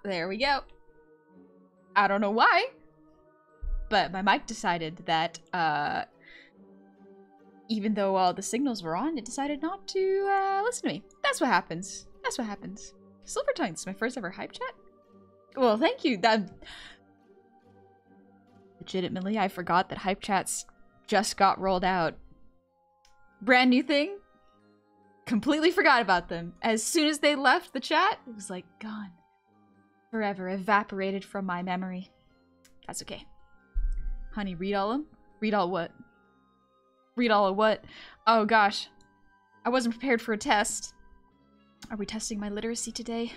There we go. I don't know why, but my mic decided that, even though all the signals were on, it decided not to, listen to me. That's what happens. That's what happens. Silver Tongues, my first ever hype chat? Well, thank you. Legitimately, I forgot that hype chats just got rolled out. Brand new thing. Completely forgot about them. As soon as they left the chat, it was like, gone. Forever evaporated from my memory. That's okay. Honey, read all of them? Read all what? Read all of what? Oh gosh. I wasn't prepared for a test. Are we testing my literacy today?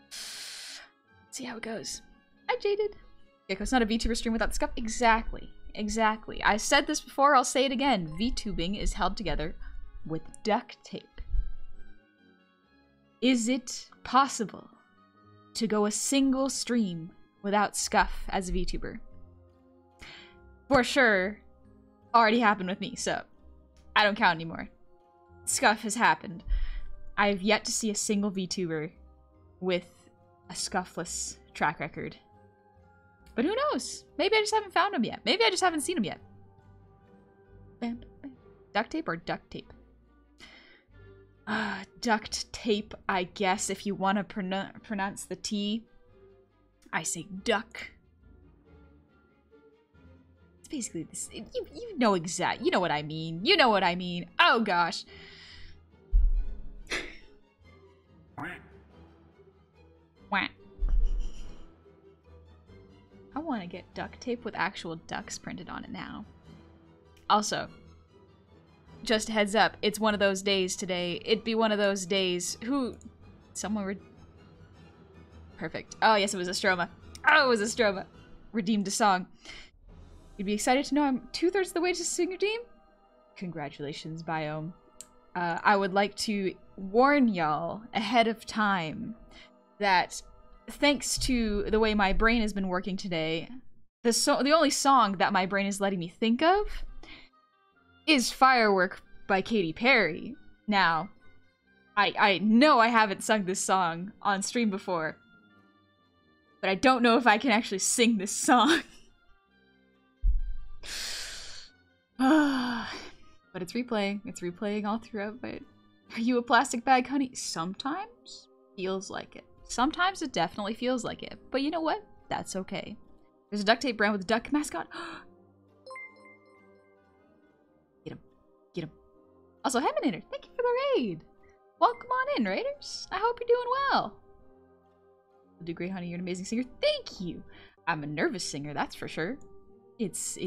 Let's see how it goes. Hi, Jaded. Yeah, it's not a VTuber stream without the scuff. Exactly. Exactly. I said this before, I'll say it again. VTubing is held together with duct tape. Is it possible to go a single stream without scuff as a VTuber? For sure, already happened with me, so I don't count anymore. Scuff has happened. I've yet to see a single VTuber with a scuffless track record. But who knows? Maybe I just haven't found him yet. Maybe I just haven't seen him yet. Bam, bam. Duct tape or duct tape? Duct tape, I guess, if you want to pronounce the T. I say duck. It's basically this. You know you know what I mean. You know what I mean. Oh gosh. Wah. I want to get duct tape with actual ducks printed on it now. Also, just a heads up, it's one of those days today. It'd be one of those days. Someone Perfect. Oh, yes, it was a Stroma. Oh, it was a Stroma. Redeemed a song. You'd be excited to know I'm 2/3 of the way to Senior Team? Congratulations, Biome. I would like to warn y'all ahead of time that thanks to the way my brain has been working today, the only song that my brain is letting me think of is Firework by Katy Perry. Now, I know I haven't sung this song on stream before, but I don't know if I can actually sing this song. But it's replaying. It's replaying all throughout, but are you a plastic bag, honey? Sometimes feels like it. Sometimes it definitely feels like it. But you know what? That's okay. There's a duct tape brand with a duck mascot. Get him. Get him. Also, Heminator, thank you for the raid. Welcome on in, raiders. I hope you're doing well. You'll do great, honey. You're an amazing singer. Thank you. I'm a nervous singer, that's for sure. It's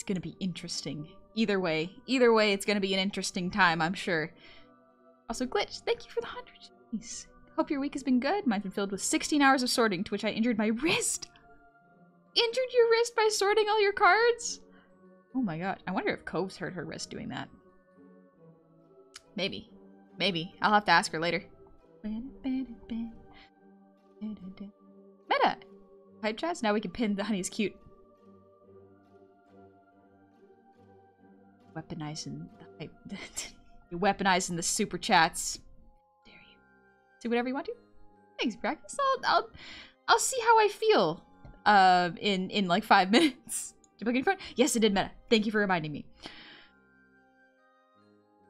gonna be interesting. Either way, it's gonna be an interesting time, I'm sure. Also, Glitch, thank you for the 100. Jeez. Hope your week has been good. Mine's been filled with 16 hours of sorting, to which I injured my wrist. Injured your wrist by sorting all your cards? Oh my god. I wonder if Cove's hurt her wrist doing that. Maybe. Maybe. I'll have to ask her later. Med Hype chats? Now we can pin the honey is cute. Weaponizing the hype. You're weaponizing the super chats. Dare you? Do whatever you want to. Thanks, practice. I'll see how I feel. In like 5 minutes. Did I book in front? Yes, it did, Meta. Thank you for reminding me.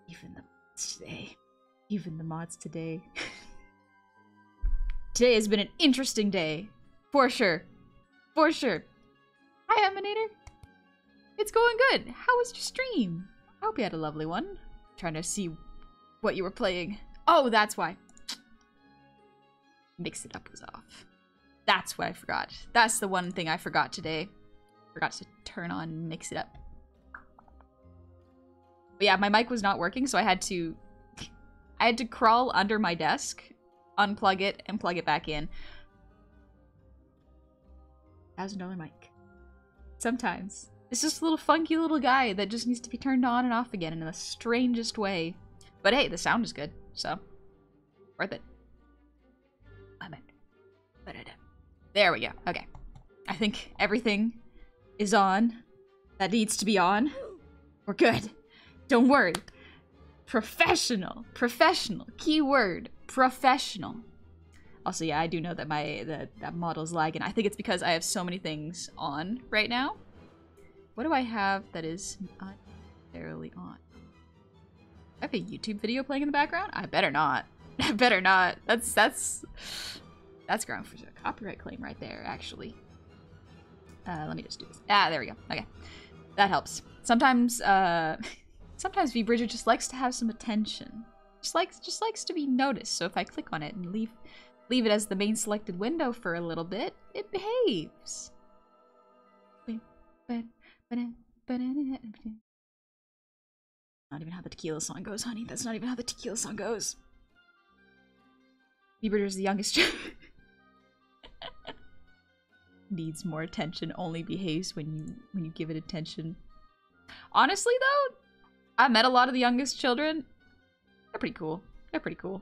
Even the mods today. Even the mods today. Today has been an interesting day. For sure. For sure. Hi, Eminator. It's going good. How was your stream? I hope you had a lovely one. Trying to see what you were playing. Oh, that's why. Mix It Up was off. That's what I forgot. That's the one thing I forgot today. Forgot to turn on Mix It Up. But yeah, my mic was not working, so I had to crawl under my desk, unplug it, and plug it back in. $1,000 mic. Sometimes. It's just a little funky little guy that just needs to be turned on and off again in the strangest way. But hey, the sound is good, so worth it. I'm in. There we go. Okay. I think everything is on that needs to be on. We're good. Don't worry. Professional. Professional. Keyword. Professional. Also, yeah, I do know that that model's lagging. I think it's because I have so many things on right now. What do I have that is not necessarily on? I have a YouTube video playing in the background? I better not. I better not. That's ground for a copyright claim right there, actually. Let me just do this. Ah, there we go. Okay. That helps. Sometimes, sometimes vBridger just likes to have some attention. Just likes to be noticed. So if I click on it and leave it as the main selected window for a little bit, it behaves. Not even how the tequila song goes, honey. That's not even how the tequila song goes. vBridger's the youngest. Needs more attention, only behaves when you give it attention. Honestly though, I met a lot of the youngest children. They're pretty cool. They're pretty cool.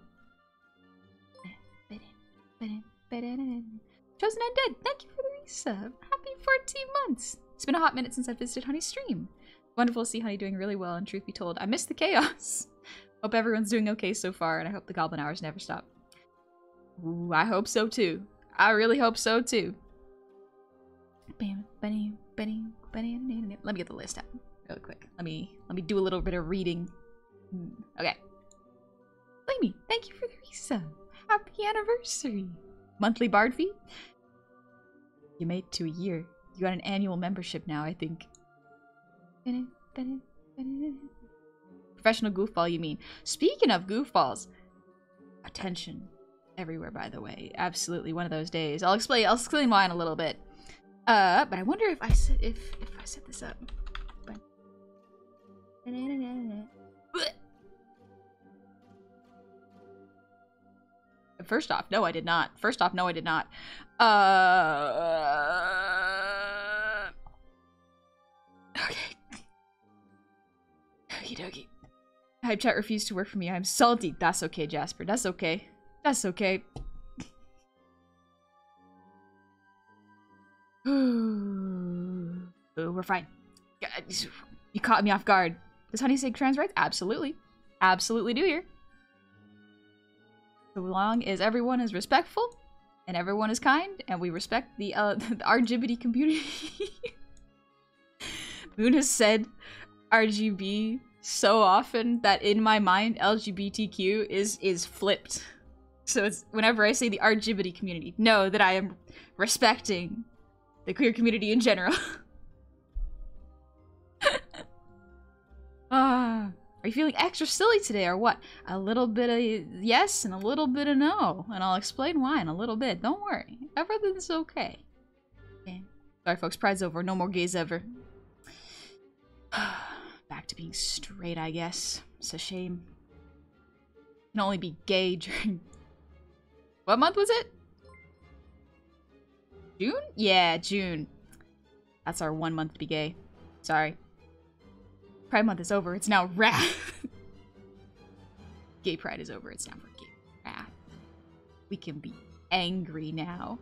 Chosen Undead, thank you for the resub. Happy 14 months. It's been a hot minute since I visited Honey's stream. Wonderful to see Honey doing really well, and truth be told, I miss the chaos. Hope everyone's doing okay so far, and I hope the Goblin hours never stop. Ooh, I hope so too. I really hope so too. Let me get the list out really quick. Let me do a little bit of reading. Okay. Blamey, thank you for the resub. Happy anniversary. Monthly bard fee? You made it to a year. You got an annual membership now, I think. Professional goofball, you mean? Speaking of goofballs, attention everywhere, by the way. Absolutely one of those days. I'll explain why in a little bit. But I wonder if I set this up. First off, no, I did not. First off, no, I did not. Okay. Okie dokie. Hype chat refused to work for me. I'm salty. That's okay, Jasper. That's okay. That's okay. Ooh, we're fine. You caught me off guard. Does Honey say trans rights? Absolutely. Absolutely do here. So long as everyone is respectful and everyone is kind and we respect the RGB community. Moon has said RGB so often that in my mind LGBTQ is flipped. So it's whenever I say the RGB community, know that I am respecting the queer community in general. Are you feeling extra silly today or what? A little bit of yes and a little bit of no. And I'll explain why in a little bit. Don't worry. Everything's okay. Okay. Sorry folks, pride's over. No more gays ever. Back to being straight, I guess. It's a shame. Can only be gay during... What month was it? June? Yeah, June. That's our 1 month to be gay. Sorry. Pride month is over. It's now wrath. Gay pride is over. It's now for gay wrath. We can be angry now.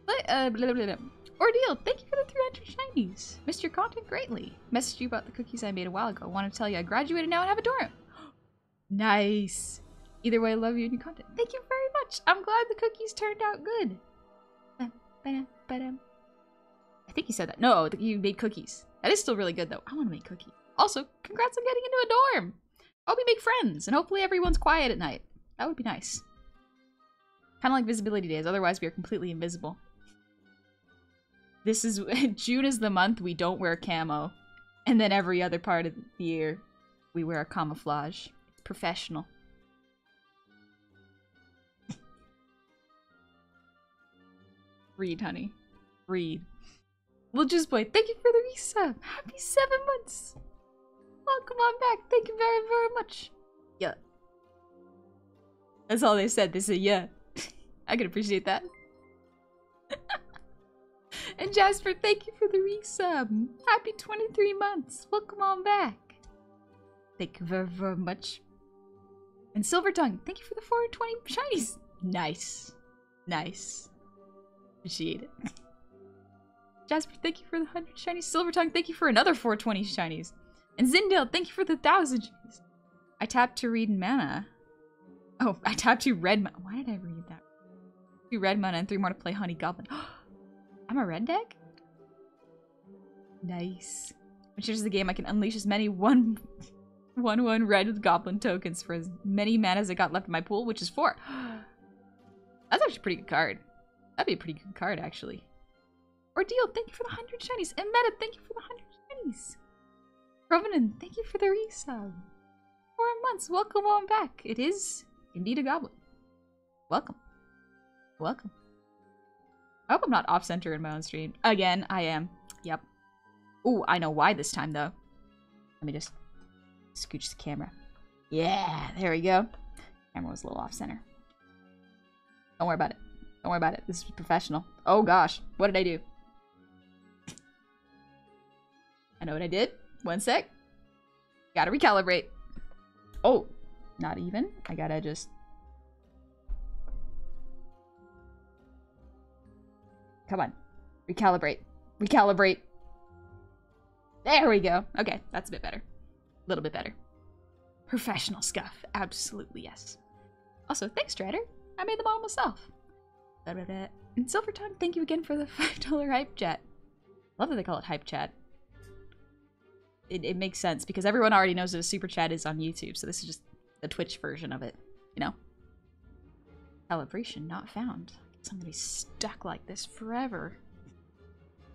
But blah, blah, blah. Ordeal, thank you for the 300 shinies. Missed your content greatly. Messaged you about the cookies I made a while ago. Want to tell you I graduated now and have a dorm. Nice. Either way, I love you and your content. Thank you very much. I'm glad the cookies turned out good. I think you said that. No, you made cookies. That is still really good, though. I want to make cookies. Also, congrats on getting into a dorm. I hope you make friends, and hopefully everyone's quiet at night. That would be nice. Kind of like visibility days, otherwise we are completely invisible. This is... June is the month we don't wear camo. And then every other part of the year, we wear a camouflage. It's professional. Read, honey. Read. We'll just play. Thank you for the resub. Happy 7 months. Welcome on back. Thank you very, very much. Yeah. That's all they said. They said, yeah. I can appreciate that. And Jasper, thank you for the resub. Happy 23 months. Welcome on back. Thank you very, very much. And Silver Tongue, thank you for the 420 shinies. Nice. Nice. Appreciate it. Jasper, thank you for the 100 shinies. Silver Tongue, thank you for another 420 shinies. And Zindale, thank you for the 1,000 shinies. I tapped to read mana. Oh, I tapped to red mana. Why did I read that? 2 red mana and 3 more to play Honey Goblin. I'm a red deck? Nice. When she enters the game, I can unleash as many 1/1 red goblin tokens for as many mana as I got left in my pool, which is 4. That's actually a pretty good card. That'd be a pretty good card, actually. Ordeal, thank you for the 100 shinies. And Meta, thank you for the 100 shinies. Provenant, thank you for the resub. 4 months, welcome on back. It is indeed a goblin. Welcome. Welcome. I hope I'm not off-center in my own stream. Again, I am. Yep. Ooh, I know why this time, though. Let me just scooch the camera. Yeah, there we go. Camera was a little off-center. Don't worry about it. Don't worry about it. This is professional. Oh gosh, what did I do? I know what I did. One sec. Gotta recalibrate. Oh, not even. I gotta just... Come on. Recalibrate. Recalibrate. There we go. Okay, that's a bit better. A little bit better. Professional scuff. Absolutely, yes. Also, thanks, Strider. I made the model myself. And Silver Tongue, thank you again for the $5 hype chat. Love that they call it hype chat. It makes sense because everyone already knows that a super chat is on YouTube, so this is just the Twitch version of it, you know? Calibration not found. Somebody's stuck like this forever.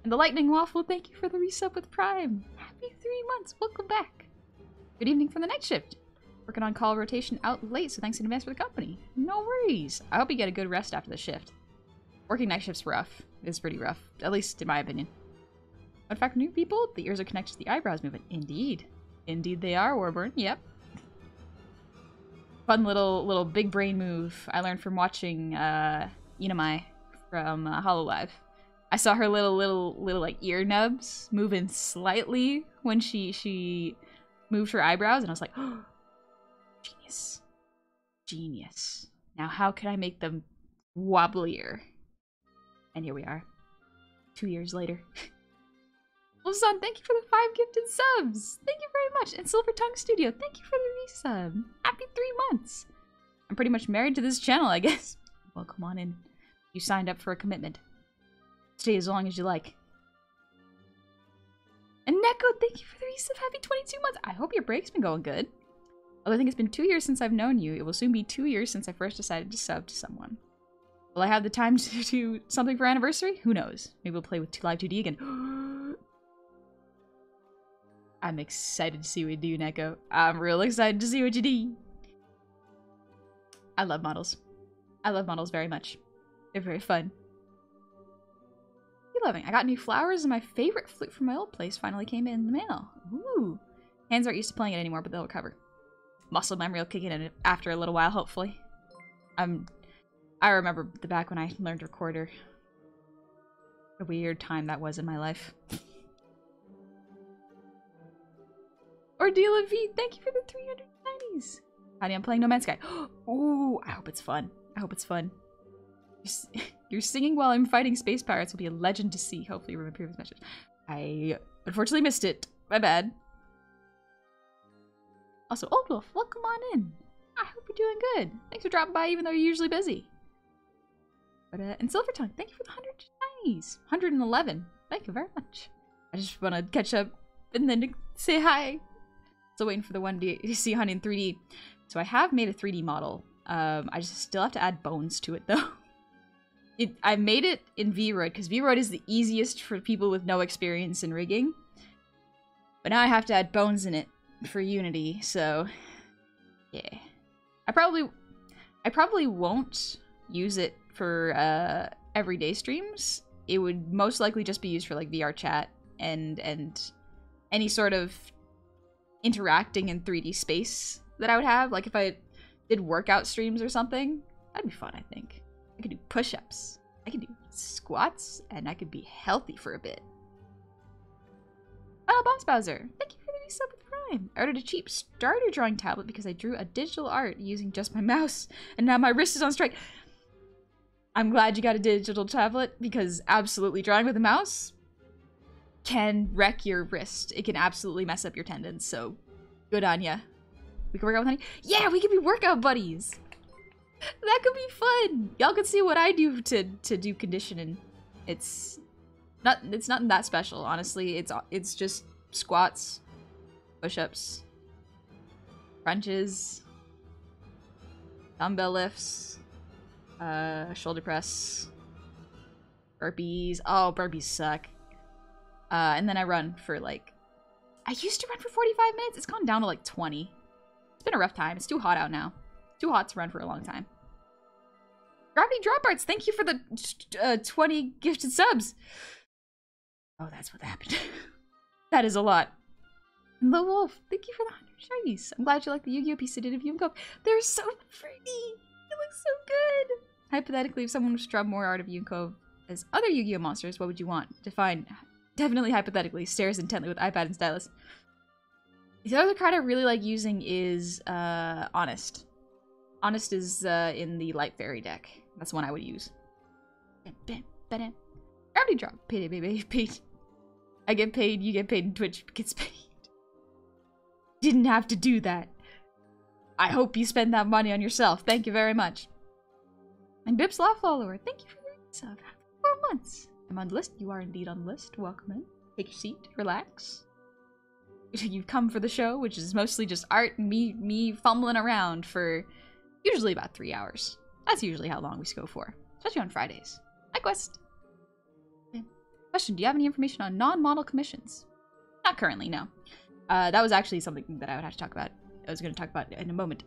And the Lightning Waffle, thank you for the resub with Prime. Happy 3 months. Welcome back. Good evening from the night shift. Working on call rotation out late, so thanks in advance for the company. No worries. I hope you get a good rest after the shift. Working night shift's rough. It's pretty rough, at least in my opinion. In fact, new people, the ears are connected to the eyebrows movement. Indeed. Indeed they are, Warburn. Yep. Fun little big brain move I learned from watching Inamai from Hololive. I saw her little like ear nubs moving slightly when she moved her eyebrows, and I was like, oh, genius. Genius. Now how can I make them wobblier? And here we are. 2 years later. Wolfson, thank you for the 5 gifted subs! Thank you very much! And Silver Tongue Studio, thank you for the resub! Happy 3 months! I'm pretty much married to this channel, I guess. Well, come on in. You signed up for a commitment. Stay as long as you like. And Neko, thank you for the resub! Happy 22 months! I hope your break's been going good. Although I think it's been 2 years since I've known you, it will soon be 2 years since I first decided to sub to someone. Will I have the time to do something for anniversary? Who knows? Maybe we'll play with Live 2D again. I'm excited to see what you do, Neko. I'm real excited to see what you do. I love models. I love models very much. They're very fun. You loving? I got new flowers and my favorite flute from my old place finally came in the mail. Ooh. Hands aren't used to playing it anymore, but they'll recover. Muscle memory will kick in after a little while, hopefully. I remember the back when I learned recorder. What a weird time that was in my life. Ordeal V, thank you for the 390s. Honey, I'm playing No Man's Sky. Ooh, I hope it's fun. I hope it's fun. Your singing while I'm fighting space pirates will be a legend to see. Hopefully remember previous message. I unfortunately missed it. My bad. Also, Old Wolf, welcome on in. I hope you're doing good. Thanks for dropping by even though you're usually busy. But, and Silver Tongue, thank you for the 100 shinies. 111. Thank you very much. I just want to catch up and then say hi. Still waiting for the 1D to see Honey in 3D. So I have made a 3D model. I just still have to add bones to it though. I made it in VRoid because VRoid is the easiest for people with no experience in rigging. But now I have to add bones in it for Unity, so yeah. I probably won't use it for everyday streams. It would most likely just be used for like VR chat and any sort of interacting in 3D space that I would have. Like if I did workout streams or something, that'd be fun, I think. I could do push-ups, I could do squats, and I could be healthy for a bit. Oh, Boss Bowser, thank you for the sub with Prime. I ordered a cheap starter drawing tablet because I drew a digital art using just my mouse, and now my wrist is on strike. I'm glad you got a digital tablet because absolutely drawing with a mouse can wreck your wrist. It can absolutely mess up your tendons, so good on ya. We can work out with Honey? Yeah, we can be workout buddies! That could be fun! Y'all can see what I do to do conditioning. It's nothing that special, honestly. It's just squats, push-ups, crunches, dumbbell lifts, shoulder press, burpees. Oh, burpees suck. And then I run for like... I used to run for 45 minutes. It's gone down to like 20. It's been a rough time. It's too hot out now. Too hot to run for a long time. Gravity Drop Arts, thank you for the 20 gifted subs. Oh, that's what happened. That is a lot. And the Wolf, thank you for the 100 shinies. I'm glad you like the Yu-Gi-Oh piece I did of you and Coke. They're so pretty. They look so good. Hypothetically, if someone was to draw more art of you and Cove as other Yu-Gi-Oh monsters, what would you want? Define. Definitely hypothetically. Stares intently with iPad and stylus. The other card I really like using is Honest. Honest is in the Light Fairy deck. That's the one I would use. Gravity Drop. Paid. I get paid, you get paid, and Twitch gets paid. Didn't have to do that. I hope you spend that money on yourself. Thank you very much. And Bips Law Follower, thank you for the sub. 4 months. I'm on the list. You are indeed on the list. Welcome in. Take your seat. Relax. You've come for the show, which is mostly just art and me fumbling around for usually about 3 hours. That's usually how long we go for, especially on Fridays. Hi, Quest. Okay. Question: do you have any information on non-model commissions? Not currently, no. That was actually something that I would have to talk about. I was going to talk about in a moment.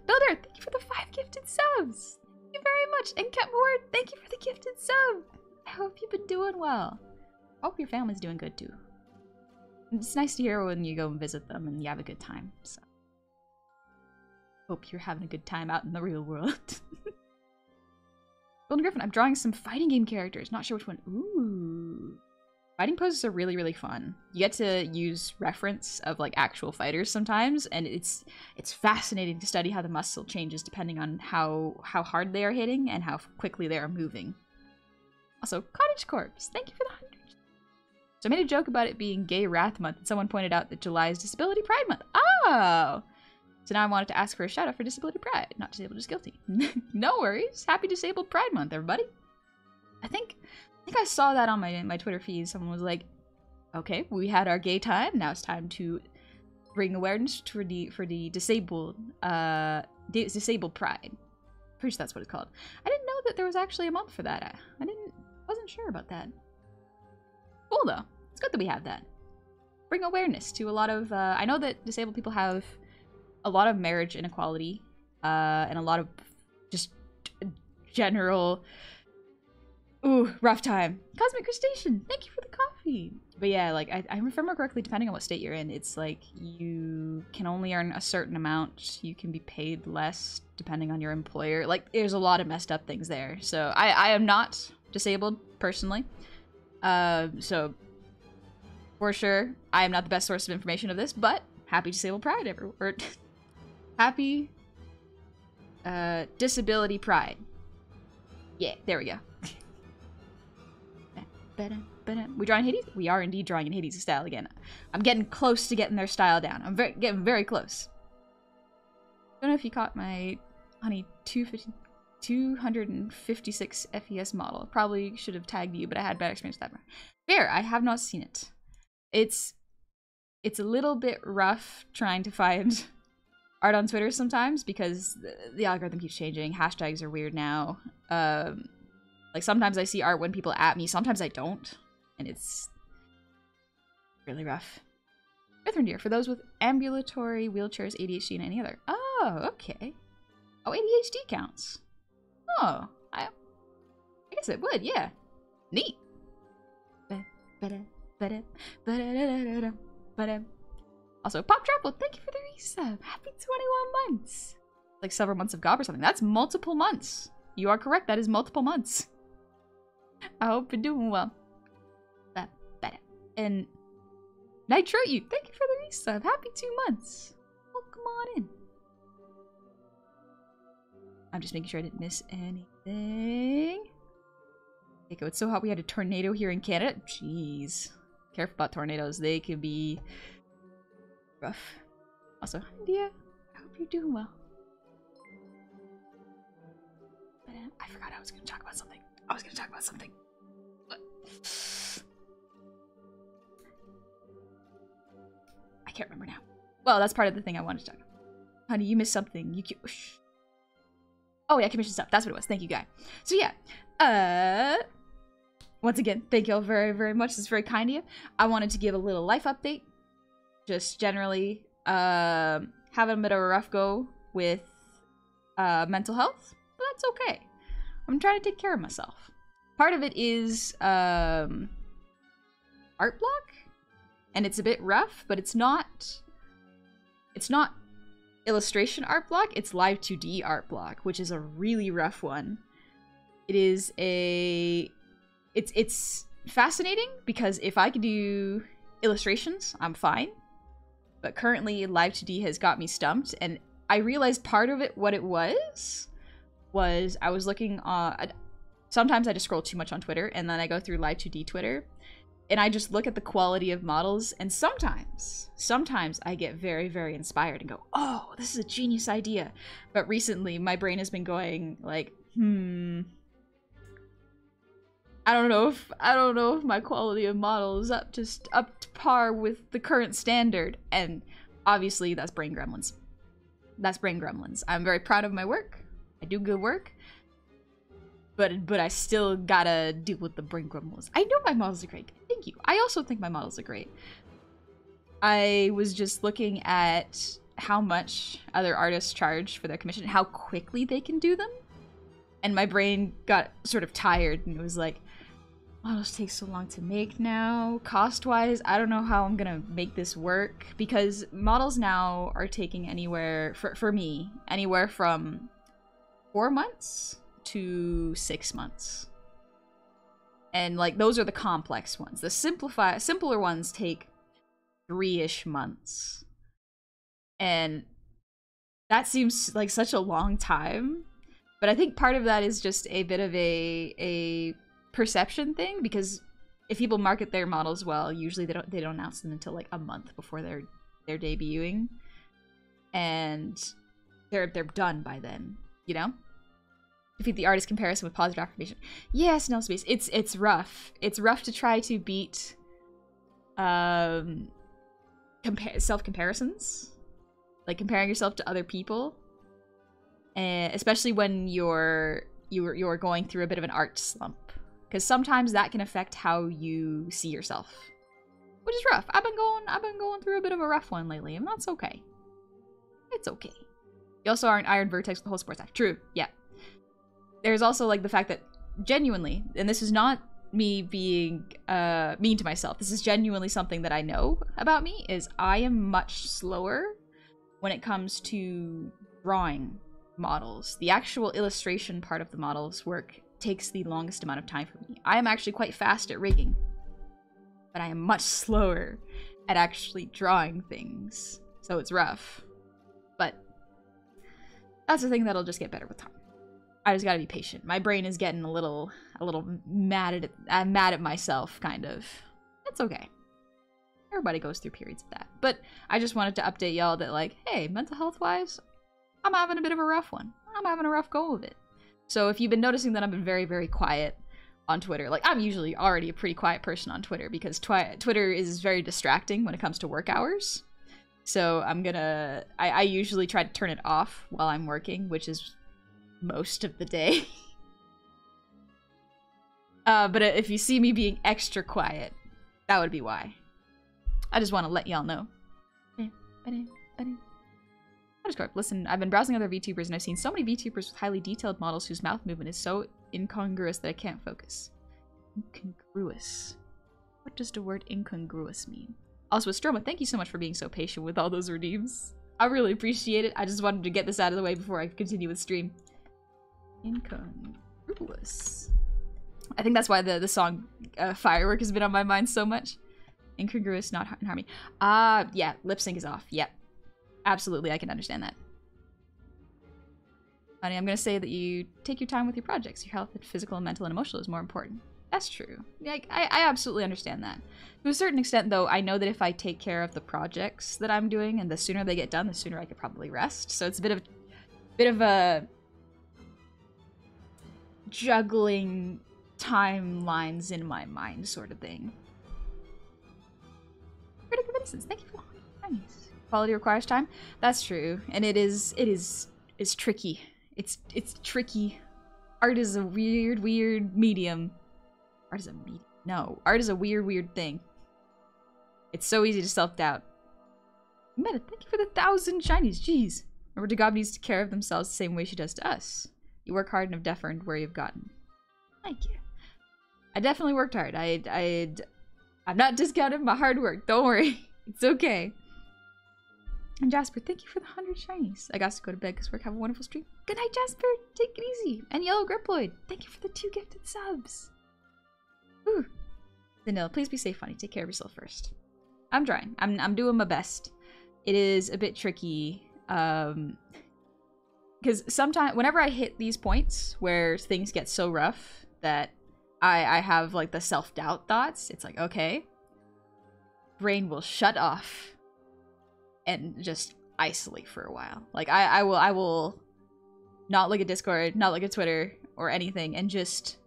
Builder, thank you for the 5 gifted subs. Thank you very much. And Cat Ward, thank you for the gifted sub. I hope you've been doing well. I hope your family's doing good too. It's nice to hear when you go and visit them and you have a good time. So, hope you're having a good time out in the real world. Golden Griffin, I'm drawing some fighting game characters. Not sure which one. Ooh. Fighting poses are really, really fun. You get to use reference of like actual fighters sometimes, and it's fascinating to study how the muscle changes depending on how hard they are hitting and how quickly they are moving. Also, Cottage Corpse, thank you for the 100. So I made a joke about it being Gay Wrath Month, and someone pointed out that July is Disability Pride Month. Oh! So now I wanted to ask for a shout out for Disability Pride, not Disabled is Guilty. No worries. Happy Disabled Pride Month, everybody. I think I saw that on my Twitter feed. Someone was like, okay, we had our gay time. Now it's time to bring awareness for the disabled disabled pride. Pretty sure that's what it's called. I didn't know that there was actually a month for that. I wasn't sure about that. Cool though. It's good that we have that. Bring awareness to a lot of I know that disabled people have a lot of marriage inequality and a lot of just general rough time. Cosmic Crustacean, thank you for the coffee. But yeah, like I remember correctly, depending on what state you're in, it's like you can only earn a certain amount. You can be paid less depending on your employer. Like there's a lot of messed up things there. So I am not disabled personally. So for sure, I am not the best source of information of this, but happy Disabled Pride everywhere. Happy Disability Pride. Yeah, there we go. We drawing Hades? We are indeed drawing in Hades' style again. I'm getting close to getting their style down. I'm getting very close. I don't know if you caught my honey 256 FES model. Probably should have tagged you, but I had bad experience with that. Fair, I have not seen it. It's a little bit rough trying to find art on Twitter sometimes because the algorithm keeps changing. Hashtags are weird now. Like sometimes I see art when people at me, sometimes I don't, and it's really rough. Mithrin deer for those with ambulatory wheelchairs, ADHD, and any other. Oh, okay. Oh, ADHD counts. Oh, I guess it would, yeah. Neat. Also, Pop Travel, thank you for the resub. Happy 21 months. Like several months of GOB or something. That's multiple months. You are correct, that is multiple months. I hope you're doing well. And Nitro you, thank you for the resub. Happy 2 months. Welcome on in. I'm just making sure I didn't miss anything. Okay, it's so hot we had a tornado here in Canada. Jeez. Careful about tornadoes. They can be rough. Also, India, I hope you're doing well. But I forgot I was going to talk about something. What? I can't remember now. Well, that's part of the thing I wanted to talk about. Honey, you missed something. You can't... Oh, yeah, commission stuff. That's what it was. Thank you, guy. So, yeah. Once again, thank you all very, very much. This is very kind of you. I wanted to give a little life update. Just generally, having a bit of a rough go with mental health. But that's okay. I'm trying to take care of myself. Part of it is art block. And it's a bit rough, but it's not illustration art block, it's live 2D art block, which is a really rough one. It is it's fascinating because if I could do illustrations, I'm fine. But currently live 2D has got me stumped, and I realized part of it, what it was I was looking on, sometimes I just scroll too much on Twitter, and then I go through live 2D Twitter, and I just look at the quality of models, and sometimes I get very, very inspired and go, oh, this is a genius idea. But recently, my brain has been going like, I don't know if my quality of model is up to par with the current standard. And obviously, that's brain gremlins. That's brain gremlins. I'm very proud of my work. I do good work. But I still gotta deal with the brain gremlins. I know my models are great. Thank you. I also think my models are great. I was just looking at how much other artists charge for their commission, how quickly they can do them. And my brain got sort of tired and it was like, models take so long to make now. Cost-wise, I don't know how I'm gonna make this work because models now are taking anywhere, for me, anywhere from 4 months to 6 months. And like those are the complex ones. The simpler ones take 3-ish months. And that seems like such a long time. But I think part of that is just a bit of a perception thing, because if people market their models well, usually they don't announce them until like a month before they're debuting. And they're done by then, you know? Defeat the artist comparison with positive affirmation. Yes, no space. It's rough. It's rough to try to beat self-comparisons. Like comparing yourself to other people. And especially when you're going through a bit of an art slump. Because sometimes that can affect how you see yourself. Which is rough. I've been going through a bit of a rough one lately, and that's okay. It's okay. You also aren't Iron Vertex with the whole sports act. True, yeah. There's also like the fact that genuinely, and this is not me being mean to myself, this is genuinely something that I know about me, is I am much slower when it comes to drawing models. The actual illustration part of the model's work takes the longest amount of time for me. I am actually quite fast at rigging, but I am much slower at actually drawing things. So it's rough. But that's a thing that'll just get better with time. I just gotta be patient. My brain is getting a little mad at it. I'm mad at myself, kind of. It's okay. Everybody goes through periods of that. But I just wanted to update y'all that, like, hey, mental health-wise, I'm having a bit of a rough one. I'm having a rough go of it. So if you've been noticing that I've been very, very quiet on Twitter, like, I'm usually already a pretty quiet person on Twitter because Twitter is very distracting when it comes to work hours. So I usually try to turn it off while I'm working, which is most of the day. But if you see me being extra quiet, that would be why. I just want to let y'all know. Discord. Listen, I've been browsing other VTubers and I've seen so many VTubers with highly detailed models whose mouth movement is so incongruous that I can't focus. Incongruous. What does the word incongruous mean? Also, Stroma, thank you so much for being so patient with all those redeems. I really appreciate it. I just wanted to get this out of the way before I continue with stream. Incongruous. I think that's why the song Firework has been on my mind so much. Incongruous, not in harmony. Yeah, lip sync is off. Yep. Absolutely, I can understand that. Honey, I'm gonna say that you take your time with your projects. Your health, physical, and mental, and emotional is more important. That's true. Like, I absolutely understand that. To a certain extent, though, I know that if I take care of the projects that I'm doing, and the sooner they get done, the sooner I could probably rest. So it's a bit of a juggling timelines in my mind sort of thing. Critical medicines, thank you for nice. Quality requires time. That's true, and it's tricky. It's tricky. Art is a weird medium. Art is a medium. No, art is a weird thing. It's so easy to self-doubt. Meta, thank you for the 1,000 shinies. Jeez. Remember, Goblin needs to take care of themselves the same way she does to us. You work hard and have definitely earned where you've gotten. Thank you. I definitely worked hard. I'm not discounting my hard work. Don't worry. It's okay. And Jasper, thank you for the 100 shinies. I got to go to bed because work. Have a wonderful stream. Good night, Jasper. Take it easy. And Yellow Griploid, thank you for the 2 gifted subs. Ooh. Vanilla, please be safe, honey. Take care of yourself first. I'm trying. I'm doing my best. It is a bit tricky. Because sometimes, whenever I hit these points where things get so rough that I have like the self-doubt thoughts, it's like, okay, brain will shut off and just isolate for a while. Like I will not look at Discord, not look at Twitter or anything, and just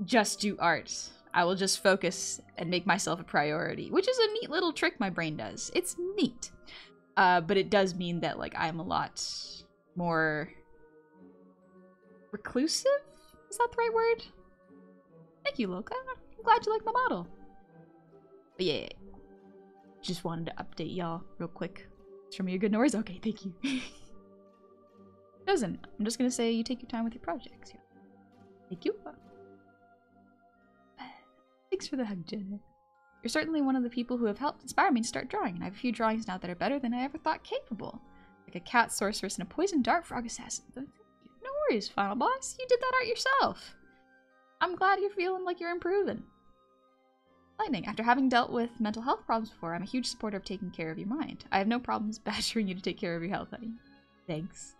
do art. I will just focus and make myself a priority, which is a neat little trick my brain does. It's neat. But it does mean that like I'm a lot more reclusive? Is that the right word? Thank you, Loka. I'm glad you like my model. But yeah, just wanted to update y'all real quick. Show me your good noise. Okay, thank you. Doesn't. I'm just gonna say you take your time with your projects. Yeah. Thank you. Thanks for the hug, Jenna. You're certainly one of the people who have helped inspire me to start drawing, and I have a few drawings now that are better than I ever thought capable. Like a cat sorceress and a poison dart frog assassin. No worries, final boss. You did that art yourself. I'm glad you're feeling like you're improving. Lightning, after having dealt with mental health problems before, I'm a huge supporter of taking care of your mind. I have no problems badgering you to take care of your health, honey. Thanks.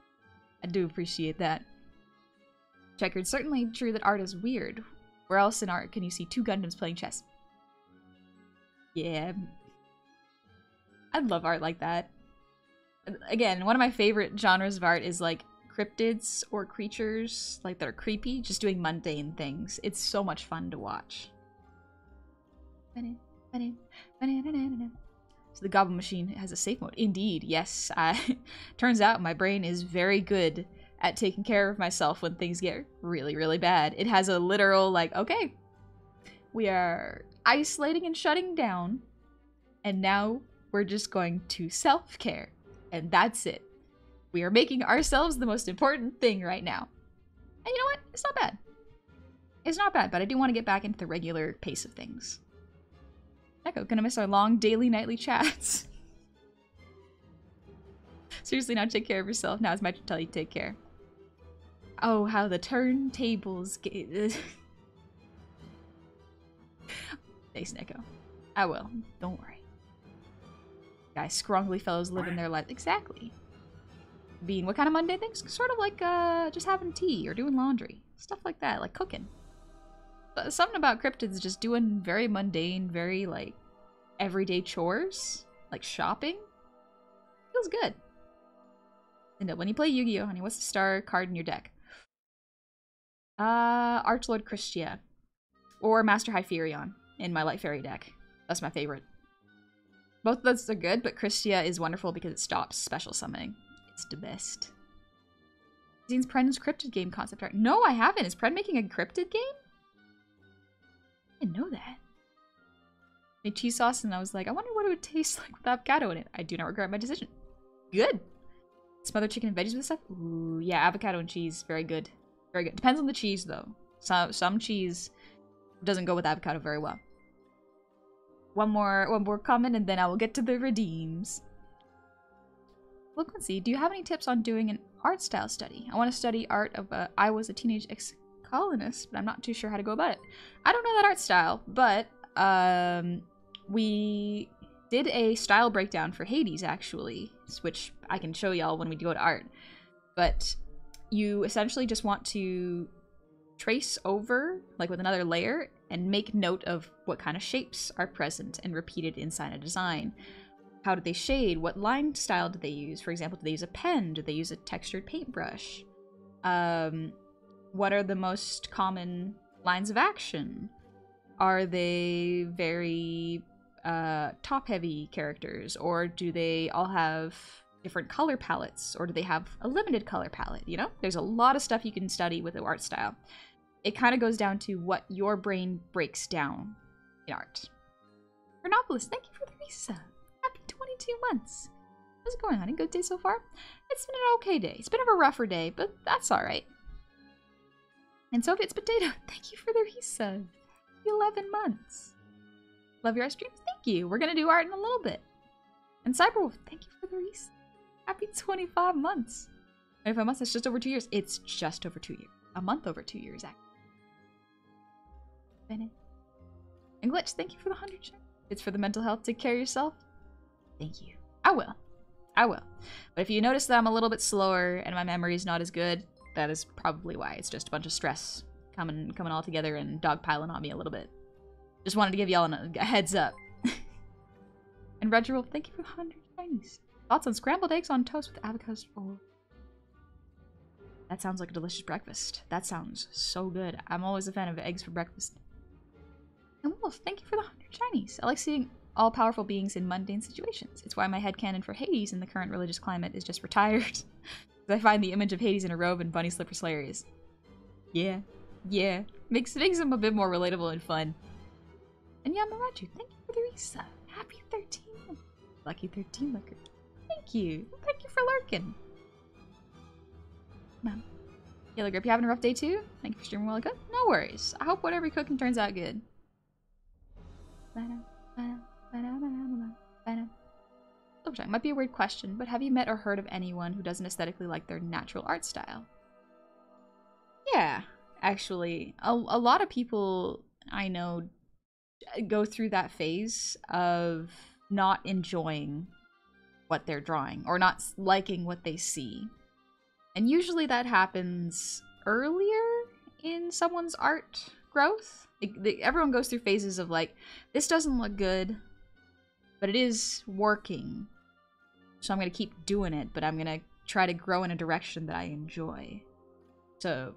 I do appreciate that. Checker, it's certainly true that art is weird. Where else in art can you see 2 Gundams playing chess? Yeah. I love art like that. Again, one of my favorite genres of art is like cryptids or creatures like that are creepy, just doing mundane things. It's so much fun to watch. So the Goblin machine has a safe mode. Indeed, yes. Turns out my brain is very good at taking care of myself when things get really, really bad. It has a literal, like, okay, we are isolating and shutting down, and now we're just going to self-care, and that's it. We are making ourselves the most important thing right now. And you know what? It's not bad. It's not bad, but I do want to get back into the regular pace of things. Echo, gonna miss our long daily, nightly chats. Seriously, now take care of yourself. Now it's my turn to tell you to take care. Oh, how the turntables get... Thanks, Neko. I will. Don't worry. Guys, scrongly fellows living their life. Exactly. Being what kind of mundane things? Sort of like just having tea or doing laundry. Stuff like that, like cooking. But something about cryptids just doing very mundane, very like everyday chores, like shopping. Feels good. And when you play Yu-Gi-Oh, honey, what's the star card in your deck? Archlord Christia. Or Master Hyperion in my Light Fairy deck. That's my favorite. Both of those are good, but Christia is wonderful because it stops special summoning. It's the best. Zine's Pren's cryptid game concept art. No, I haven't. Is Pren making a cryptid game? I didn't know that. Made cheese sauce and I was like, I wonder what it would taste like with avocado in it. I do not regret my decision. Good. Smothered chicken and veggies with stuff? Ooh, yeah, avocado and cheese. Very good. Very good. Depends on the cheese, though. Some cheese doesn't go with avocado very well. One more comment, and then I will get to the redeems. Look, let's see. Do you have any tips on doing an art style study? I want to study art of I was a teenage ex-colonist, but I'm not too sure how to go about it. I don't know that art style, but we did a style breakdown for Hades, actually, which I can show y'all when we go to art. But you essentially just want to trace over, like with another layer, and make note of what kind of shapes are present and repeated inside a design. How did they shade? What line style did they use? For example, did they use a pen? Did they use a textured paintbrush? What are the most common lines of action? Are they very top-heavy characters? Or do they all have different color palettes? Or do they have a limited color palette? You know? There's a lot of stuff you can study with the art style. It kind of goes down to what your brain breaks down in art. Chronopolis, thank you for the resub. Happy 22 months. How's it going, honey? Good day so far? It's been an okay day. It's been a rougher day, but that's alright. And Soviet's Potato, thank you for the resub. 11 months. Love your art streams? Thank you. We're gonna do art in a little bit. And Cyberwolf, thank you for the resub. Happy 25 months. 25 months, that's just over 2 years. It's just over 2 years. A month over 2 years, actually. Bennett. And Glitch, thank you for the 100 shares. It's for the mental health. Take care of yourself. Thank you. I will. I will. But if you notice that I'm a little bit slower and my memory is not as good, that is probably why. It's just a bunch of stress coming all together and dogpiling on me a little bit. Just wanted to give y'all a heads up. And Reginald, thank you for the 100 shinies. Thoughts on scrambled eggs on toast with avocado oil? That sounds like a delicious breakfast. That sounds so good. I'm always a fan of eggs for breakfast. And Wolf, thank you for the 100 shinies. I like seeing all-powerful beings in mundane situations. It's why my headcanon for Hades in the current religious climate is just retired. I find the image of Hades in a robe and bunny slippers hilarious. Yeah. Yeah. Makes him a bit more relatable and fun. And Yamaraju, thank you for the resub. Happy 13 months. Lucky 13 lurker. Thank you. Thank you for lurking. Mom. Yellow Grip, you having a rough day too? Thank you for streaming while ago. No worries. I hope whatever you're cooking turns out good. Might be a weird question, but have you met or heard of anyone who doesn't aesthetically like their natural art style? Yeah, actually. A lot of people I know go through that phase of not enjoying what they're drawing or not liking what they see. And usually that happens earlier in someone's art growth. Everyone goes through phases of like, this doesn't look good, but it is working. So I'm going to keep doing it, but I'm going to try to grow in a direction that I enjoy. So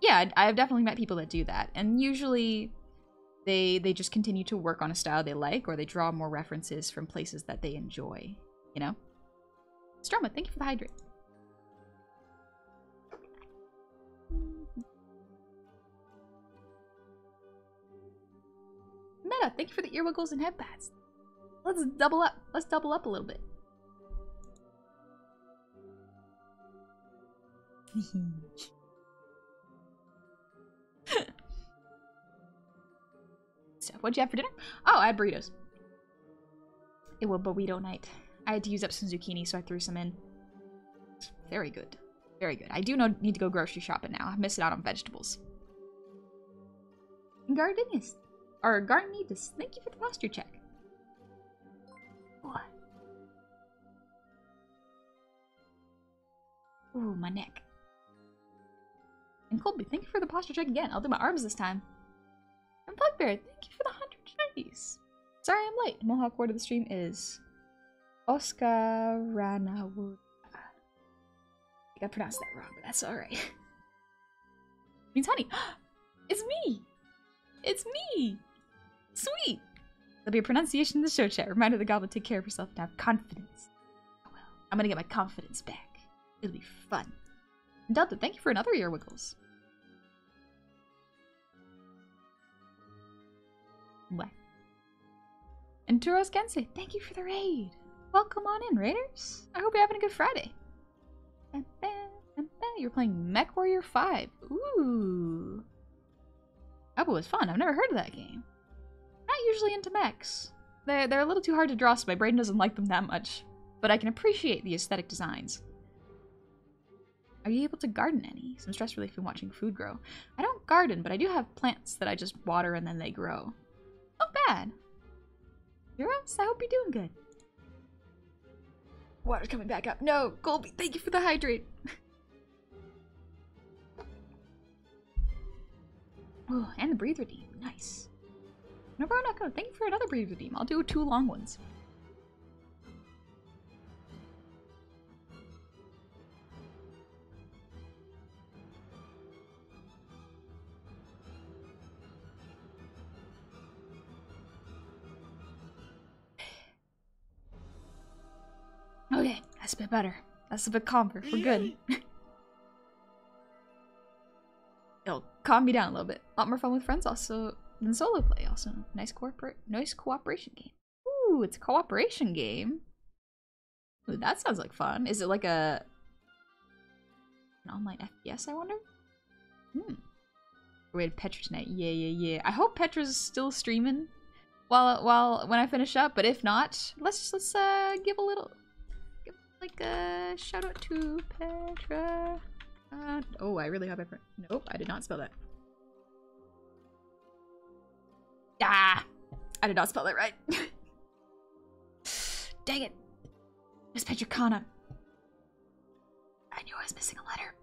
yeah, I've definitely met people that do that. And usually they just continue to work on a style they like, or they draw more references from places that they enjoy, you know? Stroma, thank you for the hydrate. Meta, thank you for the ear wiggles and head pads. Let's double up. Let's double up a little bit. What'd you have for dinner? Oh, I had burritos. It was burrito night. I had to use up some zucchini, so I threw some in. Very good. Very good. I do need to go grocery shopping now. I'm missing out on vegetables. Gardenias. Or Garnitas. Thank you for the posture check. What? Ooh, my neck. And Colby, thank you for the posture check again. I'll do my arms this time. And Bugbear, thank you for the 100 Chinese. Sorry I'm late. Mohawk word of the stream is Oscar Ranawuda. I think I pronounced that wrong, but that's alright. Means honey. It's me! It's me! Sweet! There'll be a pronunciation in the show chat. Reminder the Goblin, take care of yourself and have confidence. Oh well, I'm gonna get my confidence back. It'll be fun. And Delta, thank you for another Ear Wiggles. What? And Turos Gensei, thank you for the raid. Welcome on in, raiders. I hope you're having a good Friday. You're playing Mech Warrior 5. Ooh. That was fun. I've never heard of that game. Not usually into mechs. They're a little too hard to draw, so my brain doesn't like them that much. But I can appreciate the aesthetic designs. Are you able to garden any? Some stress relief from watching food grow. I don't garden, but I do have plants that I just water and then they grow. Not bad. Euros, I hope you're doing good. Water's coming back up. No, Colby, thank you for the hydrate. Oh, and the breathe redeem. Nice. No, bro, not go. Thank you for another breathe redeem. I'll do 2 long ones. Okay, that's a bit better. That's a bit calmer. We're good. It'll calm me down a little bit. A lot more fun with friends also than solo play. Also, nice cooperation game. Ooh, it's a cooperation game. Ooh, that sounds like fun. Is it like an online FPS, I wonder? Wait, Petra tonight. Yeah. I hope Petra's still streaming while when I finish up, but if not, let's give a shout out to Petra. Oh, I really hope nope, I did not spell that. Ah! I did not spell that right. Dang it. Miss Petricana. I knew I was missing a letter.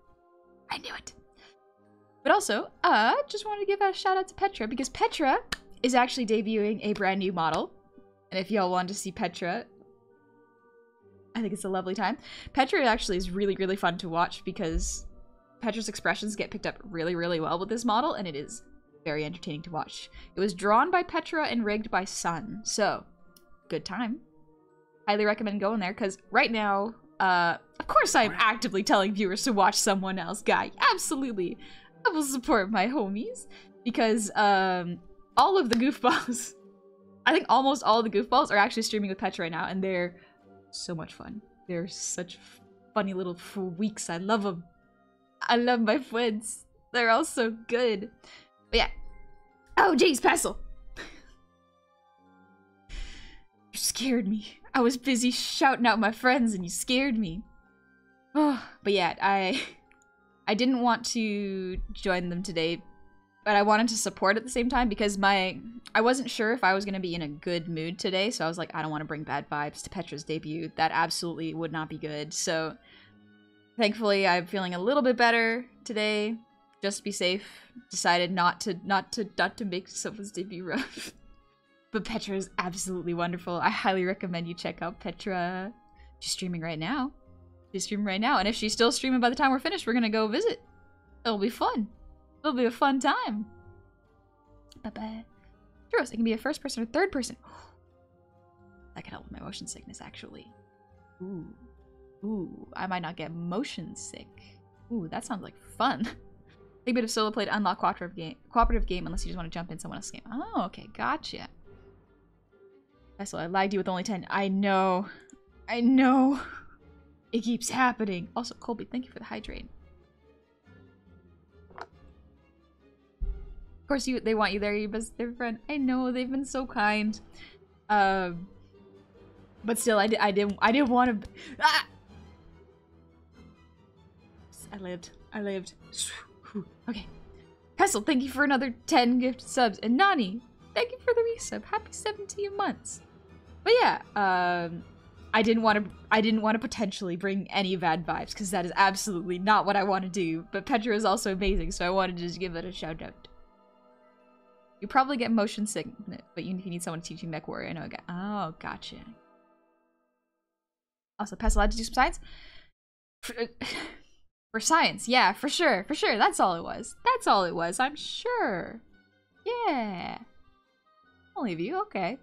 I knew it. But also, just wanted to give a shout out to Petra because Petra is actually debuting a brand new model. And if y'all want to see Petra, I think it's a lovely time. Petra actually is really, really fun to watch because Petra's expressions get picked up really, really well with this model, and it is very entertaining to watch. It was drawn by Petra and rigged by Sun, so good time. Highly recommend going there, because right now, of course I'm actively telling viewers to watch someone else. Guy, absolutely. I will support my homies, because all of the goofballs, I think almost all of the goofballs are actually streaming with Petra right now, and they're so much fun. They're such funny little freaks. I love them. I love my friends. They're all so good. But yeah. Oh, jeez, Pestle. You scared me. I was busy shouting out my friends and you scared me. Oh, but yeah, I didn't want to join them today, but I wanted to support at the same time because I wasn't sure if I was going to be in a good mood today, so I was like, I don't want to bring bad vibes to Petra's debut. That absolutely would not be good, so thankfully I'm feeling a little bit better today. Just to be safe, decided not to make someone's debut rough. But Petra is absolutely wonderful. I highly recommend you check out Petra. She's streaming right now. And if she's still streaming by the time we're finished, we're gonna go visit. It'll be fun. It'll be a fun time. Bye-bye. It can be a first person or third person. That could help with my motion sickness, actually. Ooh, I might not get motion sick. Ooh, that sounds like fun. Big bit of solo play to unlock cooperative game unless you just want to jump in someone else's game. Oh, okay, gotcha. Vessel, I lagged you with only 10. I know. It keeps happening. Also, Colby, thank you for the hydrate. Of course, they want you there, you best their friend. I know, they've been so kind. But still, I didn't want to. Ah! I lived. Okay. Pestle, thank you for another 10 gifted subs. And Nani, thank you for the resub. Happy 17 months. But yeah, I didn't want to potentially bring any bad vibes because that is absolutely not what I want to do. But Petra is also amazing, so I wanted to just give it a shout out. You probably get motion sickness, but you need someone to teach you Mech Warrior. I know. Oh, gotcha. Also, Pest allowed to do some science. For science, yeah, for sure, for sure. That's all it was. That's all it was. I'm sure. Yeah. I'll leave you. Okay.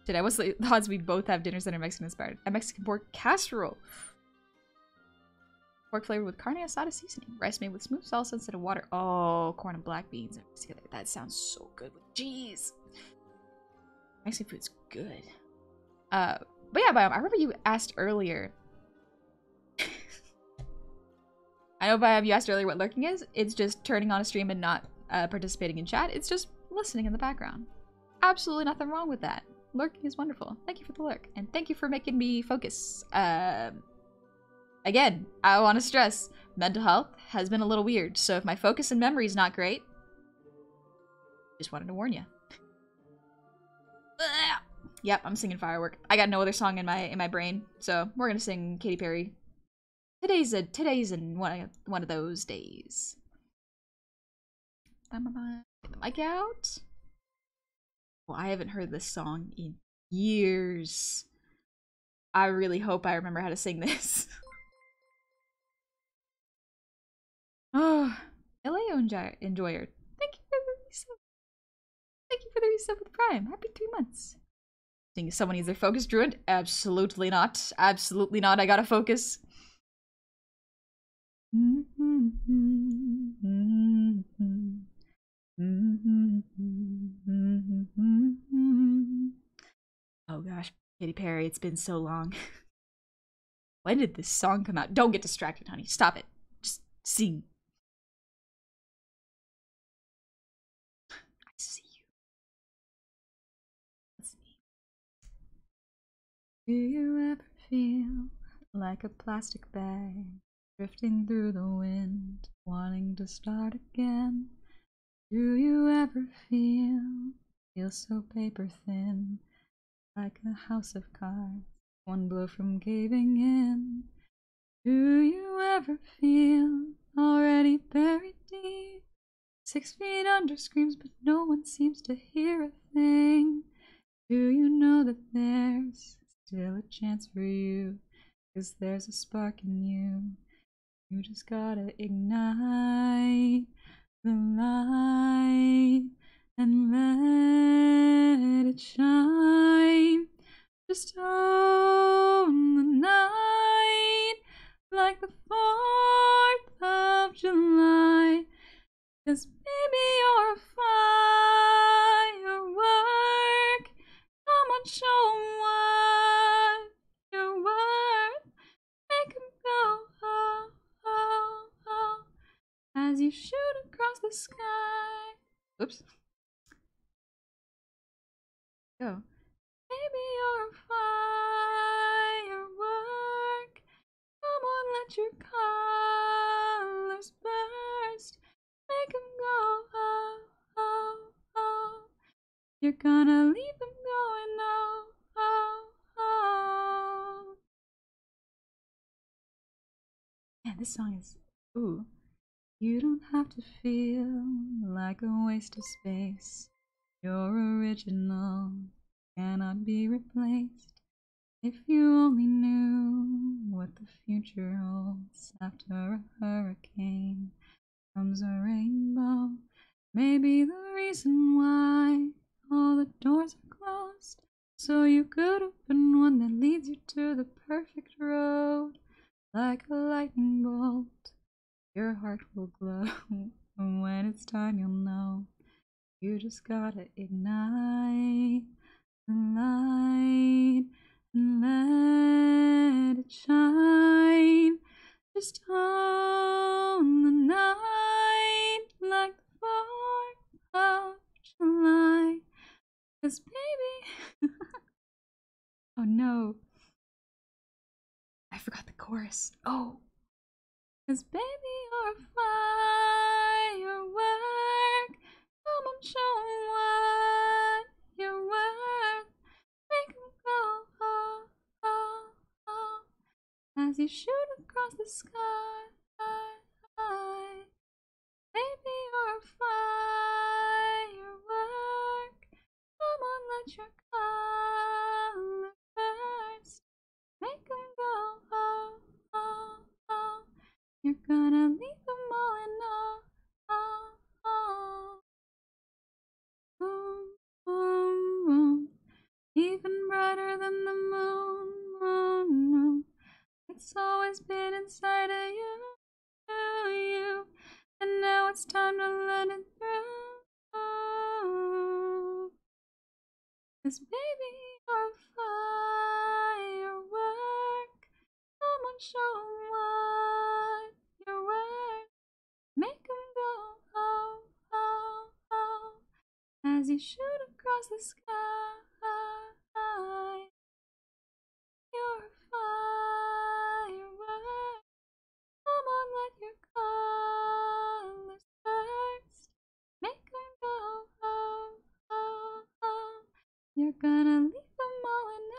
Today, what's the odds we both have dinners that are Mexican inspired? A Mexican pork casserole. Pork flavored with carne asada seasoning. Rice made with smooth salsa instead of water. Oh, corn and black beans together. That sounds so good with cheese. Mexican food's good. But yeah, Biome, I remember you asked earlier. I know, Biome, you asked earlier what lurking is. It's just turning on a stream and not participating in chat. It's just listening in the background. Absolutely nothing wrong with that. Lurking is wonderful. Thank you for the lurk. And thank you for making me focus. Again, I want to stress, mental health has been a little weird. So if my focus and memory is not great, just wanted to warn you. Yep, I'm singing Firework. I got no other song in my brain, so we're gonna sing Katy Perry. Today's one of those days. Get the mic out. Well, I haven't heard this song in years. I really hope I remember how to sing this. Oh, LA Enjoyer. Thank you for the resub. Thank you for the resub with Prime. Happy 3 months. Think someone needs their focus ruined? Absolutely not. Absolutely not. I gotta focus. Oh gosh, Katy Perry, it's been so long. When did this song come out? Don't get distracted, honey. Stop it. Just sing. I see you. Let's see. Do you ever feel like a plastic bag drifting through the wind, wanting to start again? Do you ever feel so paper thin, like a house of cards, one blow from caving in? Do you ever feel already buried deep, 6 feet under screams, but no one seems to hear a thing? Do you know that there's still a chance for you, 'cause there's a spark in you? You just gotta ignite the light and let it shine. Just own the night like the 4th of July. 'Cause baby, you're a firework. Come on, show 'em what you're worth. Make 'em go, oh, oh, oh, as you shoot across the sky. Oops. Go. Baby, you're a firework. Come on, let your colors burst. Make 'em go, oh, oh, oh. You're gonna leave them going, oh, oh, oh. Man, this song is, ooh. You don't have to feel like a waste of space. You're original, cannot be replaced. If you only knew what the future holds. After a hurricane comes a rainbow. Maybe the reason why all the doors are closed, so you could open one that leads you to the perfect road. Like a lightning bolt, your heart will glow. And when it's time, you'll know. You just gotta ignite the light and let it shine. Just own the night like the 4th of July. 'Cause baby... Oh no. I forgot the chorus. Oh. 'Cause baby, you're a firework. Come on, show 'em what you're worth. as you shoot across the sky. Baby, you're a firework. Come on, let your color burst. Make them go, oh, oh, oh. You're gonna leave them all in awe, oh, oh. Boom, boom, boom. Even brighter than the moon, moon, moon. It's always been inside of you, you. And now it's time to let it through. 'Cause baby, you're a firework. Come on, show 'em what you're worth. Make 'em go, oh, oh, oh. As you shoot across the sky. You're a firework. Come on, let your colors burst. Make them go, oh, oh, oh. You're gonna leave them all in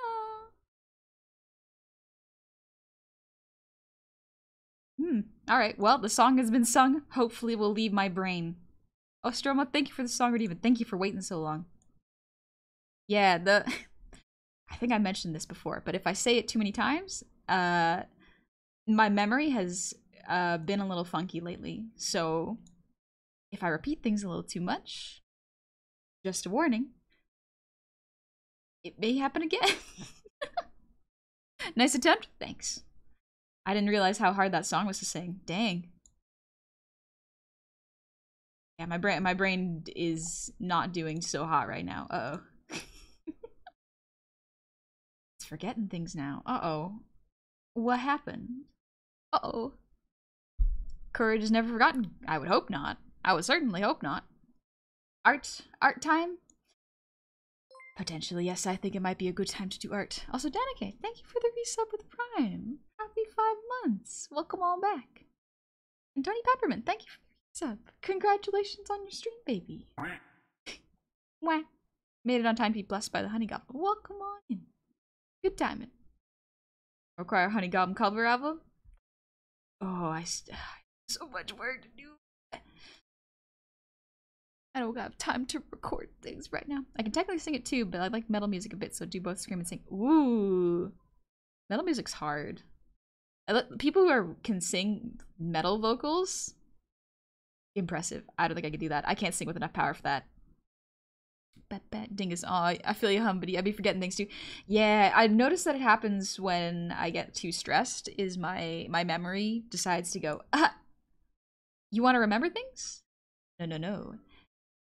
awe. Alright, well, the song has been sung. Hopefully we'll leave my brain. Oh, Stroma, thank you for the song, or even thank you for waiting so long. Yeah, I think I mentioned this before, but if I say it too many times, my memory has been a little funky lately. So if I repeat things a little too much, just a warning, it may happen again. Nice attempt. Thanks. I didn't realize how hard that song was to sing. Dang. Yeah, my brain is not doing so hot right now. Uh-oh. It's forgetting things now. Uh-oh. What happened? Uh-oh. Courage is never forgotten. I would hope not. I would certainly hope not. Art time? Potentially, yes. I think it might be a good time to do art. Also, Danica, thank you for the resub with Prime. Happy 5 months. Welcome all back. And Tony Peppermint, thank you for the resub. Congratulations on your stream, baby. Wah. Made it on time to be blessed by the honey goblin. Welcome on in. Good timing. Require honey goblin cover album? Oh, I so much work to do. I don't have time to record things right now. I can technically sing it too, but I like metal music a bit, so do both scream and sing. Ooh. Metal music's hard. People who can sing metal vocals, impressive. I don't think I could do that. I can't sing with enough power for that. Dingus. Oh, I feel you, Humbity. I'd be forgetting things too. Yeah, I noticed that it happens when I get too stressed, is my memory decides to go, you want to remember things? No, no, no.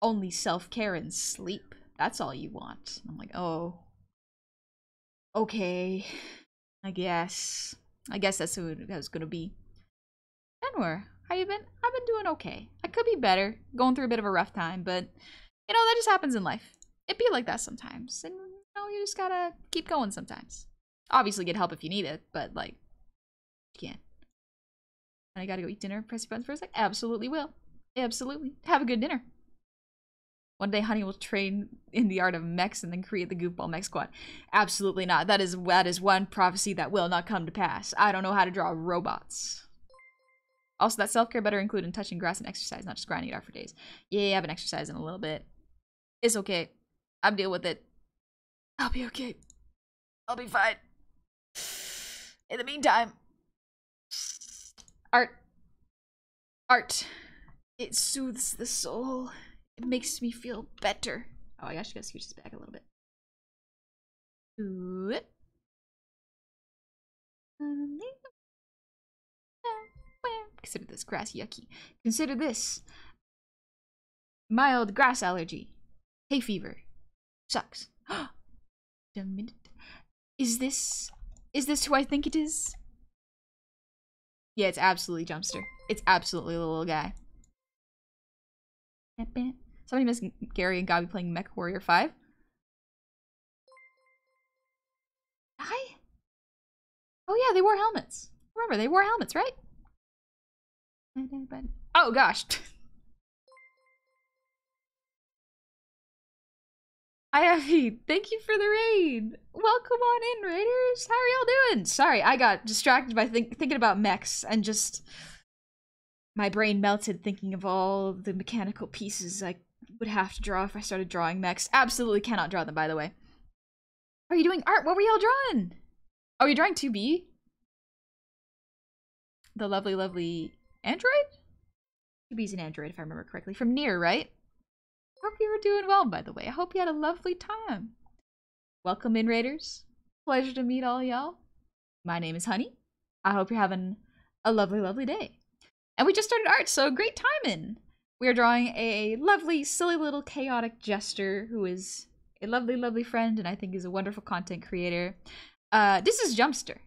Only self-care and sleep. That's all you want. I'm like, oh. Okay. I guess that's who it was gonna be. Anwar, how you been? I've been doing okay. I could be better. Going through a bit of a rough time, but you know, that just happens in life. It be like that sometimes. And you know, you just gotta keep going sometimes. Obviously get help if you need it, but like, you can't. And I gotta go eat dinner. Press your buttons for a sec. Absolutely will. Absolutely. Have a good dinner. One day Honey will train in the art of mechs and then create the goofball mech squad. Absolutely not. That is one prophecy that will not come to pass. I don't know how to draw robots. Also, that self-care better include in touching grass and exercise, not just grinding it out for days. Yeah, I've been exercising a little bit. It's okay. I'll deal with it. I'll be okay. I'll be fine. In the meantime, art. It soothes the soul. It makes me feel better. Oh, I actually gotta scooch this back a little bit. Consider this grass yucky. Consider this mild grass allergy. Hay fever. Sucks. Is this who I think it is? Yeah, it's absolutely Jumpster. It's absolutely the little guy. Somebody missed Gary and Gabby playing Mech Warrior 5. Hi? Oh yeah, they wore helmets. Remember, they wore helmets, right? Oh gosh. Hi, Effie. Thank you for the raid. Welcome on in, raiders. How are y'all doing? Sorry, I got distracted by thinking about mechs and just my brain melted thinking of all the mechanical pieces I would have to draw if I started drawing mechs. Absolutely cannot draw them, by the way. Are you doing art? What were y'all drawing? Oh, you're drawing 2B? The lovely, lovely android? 2B's an android, if I remember correctly. From Nier, right? Hope you were doing well, by the way. I hope you had a lovely time. Welcome in, raiders. Pleasure to meet all y'all. My name is Honey. I hope you're having a lovely, lovely day. And we just started art, so great timing. We are drawing a lovely, silly little chaotic jester who is a lovely, lovely friend and I think is a wonderful content creator. This is Jumpster.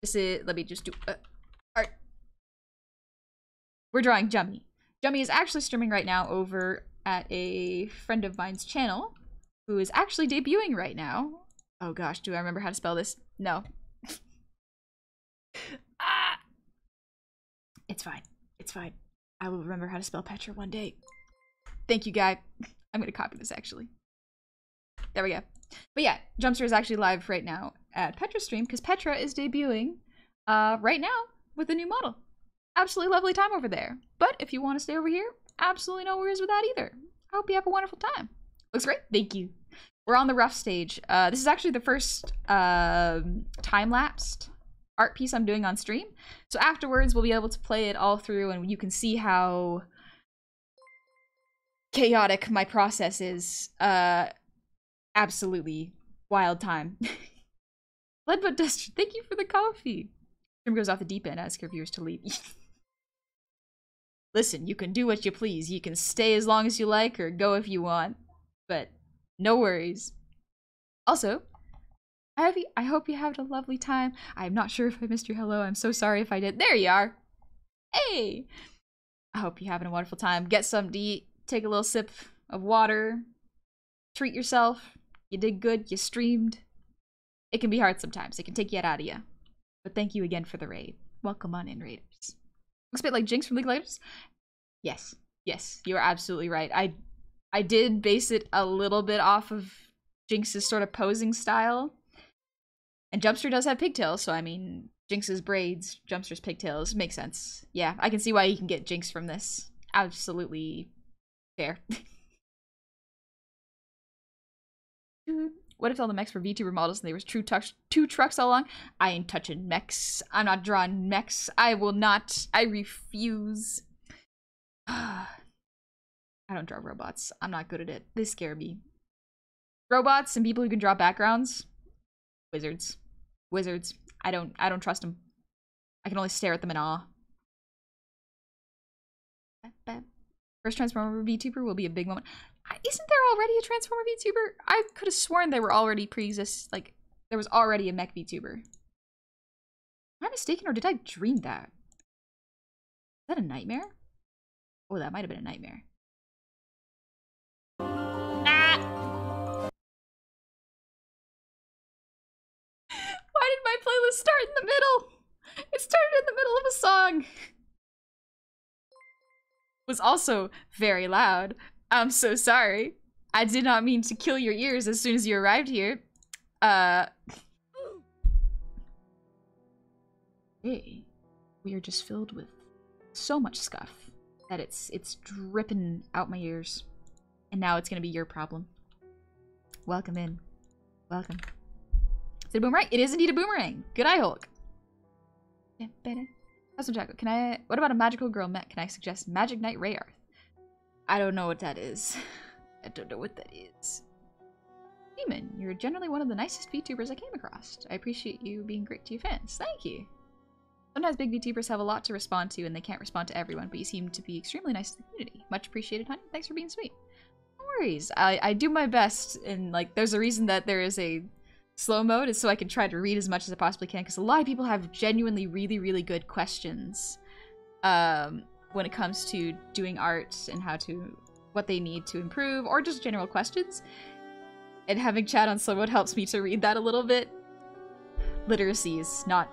This is, let me just do art. We're drawing Jummy. Jummy is actually streaming right now over at a friend of mine's channel who is actually debuting right now. Oh gosh, do I remember how to spell this? No. It's fine. It's fine. I will remember how to spell Petra one day. Thank you, guy. I'm gonna copy this actually. There we go. But yeah, Jumpster is actually live right now at Petra's stream because Petra is debuting right now with a new model. Absolutely lovely time over there. But if you want to stay over here, absolutely no worries with that either. I hope you have a wonderful time. Looks great. Thank you. We're on the rough stage. This is actually the first time-lapsed art piece I'm doing on stream. So afterwards, we'll be able to play it all through and you can see how chaotic my process is. Absolutely wild time. Leadbutt Duster, thank you for the coffee. Stream goes off the deep end. Ask your viewers to leave. Listen, you can do what you please. You can stay as long as you like or go if you want. But no worries. Also, I hope you had a lovely time. I'm not sure if I missed your hello. I'm so sorry if I did. There you are. Hey! I hope you're having a wonderful time. Get something to eat. Take a little sip of water. Treat yourself. You did good. You streamed. It can be hard sometimes. It can take you out of you. But thank you again for the raid. Welcome on in, raiders. Looks a bit like Jinx from League of Legends. Yes. Yes, you are absolutely right. I did base it a little bit off of Jinx's sort of posing style. And Jumpster does have pigtails, so I mean, Jinx's braids, Jumpster's pigtails, makes sense. Yeah, I can see why you can get Jinx from this. Absolutely fair. What if all the mechs were VTuber models and they were two trucks all along? I ain't touching mechs. I'm not drawing mechs. I will not. I refuse. I don't draw robots. I'm not good at it. They scare me. Robots and people who can draw backgrounds. Wizards. Wizards. I don't trust them. I can only stare at them in awe. First Transformer VTuber will be a big moment. Isn't there already a Transformer VTuber? I could have sworn they were already like, there was already a mech VTuber. Am I mistaken or did I dream that? Is that a nightmare? Oh, that might have been a nightmare. Ah! Why did my playlist start in the middle? It started in the middle of a song. Was also very loud. I'm so sorry. I did not mean to kill your ears as soon as you arrived here. Hey, we are just filled with so much scuff that it's dripping out my ears. And now it's gonna be your problem. Welcome in. Welcome. Is it a boomerang? It is indeed a boomerang. Good eye, Hulk. Custom Jackal, what about a magical girl mech? Can I suggest Magic Knight Rayarth? I don't know what that is. I don't know what that is. Demon, you're generally one of the nicest VTubers I came across. I appreciate you being great to your fans. Thank you. Sometimes big VTubers have a lot to respond to and they can't respond to everyone, but you seem to be extremely nice to the community. Much appreciated, honey. Thanks for being sweet. No worries. I do my best, and like, there's a reason that there is a slow mode, is so I can try to read as much as I possibly can, because a lot of people have genuinely really, really good questions when it comes to doing art and what they need to improve, or just general questions. And having chat on slow mode helps me to read that a little bit. Literacy is not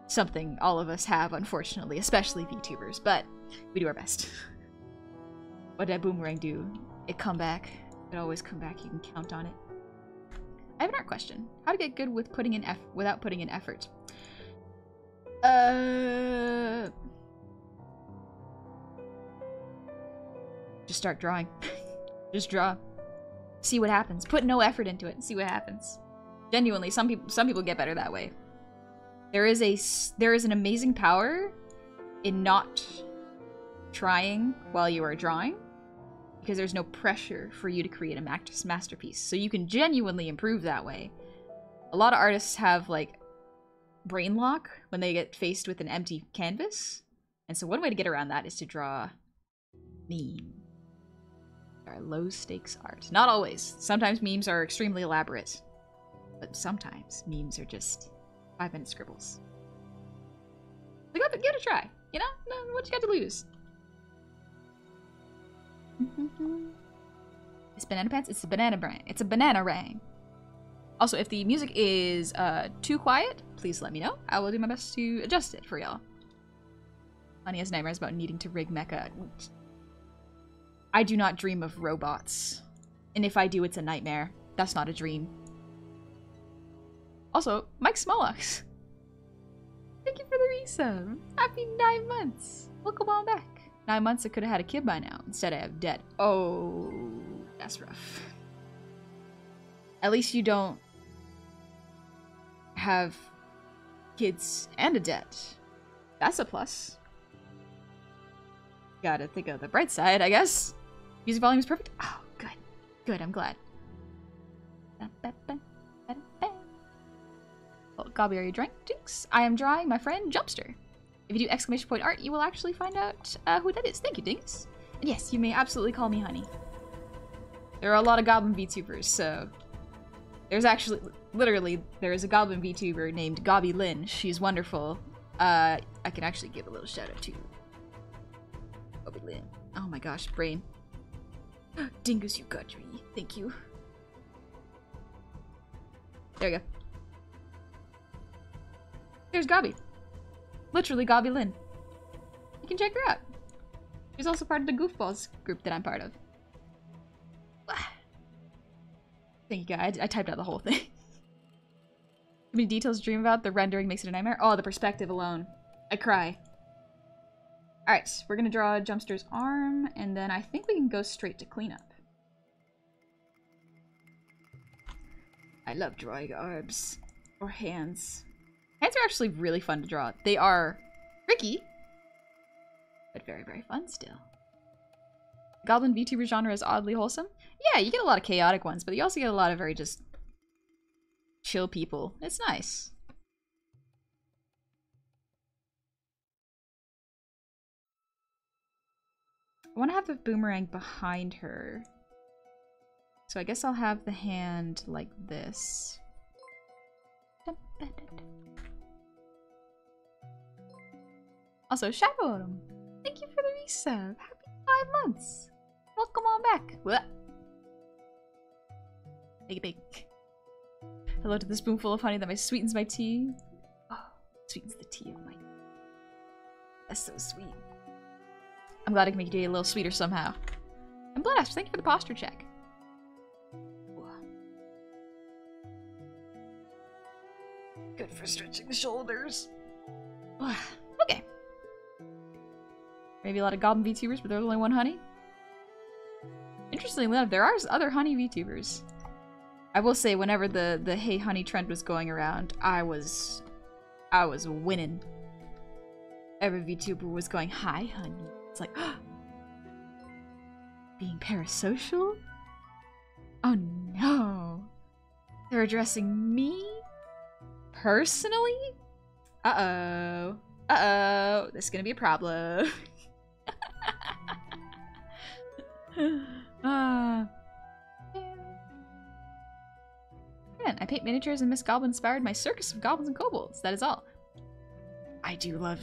something all of us have, unfortunately, especially VTubers, but we do our best. What did that boomerang do? It come back. It always come back, you can count on it. I have an art question. How to get good with putting in without putting in effort? Just start drawing. Just draw. See what happens. Put no effort into it and see what happens. Genuinely, some people get better that way. There is an amazing power in not trying while you are drawing, because there's no pressure for you to create a masterpiece. So you can genuinely improve that way. A lot of artists have like brain lock when they get faced with an empty canvas. And so one way to get around that is to draw meme. Or low stakes art. Not always. Sometimes memes are extremely elaborate. But sometimes memes are just 5-minute scribbles. So give it a try. You know? No, what you got to lose? It's banana pants. It's a banana brain. It's a banana rang. Also, if the music is too quiet, please let me know. I will do my best to adjust it for y'all. Honey has nightmares about needing to rig mecha. I do not dream of robots. And if I do, it's a nightmare. That's not a dream. Also, Mike Smolux. Thank you for the resub. Happy 9 months. Welcome on back. 9 months, I could have had a kid by now. Instead, I have debt. Oh, that's rough. At least you don't have kids and a debt. That's a plus. Gotta think of the bright side, I guess. Music volume is perfect. Oh, good. Good, I'm glad. Well, Gobby, are you drawing? Dinks. I am drawing my friend Jumpster. If you do exclamation point art, you will actually find out who that is. Thank you, Dinks. And yes, you may absolutely call me Honey. There are a lot of Goblin VTubers, so... There's actually... Literally, there is a Goblin VTuber named Goblin. She's wonderful. I can actually give a little shout out to Goblin. Oh my gosh, brain. Dingus, you got me. Thank you. There you go. There's Gobby. Literally Gobby Lynn. You can check her out. She's also part of the Goofballs group that I'm part of. Thank you, guys. I typed out the whole thing. Too many details to dream about. The rendering makes it a nightmare. Oh, the perspective alone. I cry. Alright, we're gonna draw Jumpster's arm, and then I think we can go straight to cleanup. I love drawing arms. Or hands. Hands are actually really fun to draw. They are tricky, but very, very fun still. Goblin VTuber genre is oddly wholesome. Yeah, you get a lot of chaotic ones, but you also get a lot of very just chill people. It's nice. I want to have the boomerang behind her. So I guess I'll have the hand like this. Also, Shadow, thank you for the resub. Happy 5 months. Welcome on back. What? Take it big. Hello to the spoonful of honey that sweetens my tea. Oh, sweetens the tea of my tea. That's so sweet. I'm glad I can make your day a little sweeter somehow. And Blast, thank you for the posture check. Good for stretching the shoulders. Okay. Maybe a lot of Goblin VTubers, but there's only one honey. Interestingly enough, there are other honey VTubers. I will say, whenever the hey honey trend was going around, I was winning. Every VTuber was going, hi honey. It's like, being parasocial? Oh no. They're addressing me? Personally? Uh-oh. Uh-oh. This is gonna be a problem. Man, I paint miniatures and Miss Goblin inspired my circus of goblins and kobolds. That is all. I do love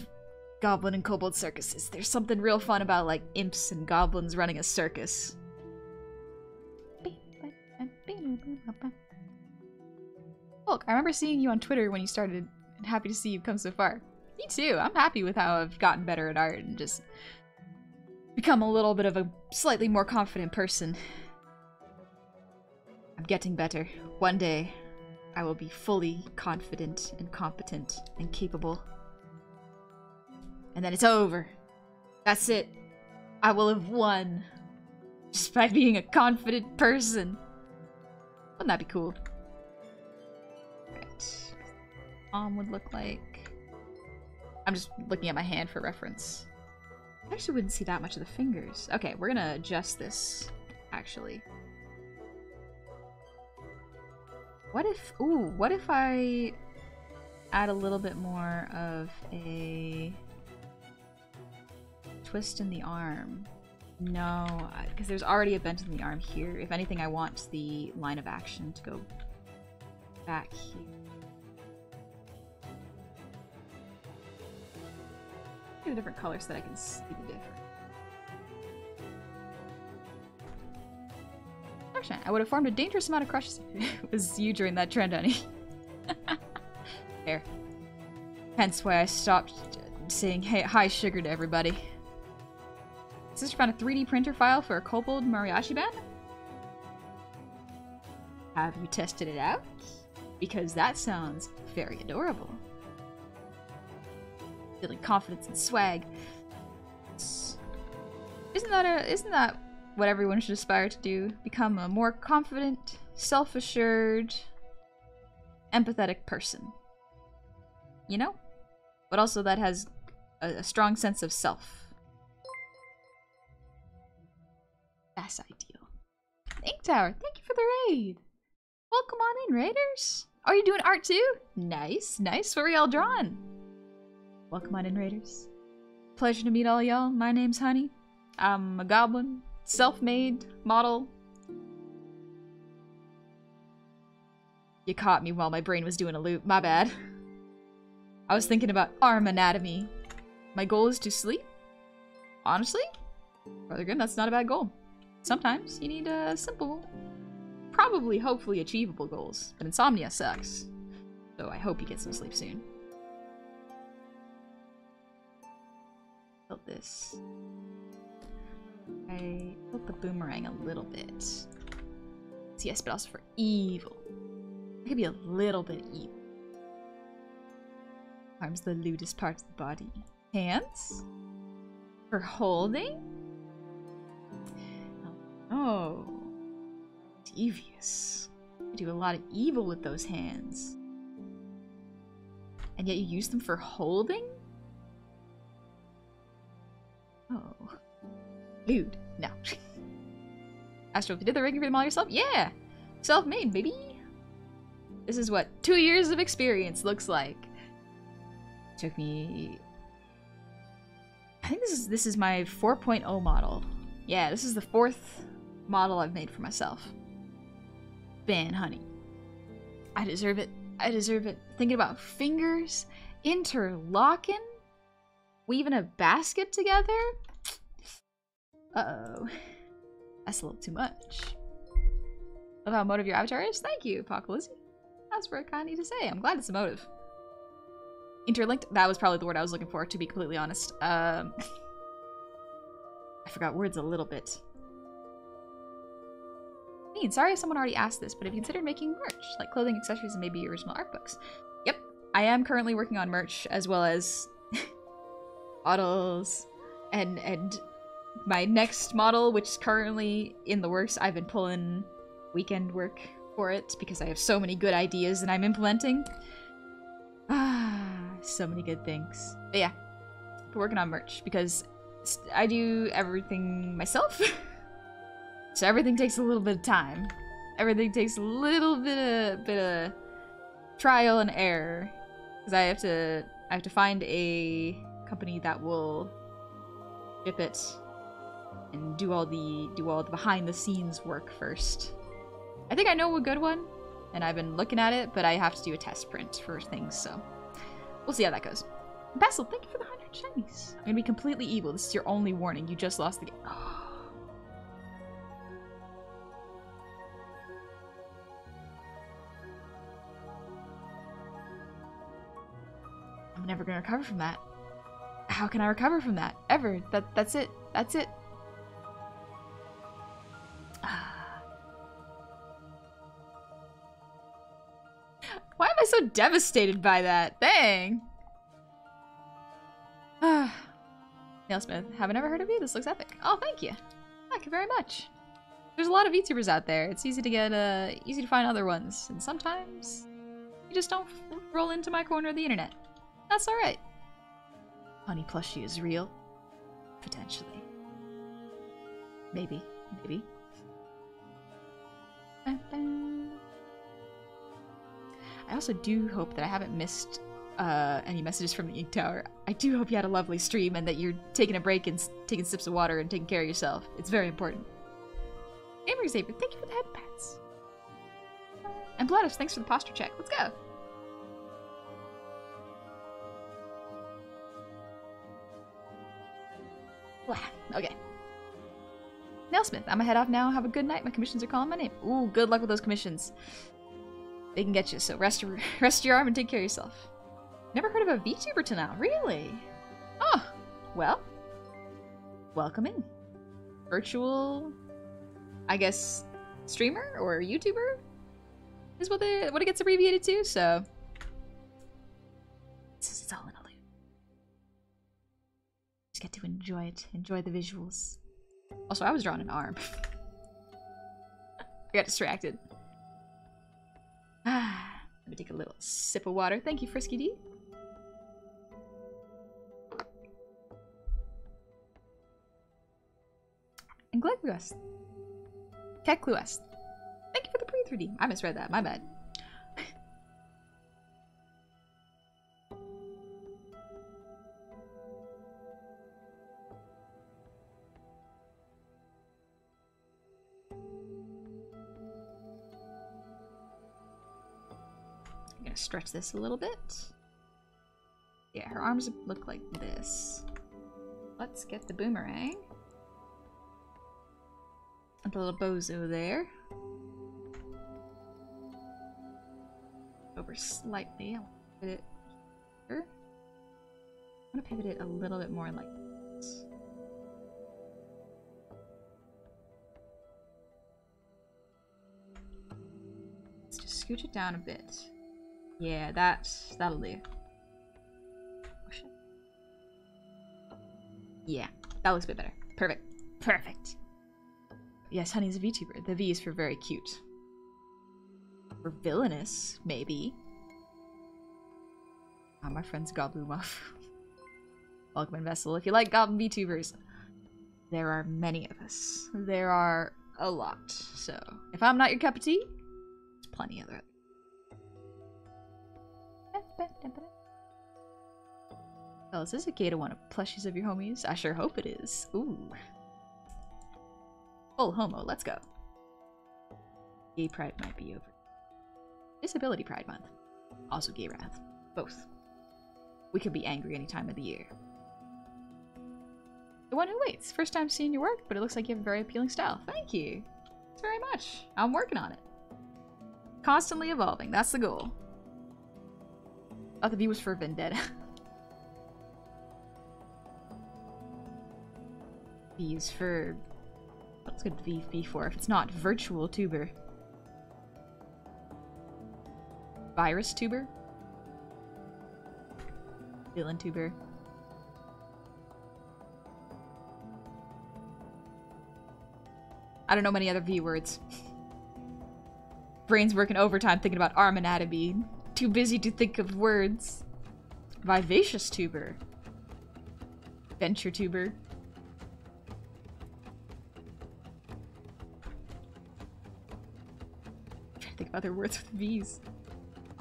goblin and kobold circuses. There's something real fun about, like, imps and goblins running a circus. Look, I remember seeing you on Twitter when you started, and happy to see you've come so far. Me too. I'm happy with how I've gotten better at art and just become a little bit of a slightly more confident person. I'm getting better. One day, I will be fully confident and competent and capable. And then it's over. That's it. I will have won. Just by being a confident person. Wouldn't that be cool? Right. Would look like... I'm just looking at my hand for reference. I actually wouldn't see that much of the fingers. Okay, we're gonna adjust this, actually. What if I add a little bit more of a twist in the arm? No, because there's already a bend in the arm here. If anything, I want the line of action to go back here. Get a different color so that I can see the difference. Actually, I would have formed a dangerous amount of crushes if it was you during that trend, honey. Fair. Hence why I stopped saying hey, hi sugar to everybody. Sister found a 3D printer file for a kobold mariachi band? Have you tested it out? Because that sounds very adorable. Feeling confidence and swag. Isn't that what everyone should aspire to do? Become a more confident, self-assured, empathetic person. You know? But also that has a strong sense of self. That's ideal. Ink Tower, thank you for the raid. Welcome on in, Raiders. Are you doing art too? Nice, nice. What were y'all drawing? Welcome on in, Raiders. Pleasure to meet all y'all. My name's Honey. I'm a goblin, self-made model. You caught me while my brain was doing a loop. My bad. I was thinking about arm anatomy. My goal is to sleep. Honestly, Brother Grimm, that's not a bad goal. Sometimes you need simple, probably, hopefully achievable goals. But insomnia sucks. So I hope you get some sleep soon. Built this. I built the boomerang a little bit. So yes, but also for evil. It could be a little bit evil. Arms the lewdest part of the body. Hands? For holding? Oh. Devious. You do a lot of evil with those hands. And yet you use them for holding? Oh. Lewd. No. Astro, you did the rigging for them all yourself? Yeah! Self-made, baby! This is what 2 years of experience looks like. Took me... I think this is my 4.0 model. Yeah, this is the 4th model I've made for myself. Man, honey. I deserve it. I deserve it. Thinking about fingers, interlocking, weaving a basket together. Uh-oh. That's a little too much. Love how emotive your avatar is. Thank you, Apocalypse. That's very kind of you to say. I'm glad it's emotive. Interlinked? That was probably the word I was looking for, to be completely honest. I forgot words a little bit. Sorry if someone already asked this, but have you considered making merch? Like clothing, accessories, and maybe original art books? Yep. I am currently working on merch, as well as models, and my next model, which is currently in the works. I've been pulling weekend work for it, because I have so many good ideas that I'm implementing. So many good things. But yeah, we're working on merch, because I do everything myself. So everything takes a little bit of time. Everything takes a little bit of trial and error, because I have to find a company that will ship it and do all the behind the scenes work first. I think I know a good one, and I've been looking at it, but I have to do a test print for things, so we'll see how that goes. Basil, thank you for the 100 shinies. I'm gonna be completely evil. This is your only warning. You just lost the game. Oh. I'm never gonna recover from that. How can I recover from that? Ever. That's it. That's it. I'm so devastated by that. Dang. Nailsmith, haven't ever heard of you? This looks epic. Oh, thank you. Thank you very much. There's a lot of VTubers out there. It's easy to get, easy to find other ones. And sometimes you just don't roll into my corner of the internet. That's alright. Honey plushie is real. Potentially. Maybe. Maybe. I also do hope that I haven't missed any messages from the Ink Tower. I do hope you had a lovely stream and that you're taking a break and taking sips of water and taking care of yourself. It's very important. Gamer Xavier, thank you for the head pats. And Bloodus, thanks for the posture check. Let's go. Okay. Nailsmith, I'm gonna head off now. Have a good night. My commissions are calling my name. Ooh, good luck with those commissions. They can get you, so rest your arm and take care of yourself. Never heard of a VTuber till now. Really? Oh, well. Welcome in. Virtual, I guess, streamer or YouTuber is what it gets abbreviated to, so. It's all in a loop. Just get to enjoy it. Enjoy the visuals. Also, I was drawing an arm. I got distracted. Let me take a little sip of water. Thank you, Frisky D. And Glegluest. Kekluest. Thank you for the pre-3D. I misread that. My bad. Stretch this a little bit. Yeah, her arms look like this. Let's get the boomerang. And the little bozo there. Over slightly. I want to pivot it here. I want to pivot it a little bit more like this. Let's just scooch it down a bit. Yeah, that'll do. Yeah, that looks a bit better. Perfect. Perfect. Yes, Honey's a VTuber. The V is for very cute. For villainous, maybe. Oh, my friend's Goblin Muff. Welcome in Vessel. If you like Goblin VTubers, there are many of us. There are a lot. So, if I'm not your cup of tea, there's plenty of it. Oh, is this a gay to one of plushies of your homies? I sure hope it is. Ooh. Full homo, let's go. Gay Pride might be over. Disability Pride Month. Also Gay Wrath. Both. We could be angry any time of the year. The one who waits. First time seeing your work, but it looks like you have a very appealing style. Thank you. Thanks very much. I'm working on it. Constantly evolving. That's the goal. Oh, the V was for Vendetta. V is for... What's good V be for if it's not virtual tuber? Virus tuber? Villain tuber? I don't know many other V words. Brain's working overtime thinking about arm anatomy. Too busy to think of words. Vivacious tuber. Venture tuber. I'm trying to think of other words with V's.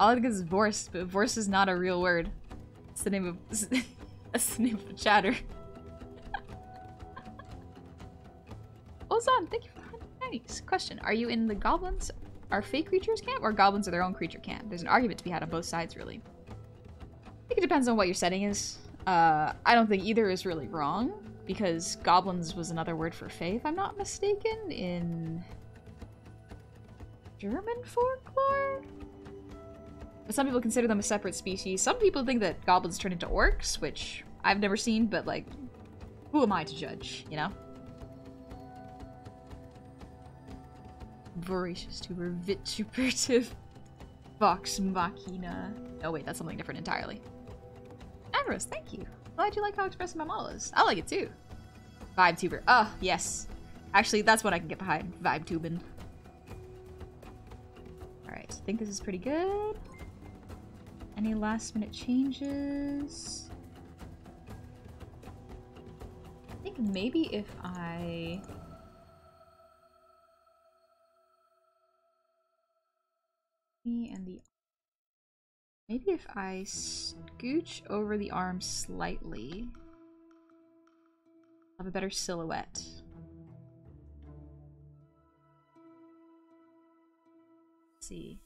All I think is Vorse, but Vorse is not a real word. It's the name of that's the name of a chatter. Ozan, thank you for the 190s. Question: are you in the goblins? Are fake creatures camp or goblins are their own creature camp? There's an argument to be had on both sides, really. I think it depends on what your setting is. I don't think either is really wrong, because goblins was another word for fae, if I'm not mistaken, in German folklore? But some people consider them a separate species. Some people think that goblins turn into orcs, which I've never seen, but like, who am I to judge, you know? Voracious tuber, vituperative. Vox Machina. Oh wait, that's something different entirely. Ambrose, thank you. Glad you like how expressive my model is. I like it too. Vtuber. Oh, yes. Actually, that's what I can get behind. VTubing. Alright, I think this is pretty good. Any last minute changes? I think maybe if I... Maybe if I scooch over the arm slightly, I'll have a better silhouette. Let's see.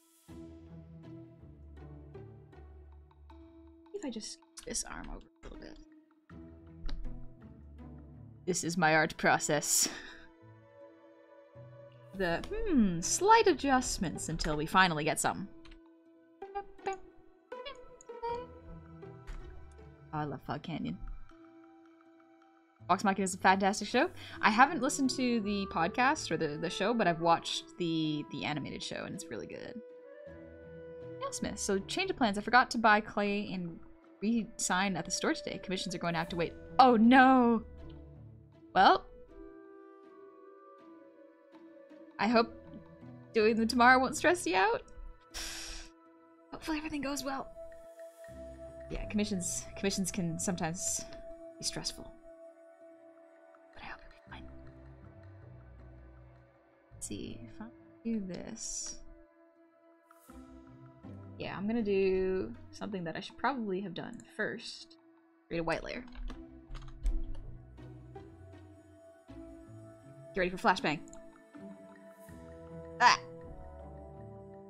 If I just scooch this arm over a little bit. This is my art process. The, slight adjustments until we finally get some. Oh, I love Fog Canyon. Vox Machina is a fantastic show. I haven't listened to the podcast or the show, but I've watched the animated show, and it's really good. Smith. So change of plans. I forgot to buy clay and re-sign at the store today. Commissions are going to have to wait. Oh no! Well, I hope doing them tomorrow won't stress you out. Hopefully everything goes well. Yeah, commissions can sometimes be stressful. But I hope it'll be fine. Let's see, if I do this. Yeah, I'm gonna do something that I should probably have done first. Create a white layer. Get ready for flashbang. Ah!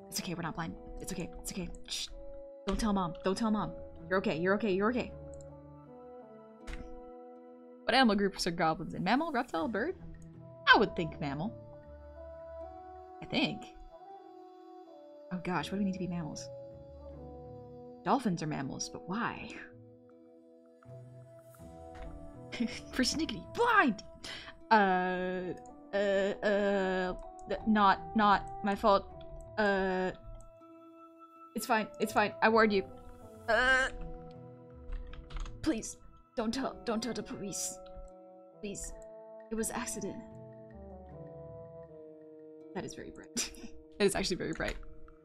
It's okay, we're not blind. It's okay, it's okay. Shh. Don't tell mom, don't tell mom. You're okay, you're okay, you're okay. What animal groups are goblins in? Mammal, reptile, bird? I would think mammal. I think. Oh gosh, what do we need to be mammals? Dolphins are mammals, but why? Persnickety, blind! Not my fault. It's fine, I warned you. Please, don't tell the police. Please, it was accident. That is very bright. That is actually very bright.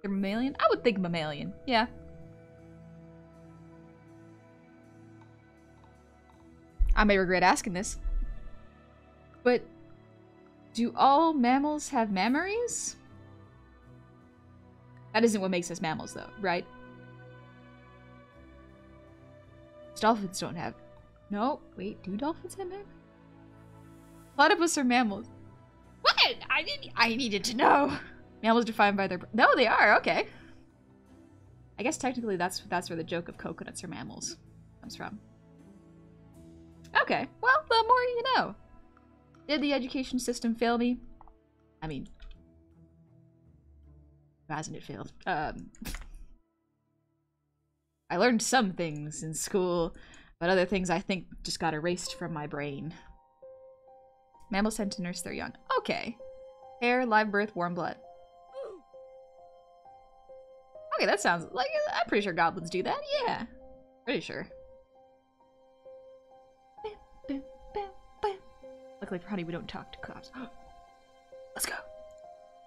They're mammalian? I would think mammalian, yeah. I may regret asking this, but do all mammals have mammaries? That isn't what makes us mammals, though, right? Dolphins don't have. No, wait, do dolphins have mammaries? Platypus are mammals. What? I needed to know. Mammals defined by their. No, they are. Okay. I guess technically that's where the joke of coconuts are mammals comes from. Okay, well, the more you know. Did the education system fail me? I mean, hasn't it failed? I learned some things in school, but other things I think just got erased from my brain. Mammals tend to nurse their young. Okay. Hair, live birth, warm blood. Okay, that sounds like, I'm pretty sure goblins do that. Yeah, pretty sure. Luckily for Honey, we don't talk to cops. Let's go.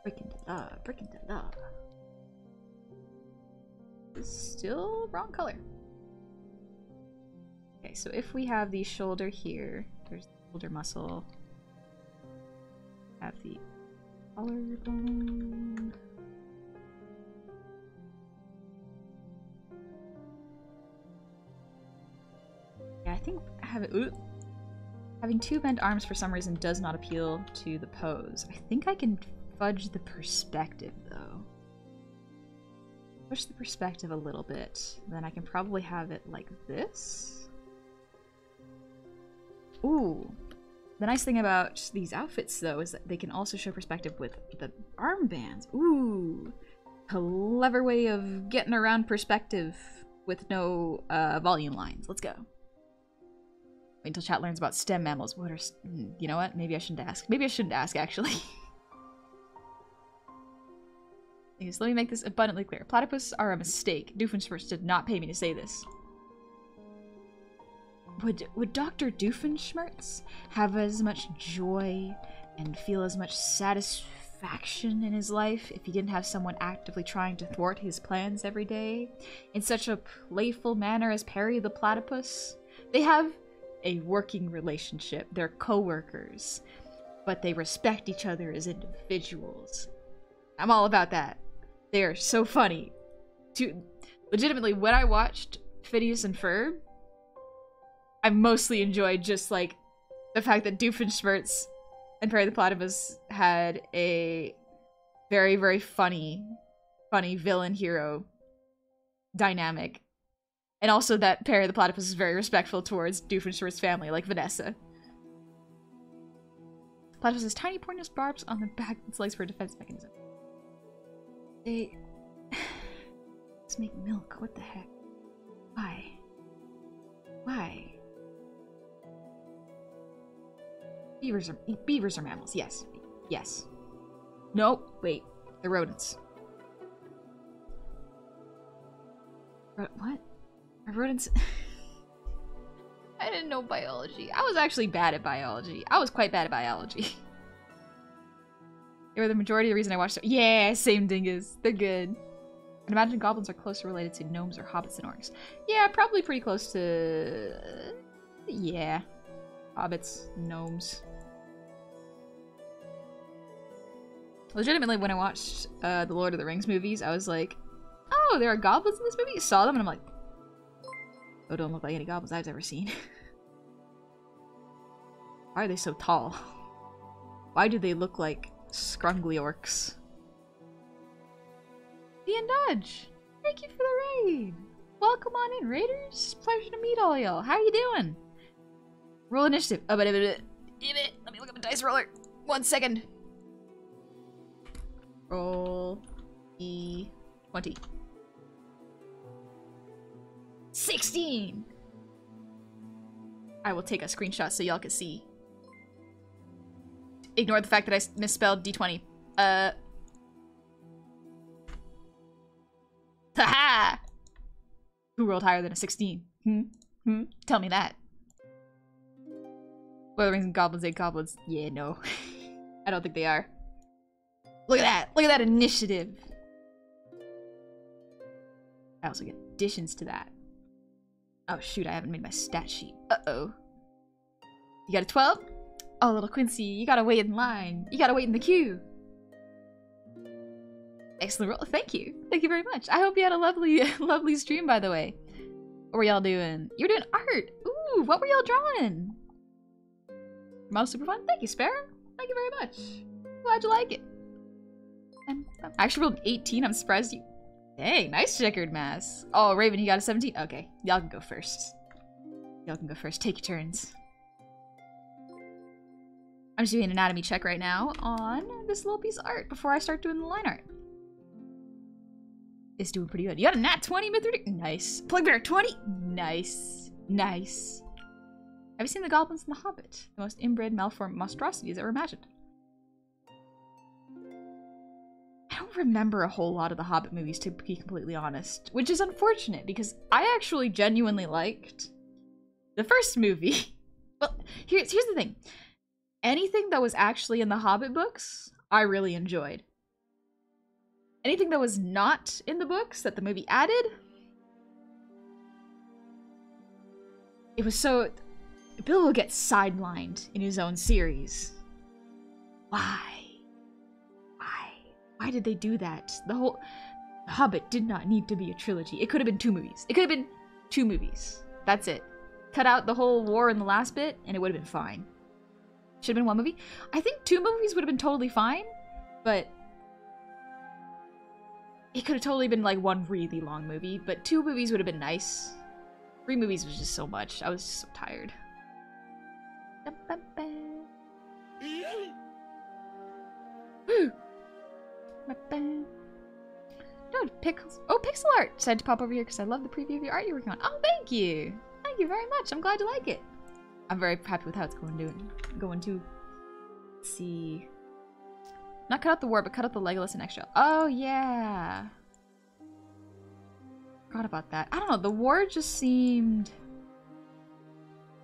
Break into love, break into love. It's still wrong color. Okay, so if we have the shoulder here, there's the shoulder muscle. Have the collarbone. Yeah, I think having two bent arms for some reason does not appeal to the pose. I think I can fudge the perspective though. Push the perspective a little bit, then I can probably have it like this. Ooh. The nice thing about these outfits though is that they can also show perspective with the armbands. Ooh. Clever way of getting around perspective with no volume lines. Let's go. Wait until chat learns about STEM mammals. What are... You know what? Maybe I shouldn't ask. Maybe I shouldn't ask, actually. Let me make this abundantly clear. Platypus are a mistake. Doofenshmirtz did not pay me to say this. Would Dr. Doofenshmirtz have as much joy and feel as much satisfaction in his life if he didn't have someone actively trying to thwart his plans every day in such a playful manner as Perry the Platypus? They have a working relationship. They're co-workers, but they respect each other as individuals. I'm all about that. They are so funny. Legitimately, when I watched Phineas and Ferb, I mostly enjoyed just, like, the fact that Doofenshmirtz and Perry the Platypus had a very, very funny villain-hero dynamic. And also that Perry the Platypus is very respectful towards Doofenshmirtz's family, like Vanessa. Platypus has tiny pointless barbs on the back of its legs for a defense mechanism. They... Let's make milk. What the heck? Why? Why? Beavers are mammals. Yes. Yes. Nope. Wait. They're rodents. What? Are rodents... I didn't know biology. I was actually bad at biology. I was quite bad at biology. They were the majority of the reason I watched it. Yeah, same dingus. They're good. I'd imagine goblins are closer related to gnomes or hobbits and orcs. Yeah, probably pretty close to... yeah. Hobbits, gnomes. Legitimately, when I watched the Lord of the Rings movies, I was like, oh, there are goblins in this movie? Saw them and I'm like, oh, don't look like any goblins I've ever seen. Why are they so tall? Why do they look like scrungly orcs? Ian Dodge, thank you for the raid. Welcome on in, raiders. Pleasure to meet all y'all. How you doing? Roll initiative. Oh, but let me look at the dice roller. 1 second. Roll E20. 16! I will take a screenshot so y'all can see. Ignore the fact that I misspelled D20. Haha! Who rolled higher than a 16? Tell me that. Whether rings and goblins ain't goblins. Yeah, no. I don't think they are. Look at that! Look at that initiative! I also get additions to that. Oh shoot, I haven't made my stat sheet. Uh-oh. You got a 12? Oh, little Quincy, you gotta wait in line. You gotta wait in the queue. Excellent roll. Thank you. Thank you very much. I hope you had a lovely, lovely stream, by the way. What were y'all doing? You were doing art! Ooh, what were y'all drawing? Model super fun? Thank you, Sparrow. Thank you very much. Glad you like it. And I actually rolled an 18. I'm surprised you... Dang, nice checkered mask. Oh, Raven, you got a 17? Okay, y'all can go first. Y'all can go first. Take your turns. I'm just doing an anatomy check right now on this little piece of art before I start doing the line art. It's doing pretty good. You got a nat 20, Mithridic? Nice. Plug bear 20? Nice. Nice. Have you seen The Goblins and the Hobbit? The most inbred, malformed monstrosities ever imagined. I don't remember a whole lot of the Hobbit movies, to be completely honest, which is unfortunate because I actually genuinely liked the first movie. Well, here's the thing. Anything that was actually in the Hobbit books, I really enjoyed. Anything that was not in the books that the movie added, it was so... Bilbo gets sidelined in his own series. Why? Why did they do that? The Hobbit did not need to be a trilogy. It could have been 2 movies. It could have been 2 movies. That's it. Cut out the whole war in the last bit, and it would have been fine. Should have been 1 movie. I think 2 movies would have been totally fine, but it could have totally been like 1 really long movie, but 2 movies would have been nice. 3 movies was just so much. I was just so tired. Woo! No, Pixel Art decided to pop over here because I love the preview of your art you're working on. Oh, thank you! Thank you very much. I'm glad you like it. I'm very happy with how it's going too. Let's see. Not cut out the war, but cut out the Legolas and extra. Oh, yeah. Forgot about that. I don't know, the war just seemed...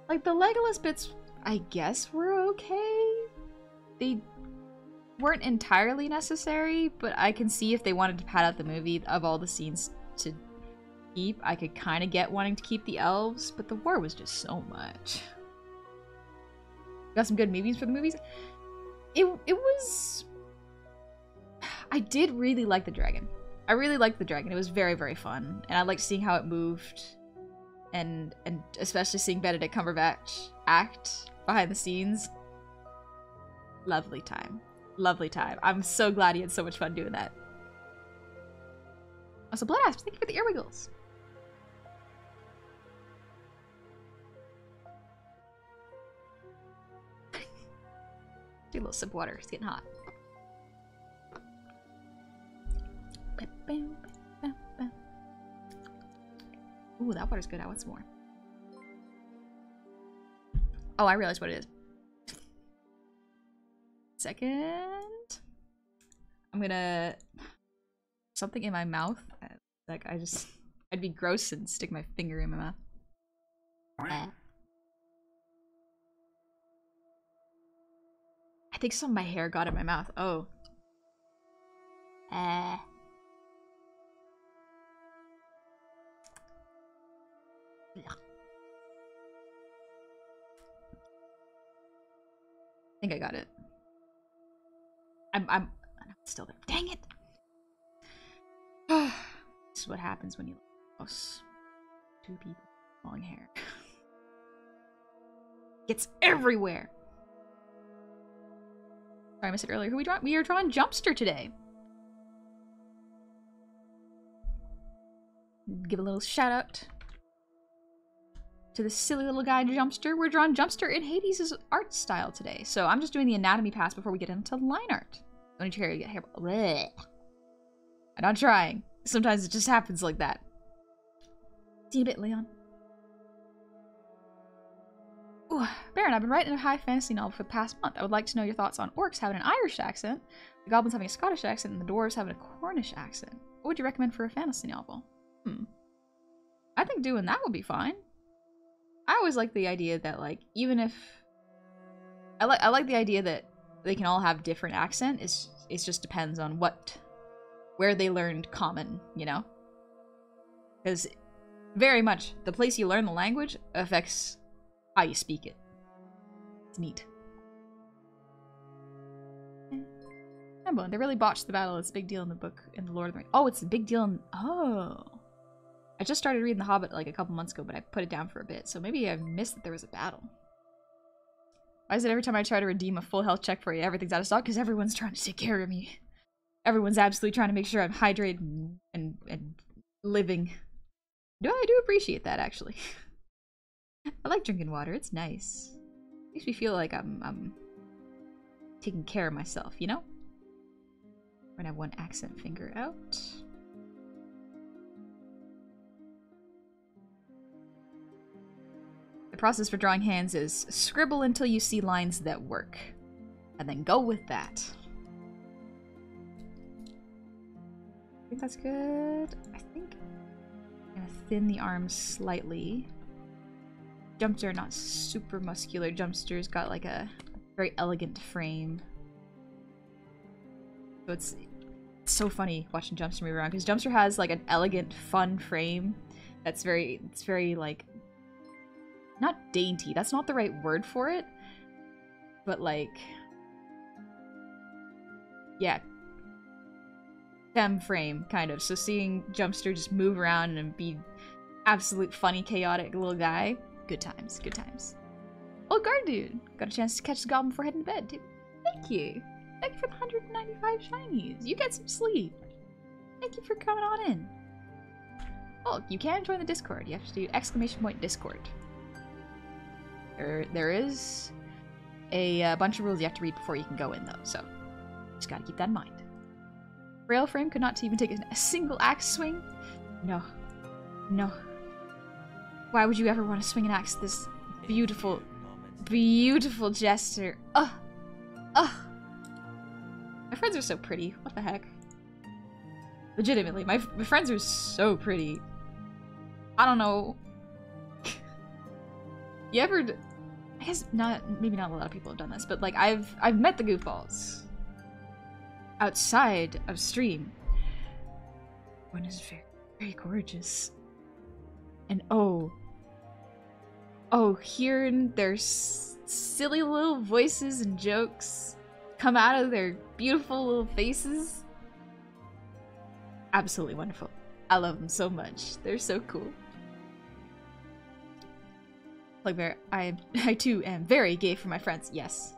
Like, the Legolas bits, I guess, were okay. They weren't entirely necessary, but I can see if they wanted to pad out the movie of all the scenes to keep. I could kind of get wanting to keep the elves, but the war was just so much. Got some good movies for the movies. It was... I did really like the dragon. I really liked the dragon. It was very, very fun. And I liked seeing how it moved. And especially seeing Benedict Cumberbatch act behind the scenes. Lovely time. Lovely time. I'm so glad he had so much fun doing that. Also, Blood Asp, thank you for the earwiggles. Do a little sip of water. It's getting hot. Ooh, that water's good. I want some more. Oh, I realized what it is. Second. I'm gonna... Something in my mouth. Like, I'd be gross and stick my finger in my mouth. I think some of my hair got in my mouth. Oh. I think I got it. I'm still there. Dang it! This is what happens when you lose two people with long hair. Gets everywhere. Sorry, I missed it earlier. Who we draw? We are drawing Jumpster today. Give a little shout out to the silly little guy Jumpster. We're drawing Jumpster in Hades' art style today. So I'm just doing the anatomy pass before we get into line art. Don't need your hair. Bleh. I'm not trying. Sometimes it just happens like that. See you in a bit, Leon. Ooh, Baron, I've been writing a high fantasy novel for the past month. I would like to know your thoughts on orcs having an Irish accent, the goblins having a Scottish accent, and the dwarves having a Cornish accent. What would you recommend for a fantasy novel? I think doing that would be fine. I always like the idea that, like, even if... I like the idea that they can all have different accent. It just depends on where they learned common, you know? Because very much, the place you learn the language affects how you speak it. It's neat. They really botched the battle. It's a big deal in the book, in the Lord of the Rings. Oh, it's a big deal in... Oh. I just started reading The Hobbit like a couple months ago, but I put it down for a bit, so maybe I missed that there was a battle. Why is it every time I try to redeem a full health check for you, everything's out of stock? Because everyone's trying to take care of me. Everyone's absolutely trying to make sure I'm hydrated and living. I do appreciate that, actually. I like drinking water. It's nice. Makes me feel like I'm taking care of myself, you know? We're gonna have one accent finger out. The process for drawing hands is scribble until you see lines that work. And then go with that. I think that's good. I think I'm gonna thin the arms slightly. Jumpster, not super muscular. Jumpster's got like a very elegant frame. So it's so funny watching Jumpster move around because Jumpster has like an elegant, fun frame that's very like, not dainty, that's not the right word for it, but like, yeah, femme frame, kind of. So seeing Jumpster just move around and be absolute funny, chaotic little guy, good times, good times. Oh, guard dude, got a chance to catch the goblin before heading to bed, too. Thank you. Thank you for the 195 shinies. You get some sleep. Thank you for coming on in. Oh, you can join the Discord. You have to do !Discord. There is a bunch of rules you have to read before you can go in, though, so just gotta keep that in mind. Rail frame could not even take a single axe swing? No. No. Why would you ever want to swing an axe? This beautiful, beautiful jester. Ugh. Ugh. My friends are so pretty. What the heck? Legitimately, my friends are so pretty. I don't know. You ever... I guess maybe not a lot of people have done this, but like I've met the goofballs outside of stream. One is very, very gorgeous. And oh, hearing their silly little voices and jokes come out of their beautiful little faces. Absolutely wonderful. I love them so much. They're so cool. Like, I too am very gay for my friends. Yes.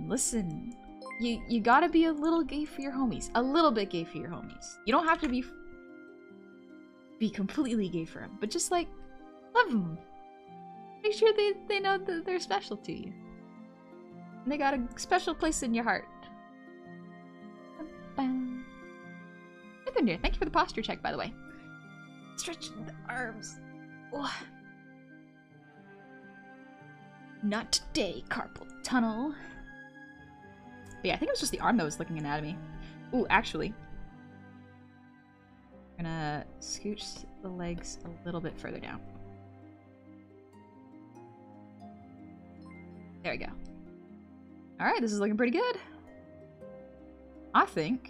Listen. You gotta be a little gay for your homies. A little bit gay for your homies. You don't have to be completely gay for them, but just like love them. Make sure they know that they're special to you. And they got a special place in your heart. Nothing dear. Thank you for the posture check, by the way. Stretching the arms. Oh. Not today, carpal tunnel. But yeah, I think it was just the arm that was looking at me. Ooh, actually. I'm gonna scooch the legs a little bit further down. There we go. Alright, this is looking pretty good. I think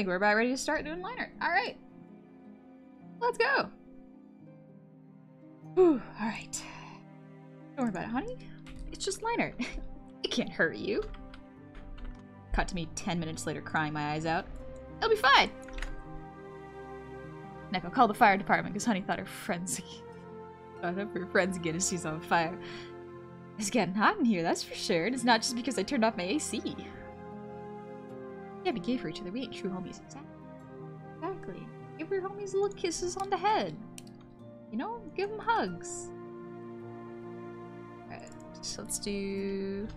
we're about ready to start doing Lineart. Alright. Let's go. Whew, alright. Don't worry about it, honey. It's just Lineart. It can't hurt you. Cut to me 10 minutes later crying my eyes out. It'll be fine. Neko, call the fire department because honey thought her friends again as she's on fire. It's getting hot in here, that's for sure. And it's not just because I turned off my AC. Yeah, be gay for each other. We ain't true homies. Exactly. Give your homies little kisses on the head. You know, give them hugs. Alright, so let's do...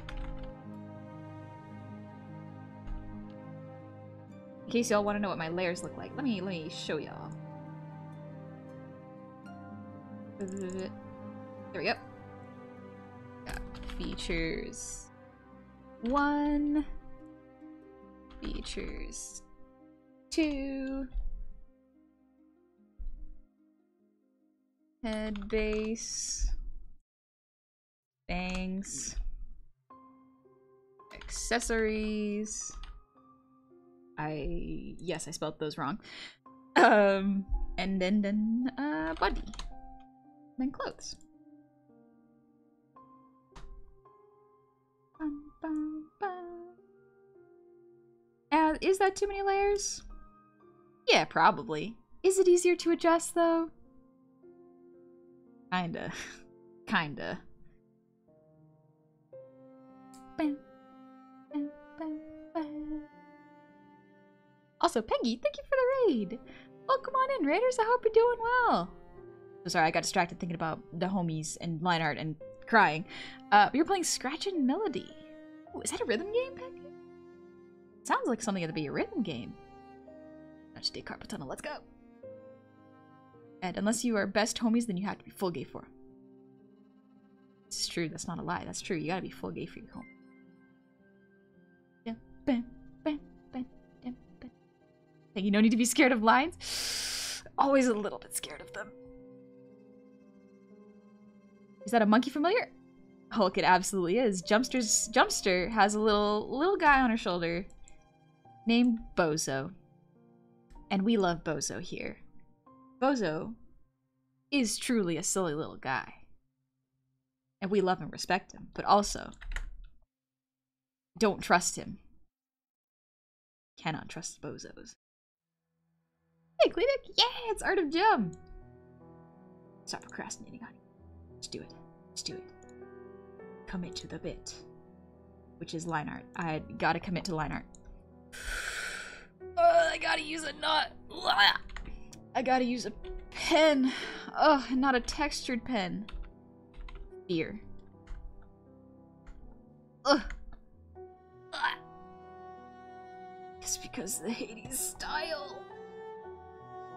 In case y'all want to know what my layers look like, let me show y'all. There we go. Got features 1, features 2, head base, bangs, accessories. Yes, I spelled those wrong. And then body. Then clothes. Is that too many layers? Yeah, probably. Is it easier to adjust though? Kinda. Kinda. Also, Peggy, thank you for the raid! Welcome on in, raiders! I hope you're doing well! So sorry, I got distracted thinking about the homies and Lineart and crying. You're playing Scratch and Melody. Ooh, is that a rhythm game, Peggy? Sounds like something that'd be a rhythm game. Not just a carpal tunnel, let's go! And unless you are best homies, then you have to be full gay for them. It's true, that's not a lie, that's true. You gotta be full gay for your home. You don't need to be scared of lines. Always a little bit scared of them. Is that a monkey familiar? Hulk, it absolutely is. Jumpster has a little guy on her shoulder named Bozo. And we love Bozo here. Bozo is truly a silly little guy. And we love and respect him, but also don't trust him. Cannot trust bozos. Hey, Clinic! Yeah, it's Art of Jum! Stop procrastinating, honey. Just do it. Just do it. Commit to the bit. Which is Lineart. I gotta commit to Lineart. I gotta use a nut. I gotta use a pen. Ugh, not a textured pen. Fear. Ugh. It's because the Hades style.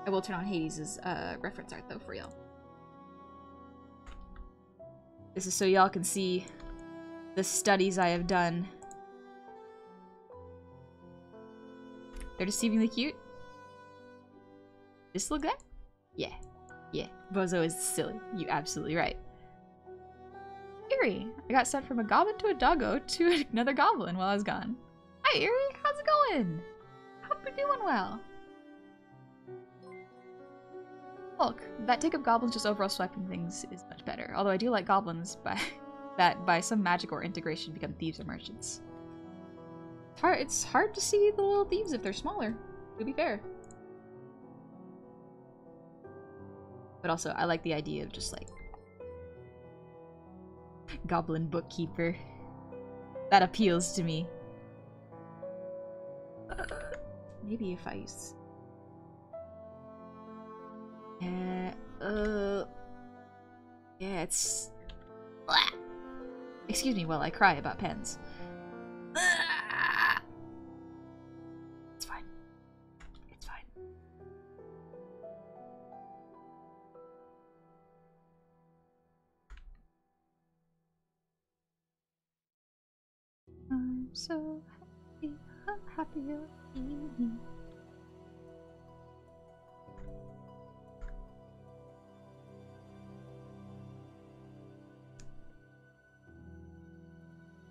I will turn on Hades' reference art though for y'all. This is so y'all can see the studies I have done. They're deceivingly cute. This little guy? Yeah. Yeah. Bozo is silly. You absolutely right. Eerie. I got sent from a goblin to a doggo to another goblin while I was gone. Hi, Eerie. How's it going? Hope you're doing well. Look, that take of goblins just overall swiping things is much better. Although I do like goblins that by some magic or integration become thieves or merchants. It's hard to see the little thieves if they're smaller, to be fair. But also, I like the idea of just like goblin bookkeeper. That appeals to me. Maybe if I use... Yeah, it's... Excuse me while I cry about pens. It's fine. It's fine. I'm so happy. I'm happy you're here.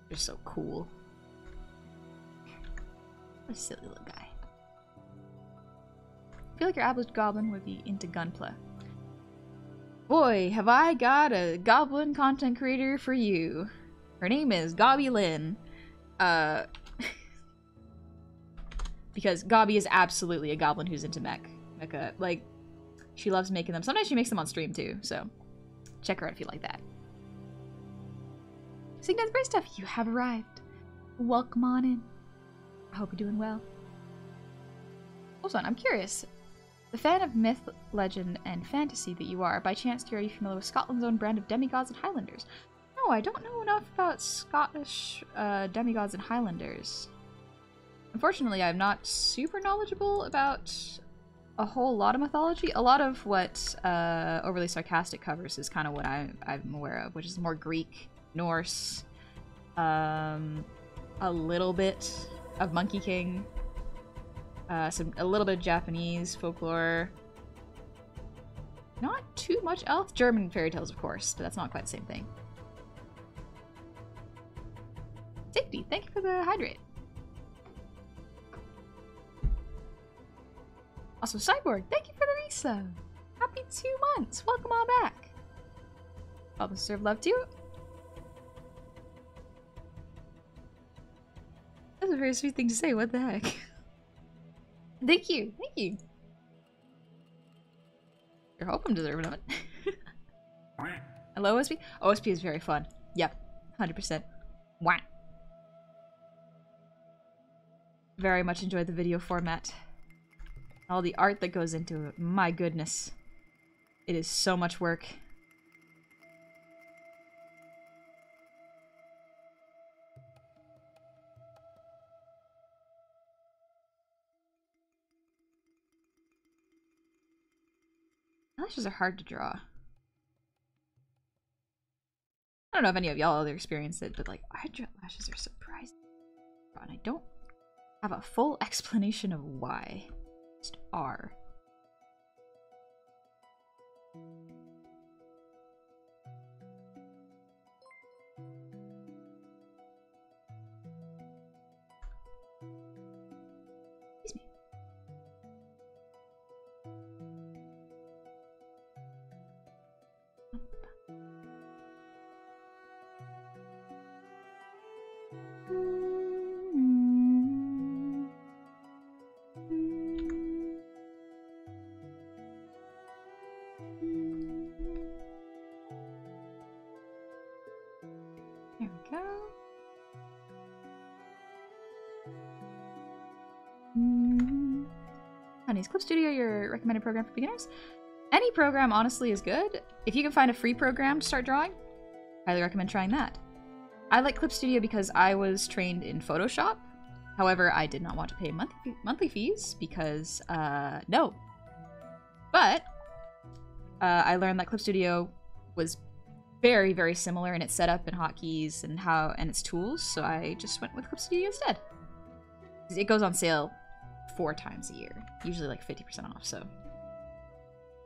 You're so cool. What a silly little guy. I feel like your average goblin would be into gunplay. Boy, have I got a goblin content creator for you. Her name is Goblin. Because Gobby is absolutely a goblin who's into mecha. Like, she loves making them. Sometimes she makes them on stream too, so check her out if you like that. Signa's Brave Stuff, you have arrived. Welcome on in. I hope you're doing well. Also, I'm curious. The fan of myth, legend, and fantasy that you are, by chance are you familiar with Scotland's own brand of demigods and Highlanders? No, I don't know enough about Scottish demigods and Highlanders. Unfortunately, I'm not super knowledgeable about a whole lot of mythology. A lot of what Overly Sarcastic covers is kind of what I'm aware of, which is more Greek, Norse, a little bit of Monkey King, a little bit of Japanese folklore, not too much else. German fairy tales, of course, but that's not quite the same thing. Safety, thank you for the hydrate. Also, Cyborg, thank you for the resub. Happy 2 months. Welcome on back. I'll serve love too. That's a very sweet thing to say. What the heck? Thank you. Thank you. You're welcome, deserving of it. Hello, OSP? OSP is very fun. Yep. 100%. Wah. Very much enjoyed the video format. All the art that goes into it. My goodness. It is so much work. Lashes are hard to draw. I don't know if any of y'all other experienced it, but like, lashes are surprising. And I don't have a full explanation of why. Just are. Excuse me. There we go. Honey's Clip Studio, your recommended program for beginners? Any program, honestly, is good. If you can find a free program to start drawing, highly recommend trying that. I like Clip Studio because I was trained in Photoshop. However, I did not want to pay monthly fees because, no. But, I learned that Clip Studio was very, very similar in its setup and hotkeys and its tools, so I just went with Clip Studio instead. It goes on sale 4 times a year, usually like 50% off, so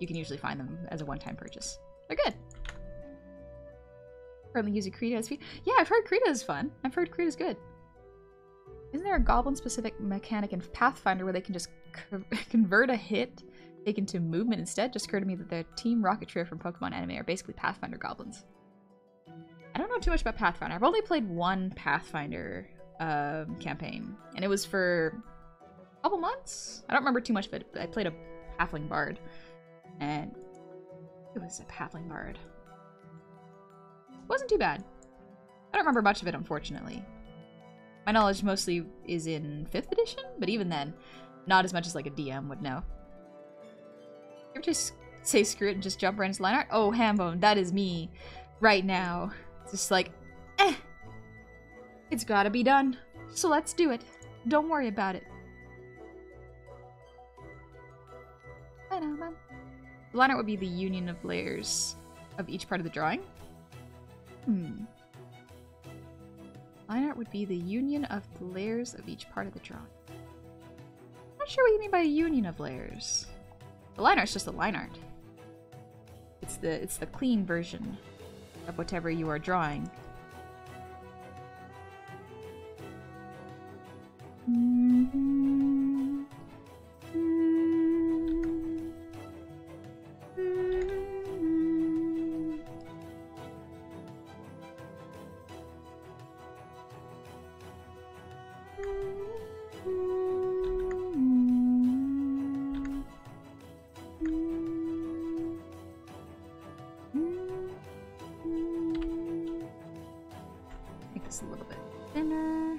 you can usually find them as a one-time purchase. They're good. Currently using Krita as yeah, I've heard Krita is fun. I've heard Krita is good. Isn't there a Goblin-specific mechanic in Pathfinder where they can just convert a hit taken to movement instead? Just occurred to me that the Team Rocket Trio from Pokemon anime are basically Pathfinder goblins. I don't know too much about Pathfinder. I've only played one Pathfinder campaign, and it was for a couple months. I don't remember too much of it, but I played a Halfling Bard, and it was a Halfling Bard. It wasn't too bad. I don't remember much of it, unfortunately. My knowledge mostly is in 5th edition, but even then, not as much as like a DM would know. You ever just say screw it and just jump right into Lineart? Oh, Hambone, that is me right now. It's just like, it's gotta be done, so let's do it. Don't worry about it. Lineart would be the union of layers of each part of the drawing. Lineart would be the union of the layers of each part of the drawing. I'm not sure what you mean by a union of layers. The line art's just a line art. It's the clean version of whatever you are drawing. A little bit thinner.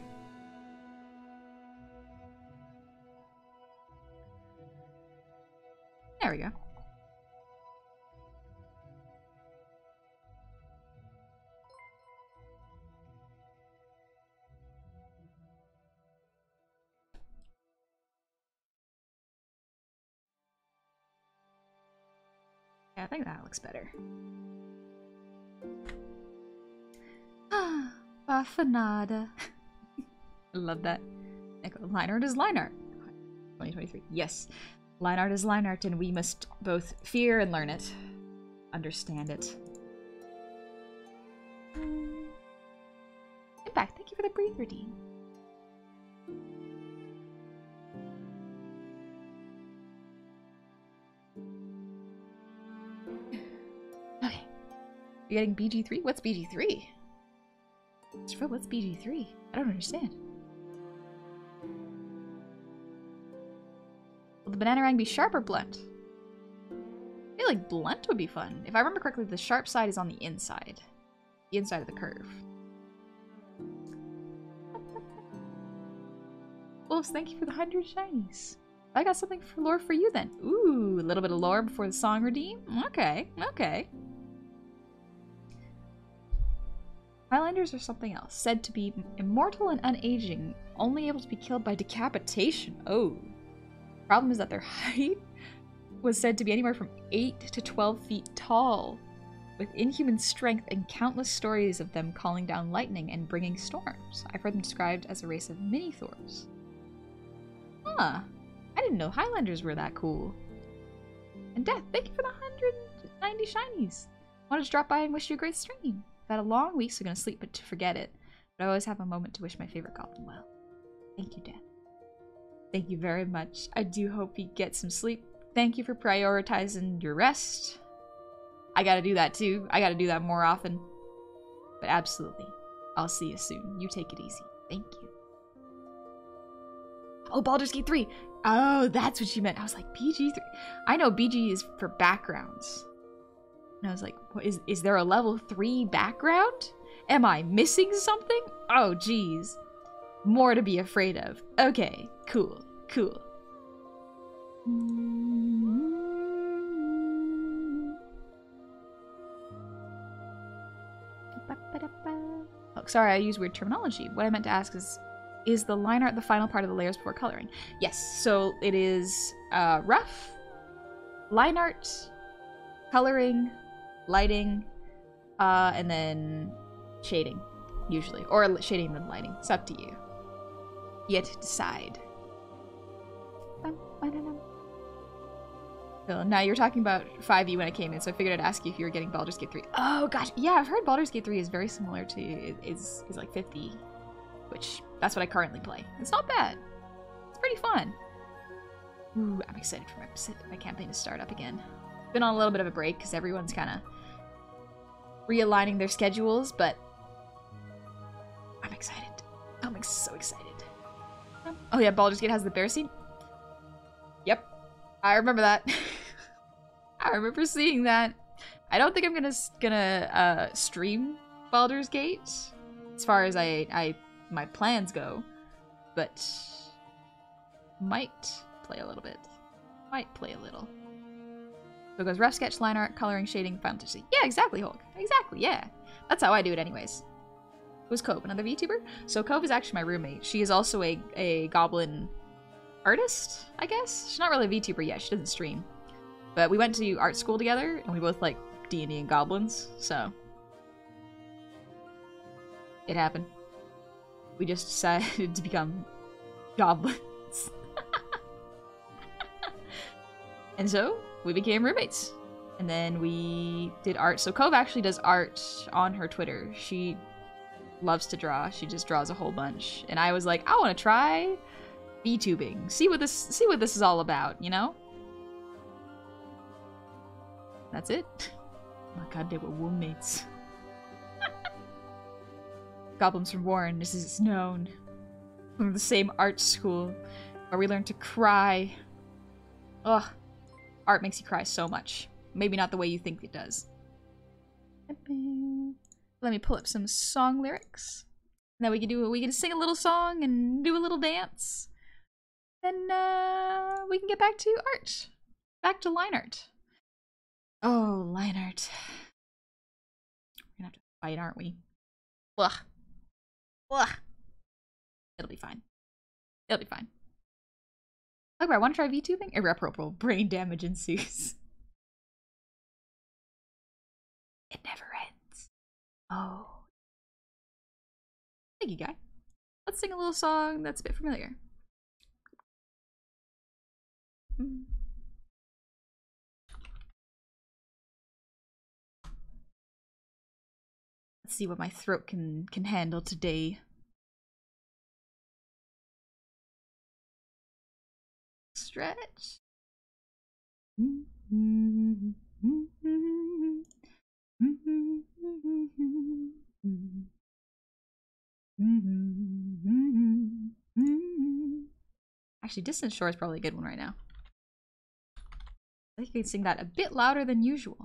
There we go. Yeah, I think that looks better. Bafanada. I love that. Lineart is Lineart. 2023. Yes. Lineart is Lineart, and we must both fear and learn it. Understand it. In fact, thank you for the breather, Dean. Okay. You're getting BG3? What's BG3? What's BG3? I don't understand. Will the Bananarang be sharp or blunt? I feel like blunt would be fun. If I remember correctly, the sharp side is on the inside. The inside of the curve. Wolves, thank you for the 100 shinies. I got something for lore for you then. Ooh, a little bit of lore before the song redeem? Okay, okay. Highlanders are something else. Said to be immortal and unaging, only able to be killed by decapitation. Oh. Problem is that their height was said to be anywhere from 8 to 12 feet tall, with inhuman strength and countless stories of them calling down lightning and bringing storms. I've heard them described as a race of mini-Thors. Huh. I didn't know Highlanders were that cool. And Death, thank you for the 190 shinies. Wanted to drop by and wish you a great stream. I've had a long week, so I'm gonna sleep but to forget it. But I always have a moment to wish my favorite goblin well. Thank you, Death. Thank you very much. I do hope you get some sleep. Thank you for prioritizing your rest. I gotta do that too. I gotta do that more often. But absolutely. I'll see you soon. You take it easy. Thank you. Oh, Baldur's Gate 3! Oh, that's what you meant. I was like, BG3. I know BG is for backgrounds. And I was like, what, is there a level 3 background? Am I missing something? Oh, geez. More to be afraid of. Okay, cool, cool. Oh, sorry, I use weird terminology. What I meant to ask is the line art the final part of the layers before coloring? Yes, so it is rough, line art, coloring, lighting, And then shading, usually. Or shading and then lighting. It's up to you. You have to decide. So now you're talking about 5e when I came in, so I figured I'd ask you if you were getting Baldur's Gate 3. Oh gosh, yeah, I've heard Baldur's Gate 3 is very similar to, is like 50, which that's what I currently play. It's not bad. It's pretty fun. Ooh, I'm excited for my campaign to start up again. Been on a little bit of a break because everyone's kind of realigning their schedules, but I'm excited. I'm so excited. Oh yeah, Baldur's Gate has the bear scene? Yep. I remember that. I remember seeing that. I don't think I'm gonna stream Baldur's Gate as far as my plans go, but might play a little bit. Might play a little. So it goes rough sketch, line art, coloring, shading, final touch. Yeah, exactly, Hulk. Exactly, yeah. That's how I do it anyways. Who's Cove? Another VTuber? So Cove is actually my roommate. She is also a Goblin artist, I guess? She's not really a VTuber yet. She doesn't stream. But we went to art school together, and we both like D&D and goblins, so it happened. We just decided to become goblins. And so we became roommates. And then we did art. So Cove actually does art on her Twitter. She loves to draw. She just draws a whole bunch. And I was like, I want to try VTubing. See what this is all about, you know? That's it. Oh my god, they were roommates. Goblins from Warren, this is known. From the same art school where we learned to cry. Ugh. Art makes you cry so much. Maybe not the way you think it does. Let me pull up some song lyrics. Now we can sing a little song and do a little dance. Then we can get back to art. Back to line art. Oh, line art. We're gonna have to fight, aren't we? Ugh. Ugh. It'll be fine. It'll be fine. Okay, I want to try VTubing. Irreparable brain damage ensues. It never ends. Oh. Thank you, guy. Let's sing a little song that's a bit familiar. Let's see what my throat can handle today. Stretch. Actually, Distant Shore is probably a good one right now. I think you can sing that a bit louder than usual.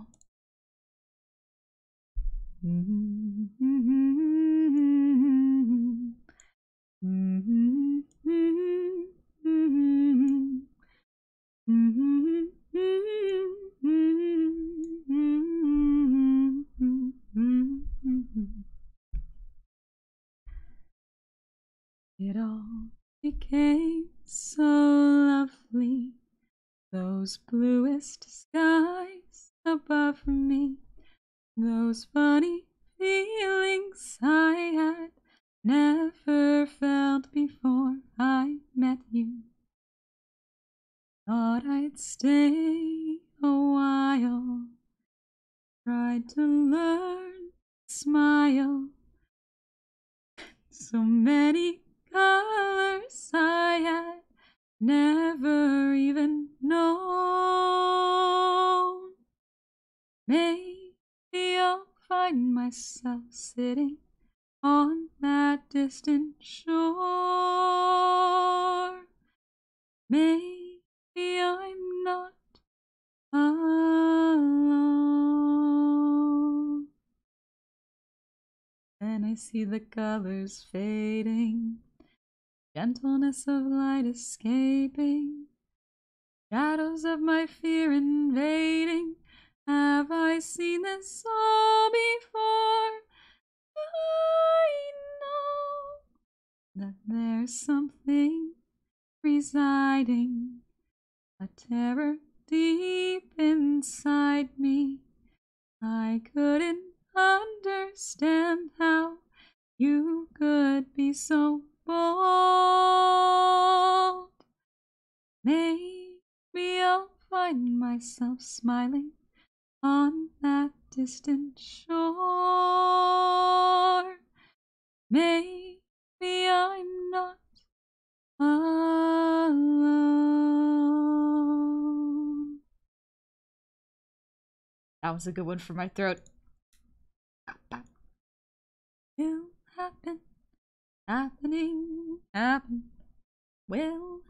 It all became so lovely, those bluest skies above me, those funny feelings I had never felt before I met you. Thought I'd stay a while, tried to learn, smile. So many colors I had never even known. Maybe I'll find myself sitting on that distant shore. Maybe I'm not alone. And I see the colors fading, gentleness of light escaping, shadows of my fear invading. Have I seen this all before? I know that there's something residing, a terror deep inside me I couldn't understand how you could be so bold. Maybe I'll find myself smiling on that distant shore. Maybe I'm not alone. That was a good one for my throat. Will happen, happen, will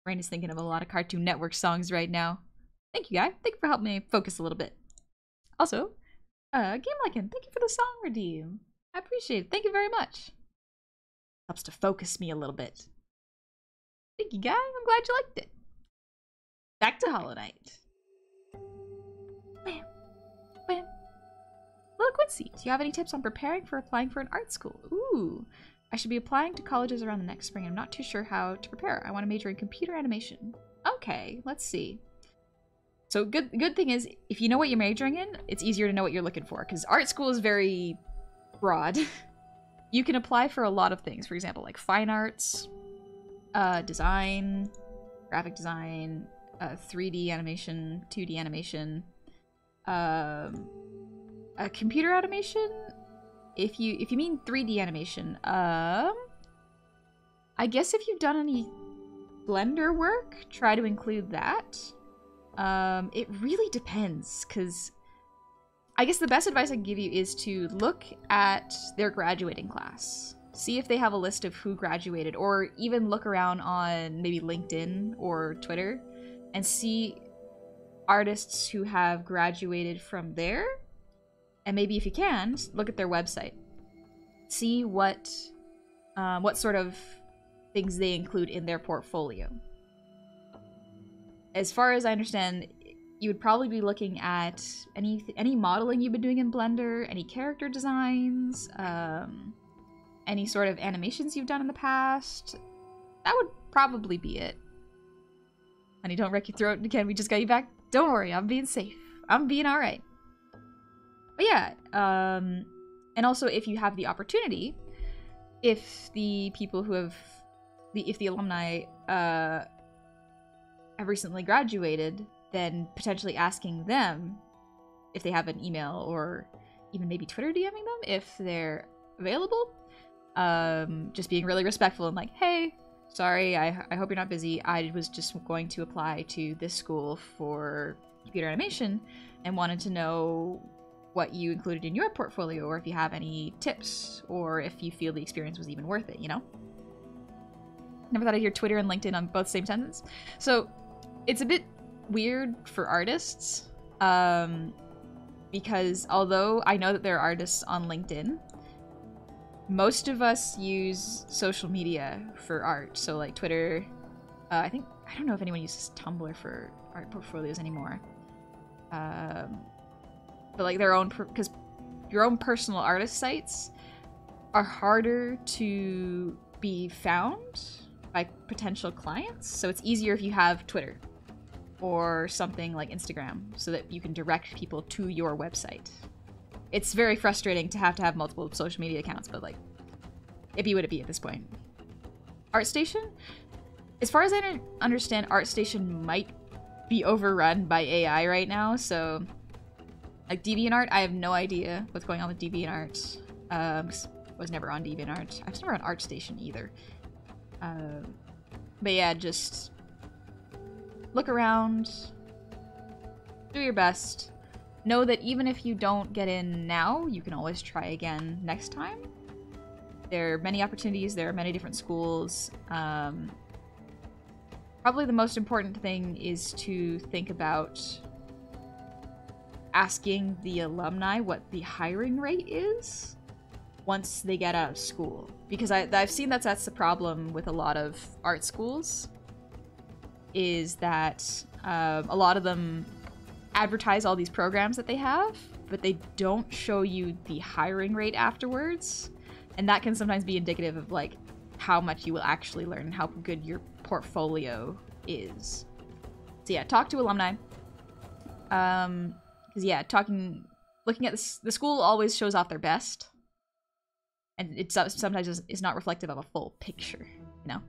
Brain is thinking of a lot of Cartoon Network songs right now. Thank you, guy. Thank you for helping me focus a little bit. Also, Game Lycan, thank you for the song redeem. I appreciate it. Thank you very much. Helps to focus me a little bit. Thank you, guy. I'm glad you liked it. Back to Hollow Knight. Bam. Bam. Little Quincy, do you have any tips on preparing for applying for an art school? Ooh. I should be applying to colleges around the next spring. I'm not too sure how to prepare. I want to major in computer animation. Okay, let's see. So good thing is, if you know what you're majoring in, it's easier to know what you're looking for, because art school is very broad. You can apply for a lot of things. For example, like fine arts, design, graphic design, 3D animation, 2D animation, computer animation. If you mean 3D animation, I guess if you've done any Blender work, try to include that. It really depends, because I guess the best advice I can give you is to look at their graduating class. See if they have a list of who graduated, or even look around on maybe LinkedIn or Twitter and see artists who have graduated from there. And maybe if you can, look at their website. See what sort of things they include in their portfolio. As far as I understand, you would probably be looking at any modeling you've been doing in Blender, any character designs, any sort of animations you've done in the past. That would probably be it. Honey, don't wreck your throat again. We just got you back. Don't worry, I'm being safe. I'm being all right. But yeah, and also if you have the opportunity, if the people who have, if the alumni have recently graduated, then potentially asking them if they have an email, or even maybe Twitter DMing them if they're available. Just being really respectful and like, hey, sorry, I hope you're not busy. I was just going to apply to this school for computer animation and wanted to know what you included in your portfolio, or if you have any tips, or if you feel the experience was even worth it, you know? Never thought I'd hear Twitter and LinkedIn on both the same sentence. So it's a bit weird for artists, because although I know that there are artists on LinkedIn, most of us use social media for art. So like Twitter, I don't know if anyone uses Tumblr for art portfolios anymore. But like their own, because your own personal artist sites are harder to be found by potential clients. So it's easier if you have Twitter or something like Instagram, so that you can direct people to your website. It's very frustrating to have multiple social media accounts, but like, it'd be what it be at this point. ArtStation? As far as I understand, ArtStation might be overrun by AI right now, so like DeviantArt, I have no idea what's going on with DeviantArt. Was never on DeviantArt. I was never on ArtStation either. But yeah, just look around, do your best. Know that even if you don't get in now, you can always try again next time. There are many opportunities, there are many different schools. Probably the most important thing is to think about asking the alumni what the hiring rate is once they get out of school. Because I've seen that's the problem with a lot of art schools, is that a lot of them advertise all these programs that they have, but they don't show you the hiring rate afterwards. And that can sometimes be indicative of like how much you will actually learn and how good your portfolio is. So yeah, talk to alumni. Because yeah, looking at the school always shows off their best. And it sometimes is not reflective of a full picture, you know?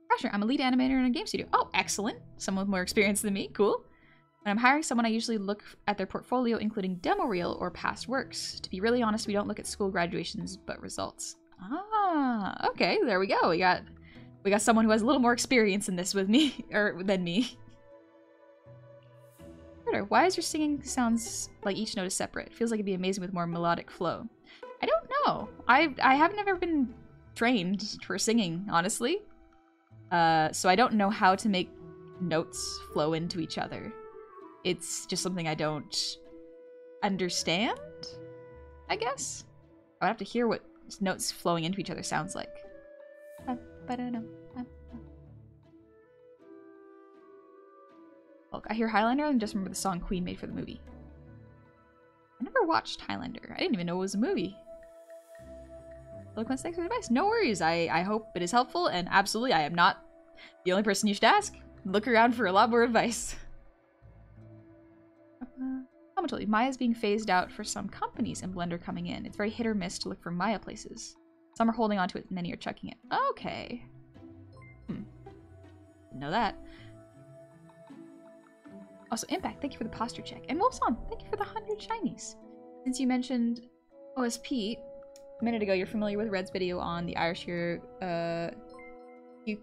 Pressure, I'm a lead animator in a game studio. Oh, excellent. Someone with more experience than me, cool. When I'm hiring someone, I usually look at their portfolio, including demo reel or past works. To be really honest, we don't look at school graduations, but results. Ah, okay, there we go. We got someone who has a little more experience in this with me, or than me. Why is your singing sounds like each note is separate? It feels like it'd be amazing with more melodic flow. I don't know. I have never been trained for singing, honestly. So I don't know how to make notes flow into each other. It's just something I don't understand, I guess. I would have to hear what notes flowing into each other sounds like. Look, I hear Highlander and just remember the song Queen made for the movie. I never watched Highlander. I didn't even know it was a movie. Eloquence, thanks for the advice. No worries. I hope it is helpful, and absolutely, I am not the only person you should ask. Look around for a lot more advice. Commentally, Maya's being phased out for some companies and Blender coming in. It's very hit or miss to look for Maya places. Some are holding on to it, and many are chucking it. Okay. Didn't know that. Also, Impact, thank you for the posture check. And Wolfson, thank you for the 100 shinies. Since you mentioned OSP a minute ago, you're familiar with Red's video on the Irish here. You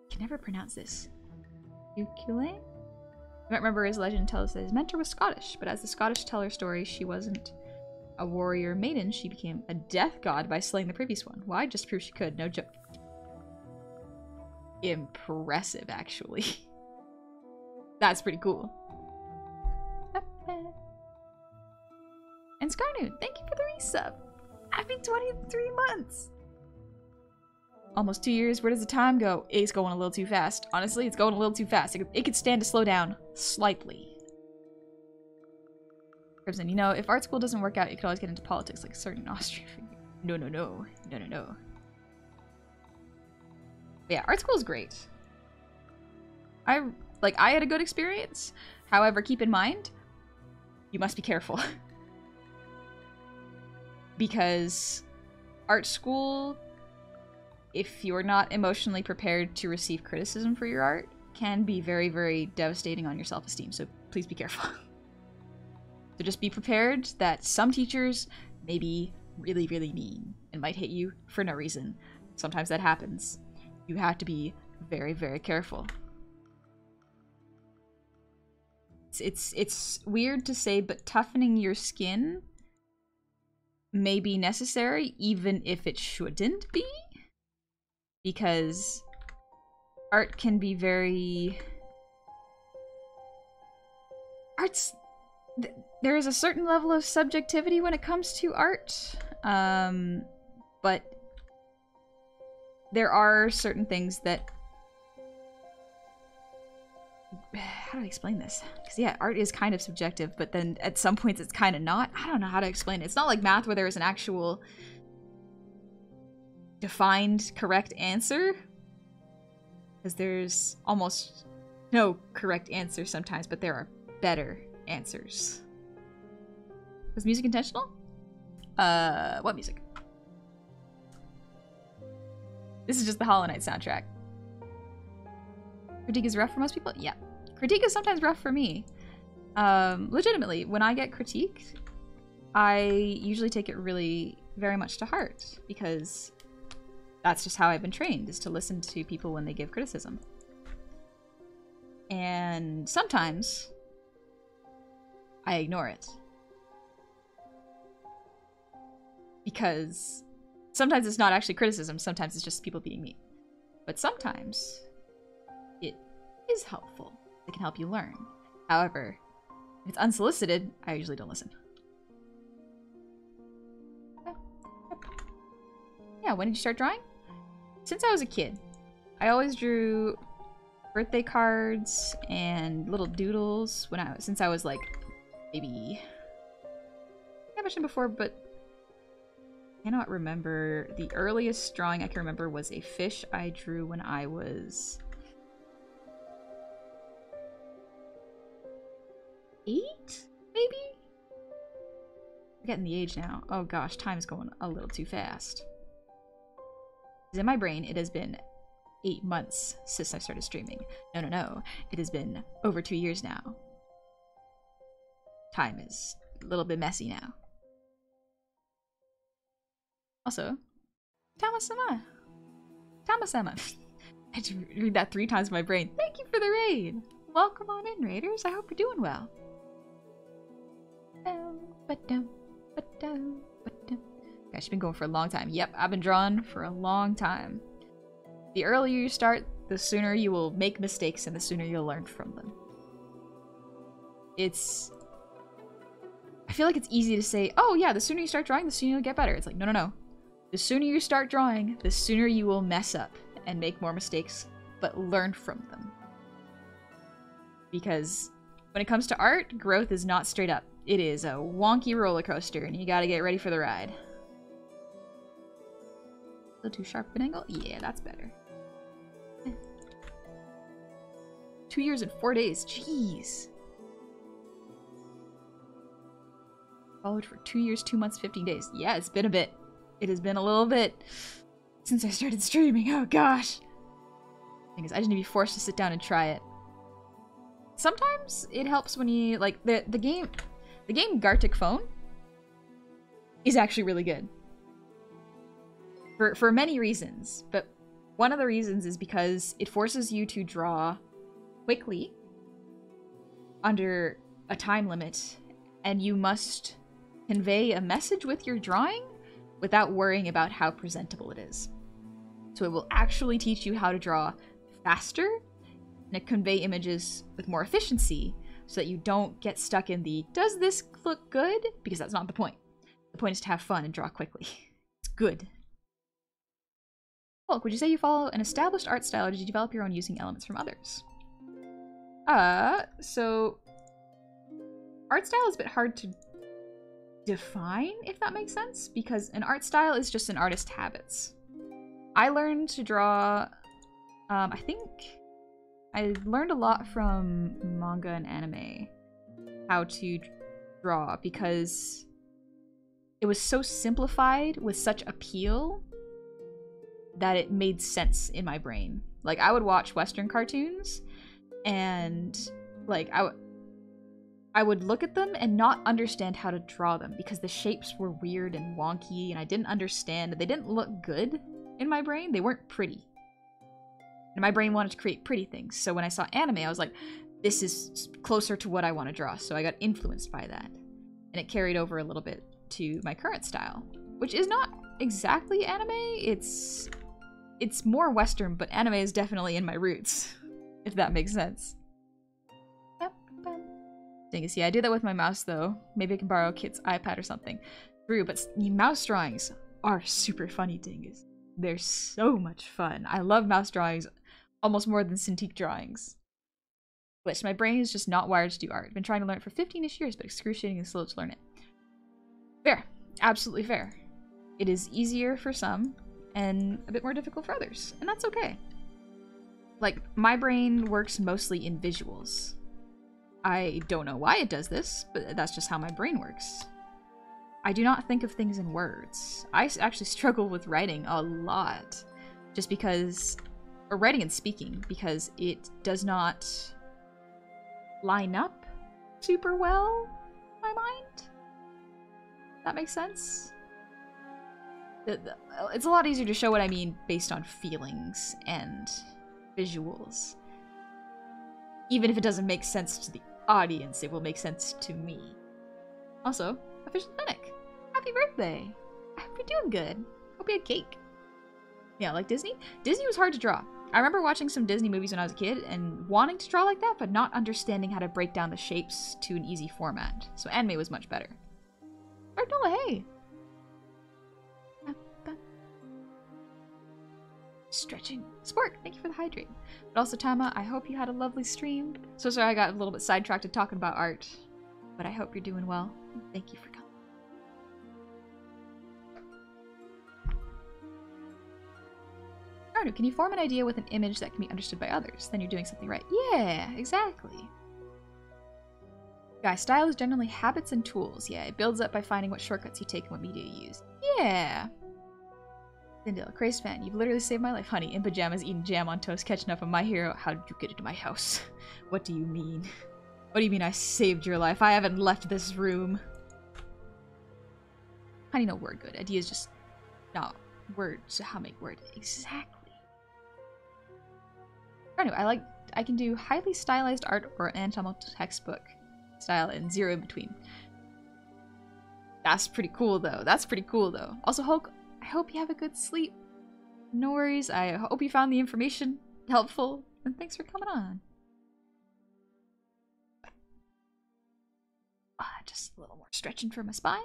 can never pronounce this. Ukulele? You might remember his legend tells us that his mentor was Scottish, but as the Scottish tell her story, she wasn't a warrior maiden. She became a death god by slaying the previous one. Why? Just to prove she could. No joke. Impressive, actually. That's pretty cool. And Scarnoon, thank you for the resub. Happy 23 months. Almost 2 years. Where does the time go? It's going a little too fast. Honestly, it's going a little too fast. It could stand to slow down slightly. Crimson, you know, if art school doesn't work out, you could always get into politics like a certain Austrian figure. No, no, no. No, no, no. But yeah, art school is great. I had a good experience. However, keep in mind, you must be careful. Because art school, if you're not emotionally prepared to receive criticism for your art, can be very, very devastating on your self-esteem. So please be careful. So just be prepared that some teachers may be really, really mean and might hit you for no reason. Sometimes that happens. You have to be very, very careful. It's weird to say, but toughening your skin may be necessary, even if it shouldn't be. Because art can be very... There is a certain level of subjectivity when it comes to art. But there are certain things that... How do I explain this? Because yeah, art is kind of subjective, but then at some points it's kind of not. I don't know how to explain it. It's not like math where there is an actual defined correct answer. Because there's almost no correct answer sometimes, but there are better answers. Was music intentional? What music? This is just the Hollow Knight soundtrack. Critique is rough for most people? Yeah. Critique is sometimes rough for me. Legitimately, when I get critiqued, I usually take it really very much to heart, because that's just how I've been trained, is to listen to people when they give criticism. And sometimes I ignore it. Because sometimes it's not actually criticism, sometimes it's just people being mean. But sometimes it is helpful. It can help you learn. However, if it's unsolicited, I usually don't listen. Yeah, when did you start drawing? Since I was a kid. I always drew birthday cards and little doodles since I was like maybe, I mentioned before, but cannot remember. The earliest drawing I can remember was a fish I drew when I was 8, maybe? I'm getting the age now. Oh gosh, time's going a little too fast. In my brain, it has been 8 months since I started streaming. No. It has been over 2 years now. Time is a little bit messy now. Also, Tamasama. Tamasama. I had to read that 3 times in my brain. Thank you for the raid. Welcome on in, raiders. I hope you're doing well. Gosh, been going for a long time. Yep, I've been drawing for a long time. The earlier you start, the sooner you will make mistakes and the sooner you'll learn from them. I feel like it's easy to say, oh yeah, the sooner you start drawing, the sooner you'll get better. It's like, no. The sooner you start drawing, the sooner you will mess up and make more mistakes, but learn from them. Because when it comes to art, growth is not straight up. It is a wonky roller coaster, and you gotta get ready for the ride. A little too sharp of an angle? Yeah, that's better. 2 years and 4 days. Jeez. Followed for 2 years, 2 months, 15 days. Yeah, it's been a bit. It has been a little bit since I started streaming. Oh gosh. Thing is, I just need to be forced to sit down and try it. Sometimes it helps when you like the game Gartic Phone is actually really good. For many reasons, but one of the reasons is because it forces you to draw quickly under a time limit, and you must convey a message with your drawing without worrying about how presentable it is. So it will actually teach you how to draw faster and convey images with more efficiency so that you don't get stuck in the, does this look good? Because that's not the point. The point is to have fun and draw quickly. It's good. Look, would you say you follow an established art style, or did you develop your own using elements from others? So art style is a bit hard to define, if that makes sense, because an art style is just an artist's habits. I learned to draw, I think I learned a lot from manga and anime how to draw because it was so simplified with such appeal that it made sense in my brain. Like, I would watch Western cartoons and like I would look at them and not understand how to draw them because the shapes were weird and wonky and I didn't understand. They didn't look good in my brain. They weren't pretty. And my brain wanted to create pretty things. So when I saw anime, I was like, this is closer to what I want to draw. So I got influenced by that. And it carried over a little bit to my current style, which is not exactly anime. It's more Western, but anime is definitely in my roots, if that makes sense. Dingus, yeah, I do that with my mouse though. Maybe I can borrow Kit's iPad or something. True, but mouse drawings are super funny, Dingus. They're so much fun. I love mouse drawings almost more than Cintiq drawings. Which my brain is just not wired to do art. I've been trying to learn it for 15-ish years, but excruciating and slow to learn it. Fair. Absolutely fair. It is easier for some and a bit more difficult for others, and that's okay. Like, my brain works mostly in visuals. I don't know why it does this, but that's just how my brain works. I do not think of things in words. I actually struggle with writing a lot, just because, or writing and speaking, because it does not line up super well in my mind. That makes sense? It's a lot easier to show what I mean based on feelings and visuals. Even if it doesn't make sense to the audience, it will make sense to me. Also, official Fennec, happy birthday! I hope you're doing good. Hope you had cake. Yeah, like Disney? Disney was hard to draw. I remember watching some Disney movies when I was a kid and wanting to draw like that, but not understanding how to break down the shapes to an easy format. So anime was much better. Arnola, hey! Stretching. Spork, thank you for the hydrate. But also, Tama, I hope you had a lovely stream. So sorry I got a little bit sidetracked talking about art. But I hope you're doing well. Thank you for coming. Stardew, can you form an idea with an image that can be understood by others? Then you're doing something right. Yeah, exactly. Guy, style is generally habits and tools. Yeah, it builds up by finding what shortcuts you take and what media you use. Yeah. Zindil, crazed fan, you've literally saved my life, honey. In pajamas, eating jam on toast, catching up on My Hero. How did you get into my house? What do you mean? What do you mean I saved your life? I haven't left this room. Honey, no word good. Idea is just not word, so how make word? Exactly. Anyway, I can do highly stylized art or anatomical textbook style and 0 in between. That's pretty cool though. That's pretty cool though. Also, Hulk, I hope you have a good sleep. No worries. I hope you found the information helpful, and thanks for coming on. Just a little more stretching for my spine.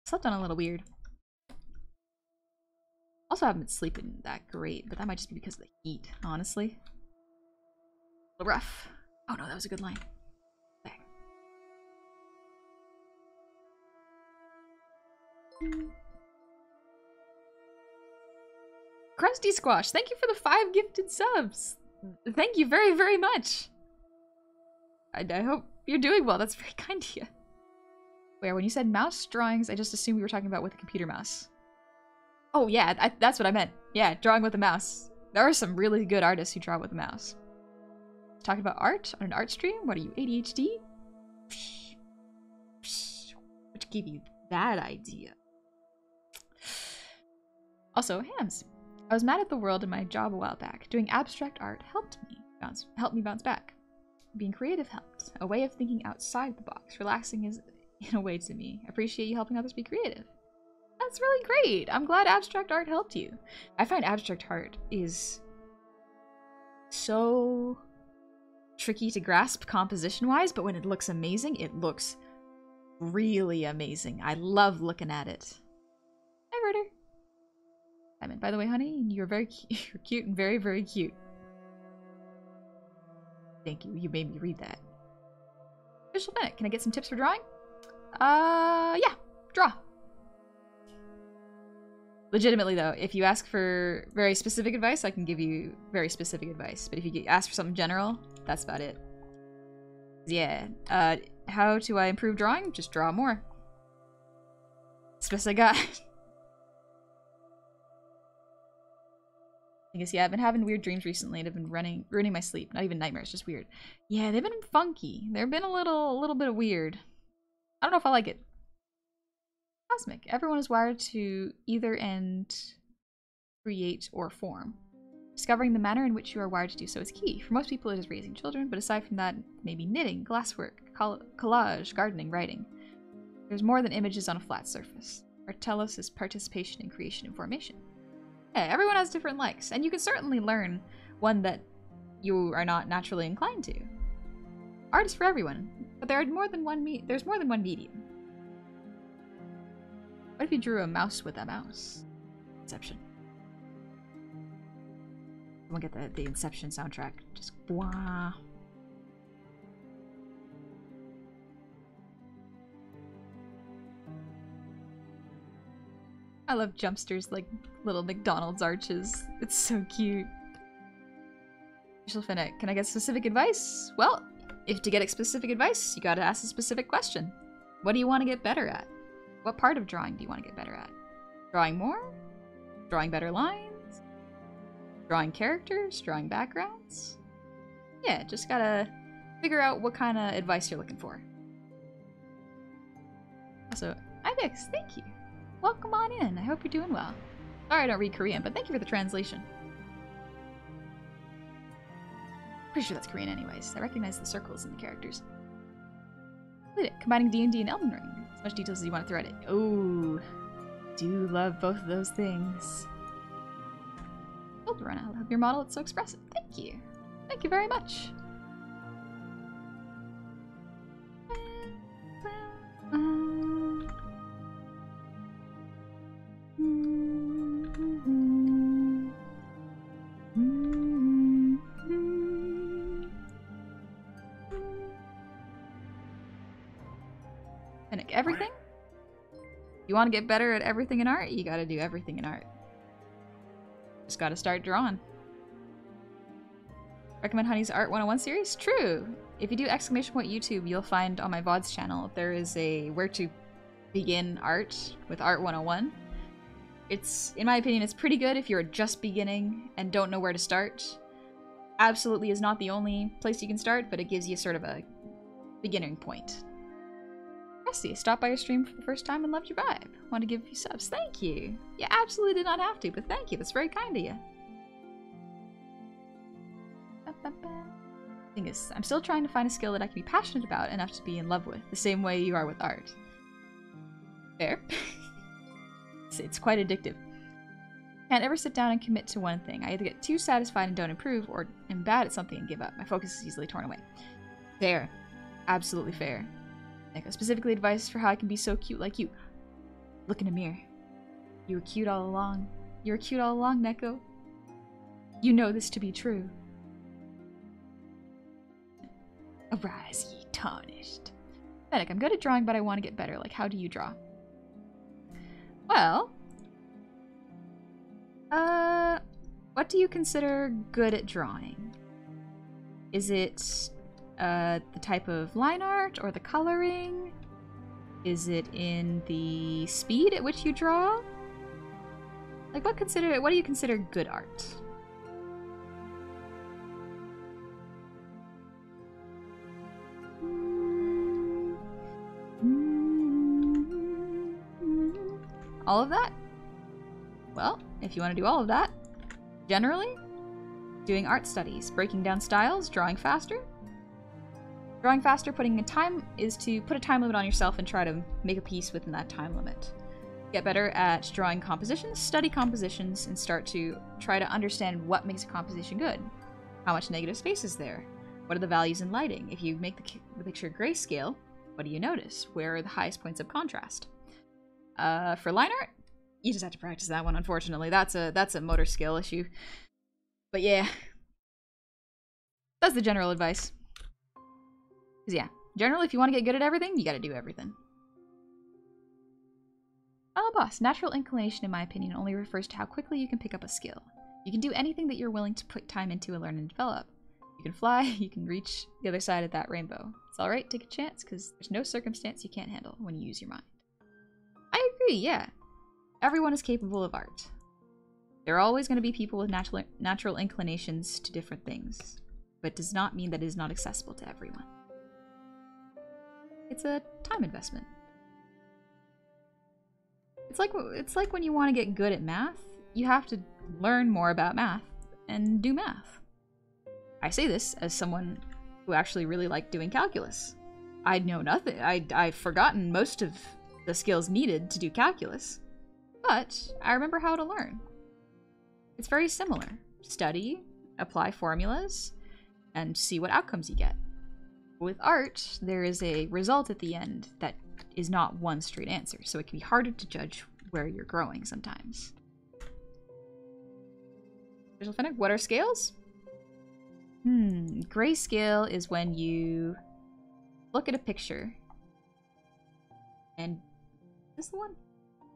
Slept on a little weird. Also, I haven't been sleeping that great, but that might just be because of the heat, honestly. A little rough. Oh no, that was a good line. Krusty Squash, thank you for the 5 gifted subs. Thank you very, very much. I hope you're doing well. That's very kind of you. Where, when you said mouse drawings, I just assumed we were talking about with a computer mouse. Oh yeah, that's what I meant. Yeah, drawing with a mouse. There are some really good artists who draw with a mouse. Talking about art on an art stream? What are you, ADHD? What gave you that idea? Also, Hams. I was mad at the world in my job a while back. Doing abstract art helped me bounce back. Being creative helped. A way of thinking outside the box. Relaxing is in a way to me. I appreciate you helping others be creative. That's really great. I'm glad abstract art helped you. I find abstract art is so tricky to grasp composition-wise, but when it looks amazing, it looks really amazing. I love looking at it. Hi, Murder. Simon, by the way, honey, you're very cute. You're cute and very, very cute. Thank you. You made me read that. Official Bennett, can I get some tips for drawing? Yeah. Draw. Legitimately, though, if you ask for very specific advice, I can give you very specific advice. But if you ask for something general, that's about it. Yeah. How do I improve drawing? Just draw more. It's the best I got. I guess, yeah, I've been having weird dreams recently and have been ruining my sleep. Not even nightmares, just weird. Yeah, they've been funky. They've been a little bit of weird. I don't know if I like it. Cosmic. Everyone is wired to either end, create, or form. Discovering the manner in which you are wired to do so is key. For most people, it is raising children, but aside from that, maybe knitting, glasswork, collage, gardening, writing. There's more than images on a flat surface. Artelos is participation in creation and formation. Yeah, everyone has different likes, and you can certainly learn one that you are not naturally inclined to. Art is for everyone, but there's more than one medium. What if you drew a mouse with a mouse? Inception. We'll get the Inception soundtrack. Just wah. I love Jumpster's like little McDonald's arches. It's so cute. Finette, can I get specific advice? Well, if to get specific advice, you gotta ask a specific question. What do you want to get better at? What part of drawing do you want to get better at? Drawing more? Drawing better lines? Drawing characters? Drawing backgrounds? Yeah, just gotta figure out what kind of advice you're looking for. Also, Ivix, thank you. Welcome on in. I hope you're doing well. Sorry I don't read Korean, but thank you for the translation. Pretty sure that's Korean anyways. I recognize the circles in the characters. Combining D&D and Elden Ring. As much details as you want to throw at it. Oh, do love both of those things. Gold run. I love your model. It's so expressive. Thank you. Thank you very much. Everything? You want to get better at everything in art? You gotta do everything in art. Just gotta start drawing. Recommend Honey's Art 101 series? True! If you do exclamation point YouTube, you'll find on my VODs channel there is a where to begin art with Art 101. It's, in my opinion, it's pretty good if you're just beginning and don't know where to start. Absolutely is not the only place you can start, but it gives you sort of a beginning point. Jesse, stopped by your stream for the first time and loved your vibe. Want to give you subs. Thank you. You absolutely did not have to, but thank you. That's very kind of you. Thing is, I'm still trying to find a skill that I can be passionate about enough to be in love with, the same way you are with art. Fair. It's quite addictive. Can't ever sit down and commit to one thing. I either get too satisfied and don't improve, or am bad at something and give up. My focus is easily torn away. Fair. Absolutely fair. Neko, specifically advice for how I can be so cute like you. Look in a mirror. You were cute all along. You were cute all along, Neko. You know this to be true. Arise, ye tarnished. Fennec, I'm good at drawing, but I want to get better. Like, how do you draw? Well, what do you consider good at drawing? Is it the type of line art or the coloring? Is it in the speed at which you draw? Like, what do you consider good art? All of that? Well, if you want to do all of that, generally, doing art studies, breaking down styles, drawing faster. Drawing faster, putting a time is to put a time limit on yourself and try to make a piece within that time limit. Get better at drawing compositions, study compositions, and start to try to understand what makes a composition good. How much negative space is there? What are the values in lighting? If you make the picture grayscale, what do you notice? Where are the highest points of contrast? For line art, you just have to practice that one, unfortunately. That's a motor skill issue. But yeah. That's the general advice. Because yeah, generally if you want to get good at everything, you gotta do everything. Oh, boss. Natural inclination, in my opinion, only refers to how quickly you can pick up a skill. You can do anything that you're willing to put time into and learn and develop. You can fly, you can reach the other side of that rainbow. It's alright, take a chance, because there's no circumstance you can't handle when you use your mind. I agree, yeah. Everyone is capable of art. There are always going to be people with natural inclinations to different things, but it does not mean that it is not accessible to everyone. It's a time investment. It's like when you want to get good at math, you have to learn more about math and do math. I say this as someone who actually really liked doing calculus. I know nothing. I've forgotten most of the skills needed to do calculus, but I remember how to learn. It's very similar. Study, apply formulas, and see what outcomes you get. With art, there is a result at the end that is not one straight answer, so it can be harder to judge where you're growing sometimes. What are scales? Grayscale is when you look at a picture and... Is this the one?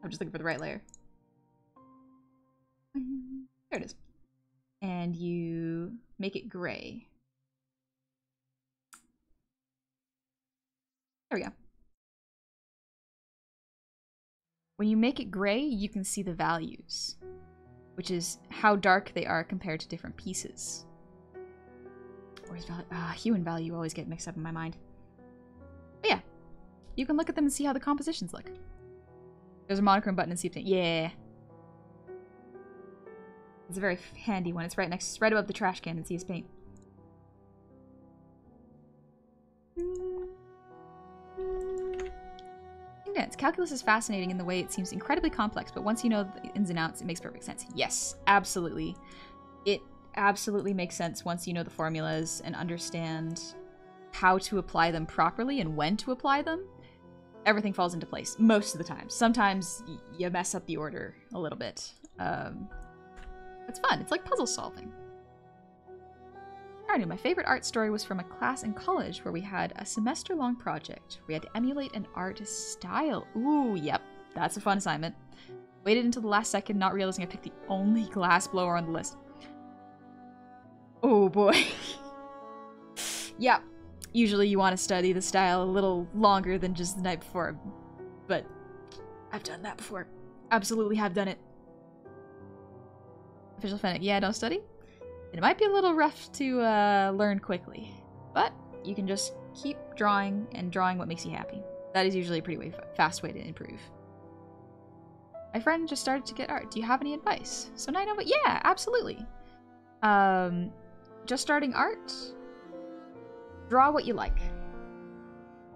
I'm just looking for the right layer. There it is. And you make it gray. There we go. When you make it gray, you can see the values, which is how dark they are compared to different pieces. Where's value? Hue and value always get mixed up in my mind. But yeah, you can look at them and see how the compositions look. There's a monochrome button in see paint. Yeah. It's a very handy one. It's right above the trash can in CS Paint. Dance. Calculus is fascinating in the way it seems incredibly complex, but once you know the ins and outs, it makes perfect sense. Yes, absolutely. It absolutely makes sense once you know the formulas and understand how to apply them properly and when to apply them. Everything falls into place most of the time. Sometimes you mess up the order a little bit. It's fun. It's like puzzle solving. I knew my favorite art story was from a class in college where we had a semester-long project. We had to emulate an artist's style. Ooh, yep. That's a fun assignment. Waited until the last second, not realizing I picked the only glass blower on the list. Oh boy. Yeah. Usually you want to study the style a little longer than just the night before. But I've done that before. Absolutely have done it. Official Fennec. Yeah, don't study? It might be a little rough to learn quickly. But you can just keep drawing and drawing what makes you happy. That is usually a pretty fast way to improve. My friend just started to get art. Do you have any advice? So 9 over. Yeah, absolutely. Just starting art. Draw what you like.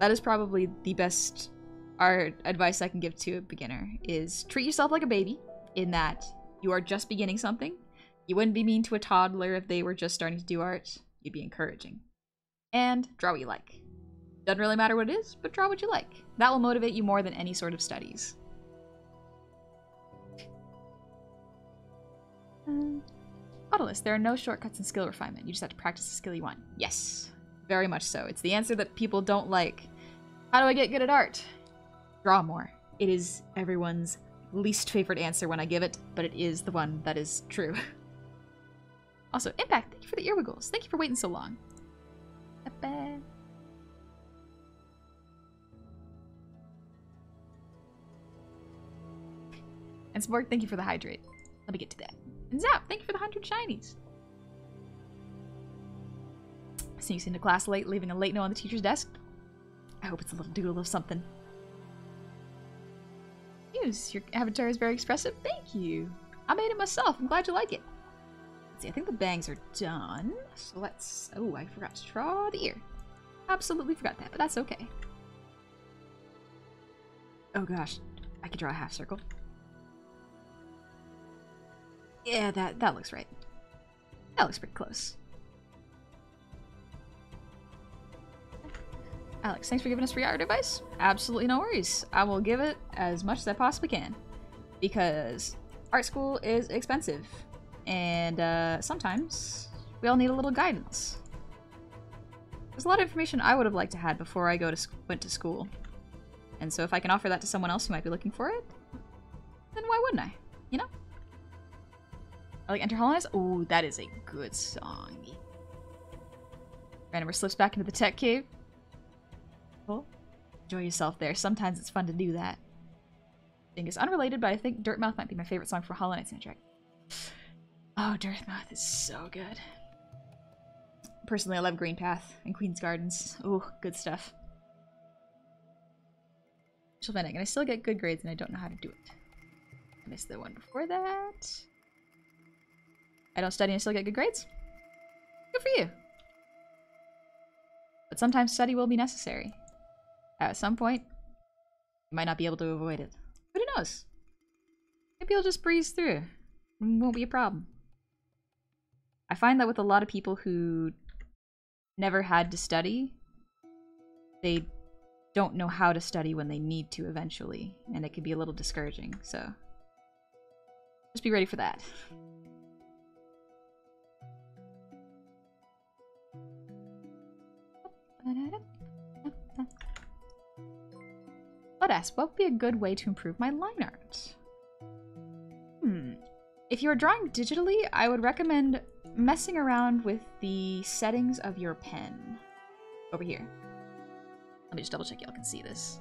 That is probably the best art advice I can give to a beginner. Is treat yourself like a baby in that you are just beginning something. You wouldn't be mean to a toddler if they were just starting to do art. You'd be encouraging. And draw what you like. Doesn't really matter what it is, but draw what you like. That will motivate you more than any sort of studies. Autolist, there are no shortcuts in skill refinement. You just have to practice the skill you want. Yes, very much so. It's the answer that people don't like. How do I get good at art? Draw more. It is everyone's least favorite answer when I give it, but it is the one that is true. Also, Impact, thank you for the earwiggles. Thank you for waiting so long. And Spork, thank you for the hydrate. Let me get to that. And Zap, thank you for the 100 shinies. Sneaks into class late, leaving a late note on the teacher's desk. I hope it's a little doodle of something. News, your avatar is very expressive. Thank you. I made it myself. I'm glad you like it. Let's see, I think the bangs are done. So let's... Oh, I forgot to draw the ear. Absolutely forgot that, but that's okay. Oh gosh, I could draw a half circle. Yeah, that looks right. That looks pretty close. Alex, thanks for giving us free art advice. Absolutely no worries. I will give it as much as I possibly can. Because art school is expensive. And sometimes we all need a little guidance. There's a lot of information I would have liked to have before I went to school. And so if I can offer that to someone else who might be looking for it, then why wouldn't I? You know? I like Enter Hollowness. Oh, that is a good song. Randomer slips back into the tech cave. Cool. Enjoy yourself there. Sometimes it's fun to do that. I think it's unrelated, but I think Dirtmouth might be my favorite song for Hollow Knight soundtrack. Oh, Dirtmouth is so good. Personally, I love Green Path and Queen's Gardens. Oh, good stuff. And I still get good grades and I don't know how to do it. I missed the one before that. I don't study and I still get good grades? Good for you. But sometimes study will be necessary. At some point, you might not be able to avoid it. But who knows? Maybe you'll just breeze through. It won't be a problem. I find that with a lot of people who never had to study, they don't know how to study when they need to eventually. And it can be a little discouraging, so just be ready for that. Let us. What would be a good way to improve my line art? If you are drawing digitally, I would recommend messing around with the settings of your pen. Over here. Let me just double check y'all can see this.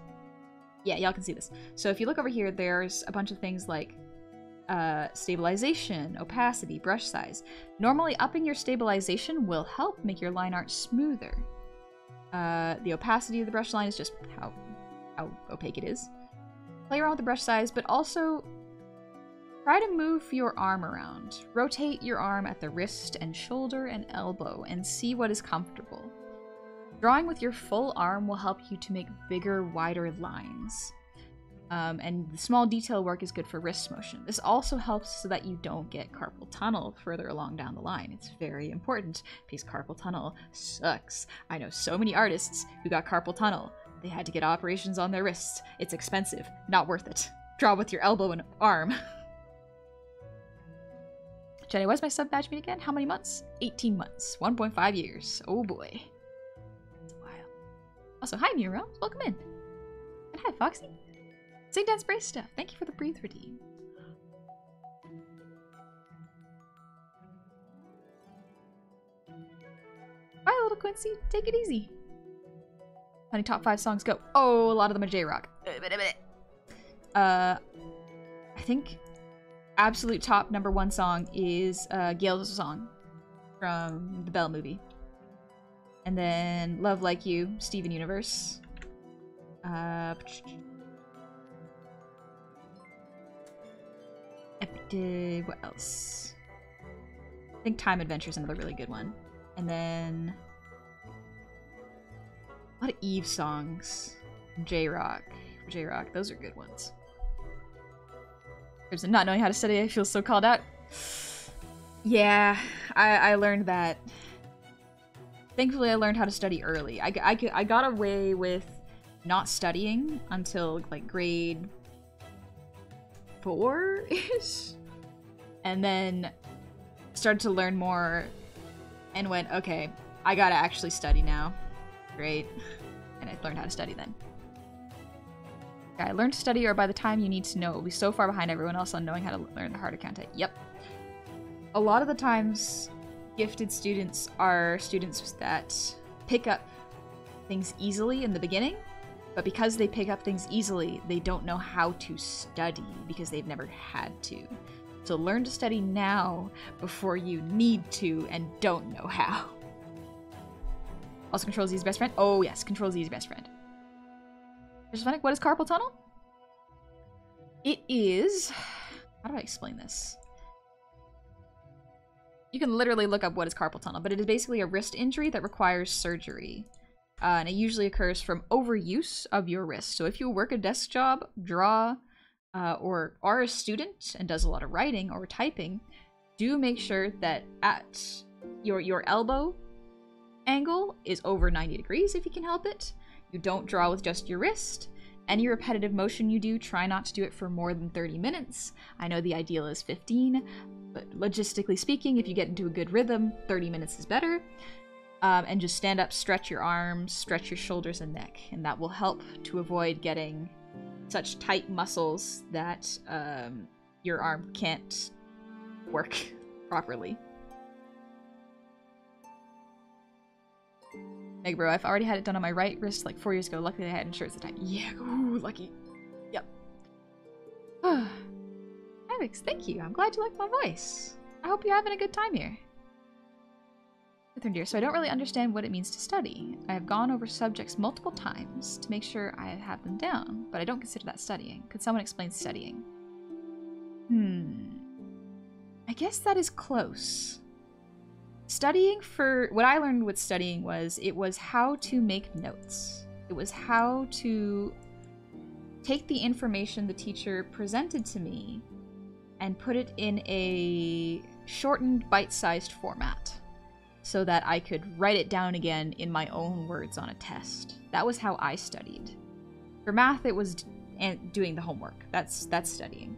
Yeah, y'all can see this. So if you look over here, there's a bunch of things like stabilization, opacity, brush size. Normally, upping your stabilization will help make your line art smoother. The opacity of the brush line is just how opaque it is. Play around with the brush size, but also try to move your arm around. Rotate your arm at the wrist and shoulder and elbow and see what is comfortable. Drawing with your full arm will help you to make bigger, wider lines. And the small detail work is good for wrist motion. This also helps so that you don't get carpal tunnel further along down the line. It's very important because carpal tunnel sucks. I know so many artists who got carpal tunnel. They had to get operations on their wrists. It's expensive. Not worth it. Draw with your elbow and arm. Jenny, what's my sub badge mean again? How many months? 18 months. 1.5 years. Oh boy. That's a while. Also, hi Nero. Welcome in. And hi Foxy. Sing Dance Brace stuff. Thank you for the breathe redeem. Quincy. Take it easy. Honey, top 5 songs, go. Oh, a lot of them are J-Rock. I think absolute top #1 song is Gail's song from the Belle movie. And then Love Like You, Steven Universe. What else? I think Time Adventure is another really good one. And then a lot of Eve songs. J-Rock. J-Rock, those are good ones. There's not knowing how to study, I feel so called out. Yeah, I learned that. Thankfully, I learned how to study early. I got away with not studying until like grade 4-ish. And then started to learn more and went, okay, I gotta actually study now. Great. And I learned how to study then. Yeah, I learned to study, or by the time you need to know, it will be so far behind everyone else on knowing how to learn the harder content. Yep. A lot of the times, gifted students are students that pick up things easily in the beginning, but because they pick up things easily, they don't know how to study because they've never had to. So learn to study now before you need to and don't know how. Also, Control Z's best friend? Oh yes, Control Z's best friend. What is carpal tunnel? It is... How do I explain this? You can literally look up what is carpal tunnel, but it is basically a wrist injury that requires surgery. And it usually occurs from overuse of your wrist. So if you work a desk job, draw, or are a student and does a lot of writing or typing, do make sure that at your elbow angle is over 90 degrees if you can help it. You don't draw with just your wrist. Any repetitive motion you do, try not to do it for more than 30 minutes. I know the ideal is 15, but logistically speaking, if you get into a good rhythm, 30 minutes is better. And just stand up, stretch your arms, stretch your shoulders and neck, and that will help to avoid getting such tight muscles that your arm can't work properly. Meg bro, I've already had it done on my right wrist like 4 years ago. Luckily I had insurance at the time. Yeah, ooh, lucky. Yep. Alex, thank you. I'm glad you like my voice. I hope you're having a good time here. Dear, so I don't really understand what it means to study. I have gone over subjects multiple times to make sure I have them down, but I don't consider that studying. Could someone explain studying? I guess that is close. Studying for... What I learned with studying was, it was how to make notes. It was how to take the information the teacher presented to me and put it in a shortened, bite-sized format so that I could write it down again in my own words on a test. That was how I studied. For math, it was doing the homework. That's studying.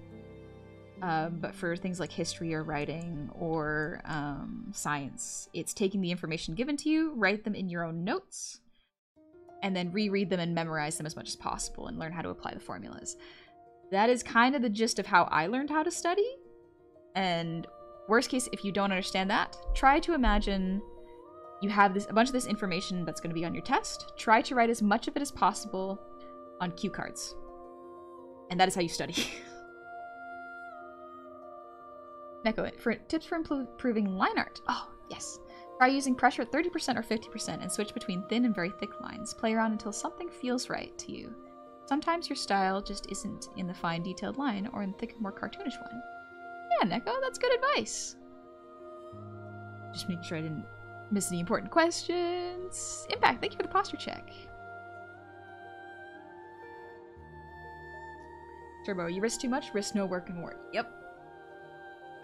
But for things like history or writing or science, it's taking the information given to you, write them in your own notes, and then reread them and memorize them as much as possible and learn how to apply the formulas. That is kind of the gist of how I learned how to study. And worst case, if you don't understand that, try to imagine you have a bunch of this information that's going to be on your test. Try to write as much of it as possible on cue cards. And that is how you study. Neko, for tips for improving line art. Oh, yes. Try using pressure at 30% or 50% and switch between thin and very thick lines. Play around until something feels right to you. Sometimes your style just isn't in the fine detailed line or in the thicker, more cartoonish one. Yeah, Neko, that's good advice. Just make sure I didn't miss any important questions. Impact, thank you for the posture check. Turbo, you risk too much, risk no work and work. Yep.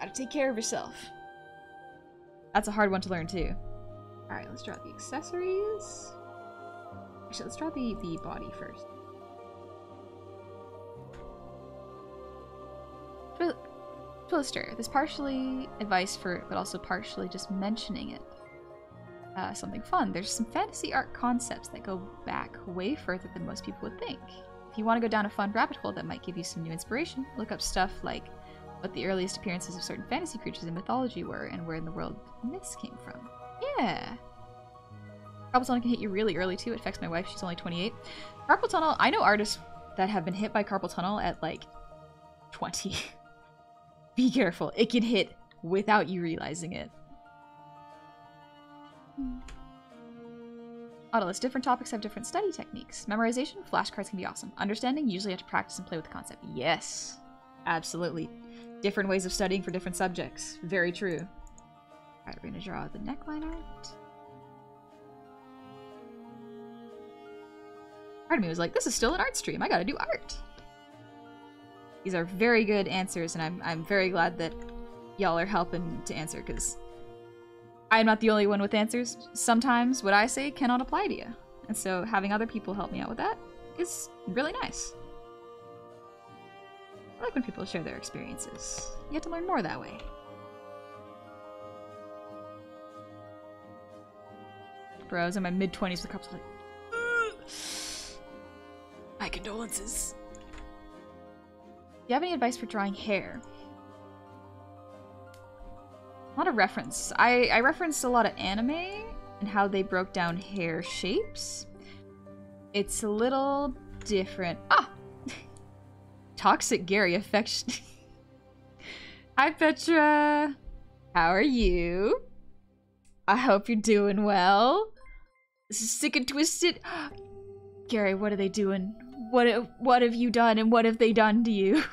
Gotta take care of yourself. That's a hard one to learn too. Alright, let's draw the accessories. Actually, let's draw the body first. Twister. This partially advice for, but also partially just mentioning it. Something fun. There's some fantasy art concepts that go back way further than most people would think. If you want to go down a fun rabbit hole that might give you some new inspiration, look up stuff like what the earliest appearances of certain fantasy creatures in mythology were and where in the world myths came from. Yeah. Carpal tunnel can hit you really early too. It affects my wife. She's only 28. Carpal tunnel, I know artists that have been hit by carpal tunnel at like 20. Be careful. It can hit without you realizing it. Autolist, different topics have different study techniques. Memorization, flashcards can be awesome. Understanding, usually you have to practice and play with the concept. Yes, absolutely. Different ways of studying for different subjects. Very true. Alright, we're gonna draw the neckline art. Part of me was like, this is still an art stream. I gotta do art. These are very good answers, and I'm very glad that y'all are helping to answer, because I'm not the only one with answers. Sometimes what I say cannot apply to you. And so having other people help me out with that is really nice. I like when people share their experiences. You get to learn more that way. Bro, I was in my mid-20s, the cops were like, ugh. My condolences. Do you have any advice for drawing hair? Not a reference. I referenced a lot of anime and how they broke down hair shapes. It's a little different. Ah! Toxic Gary affection. Hi, Petra. How are you? I hope you're doing well. This is Sick and Twisted. Gary, what are they doing? What have you done, and what have they done to you?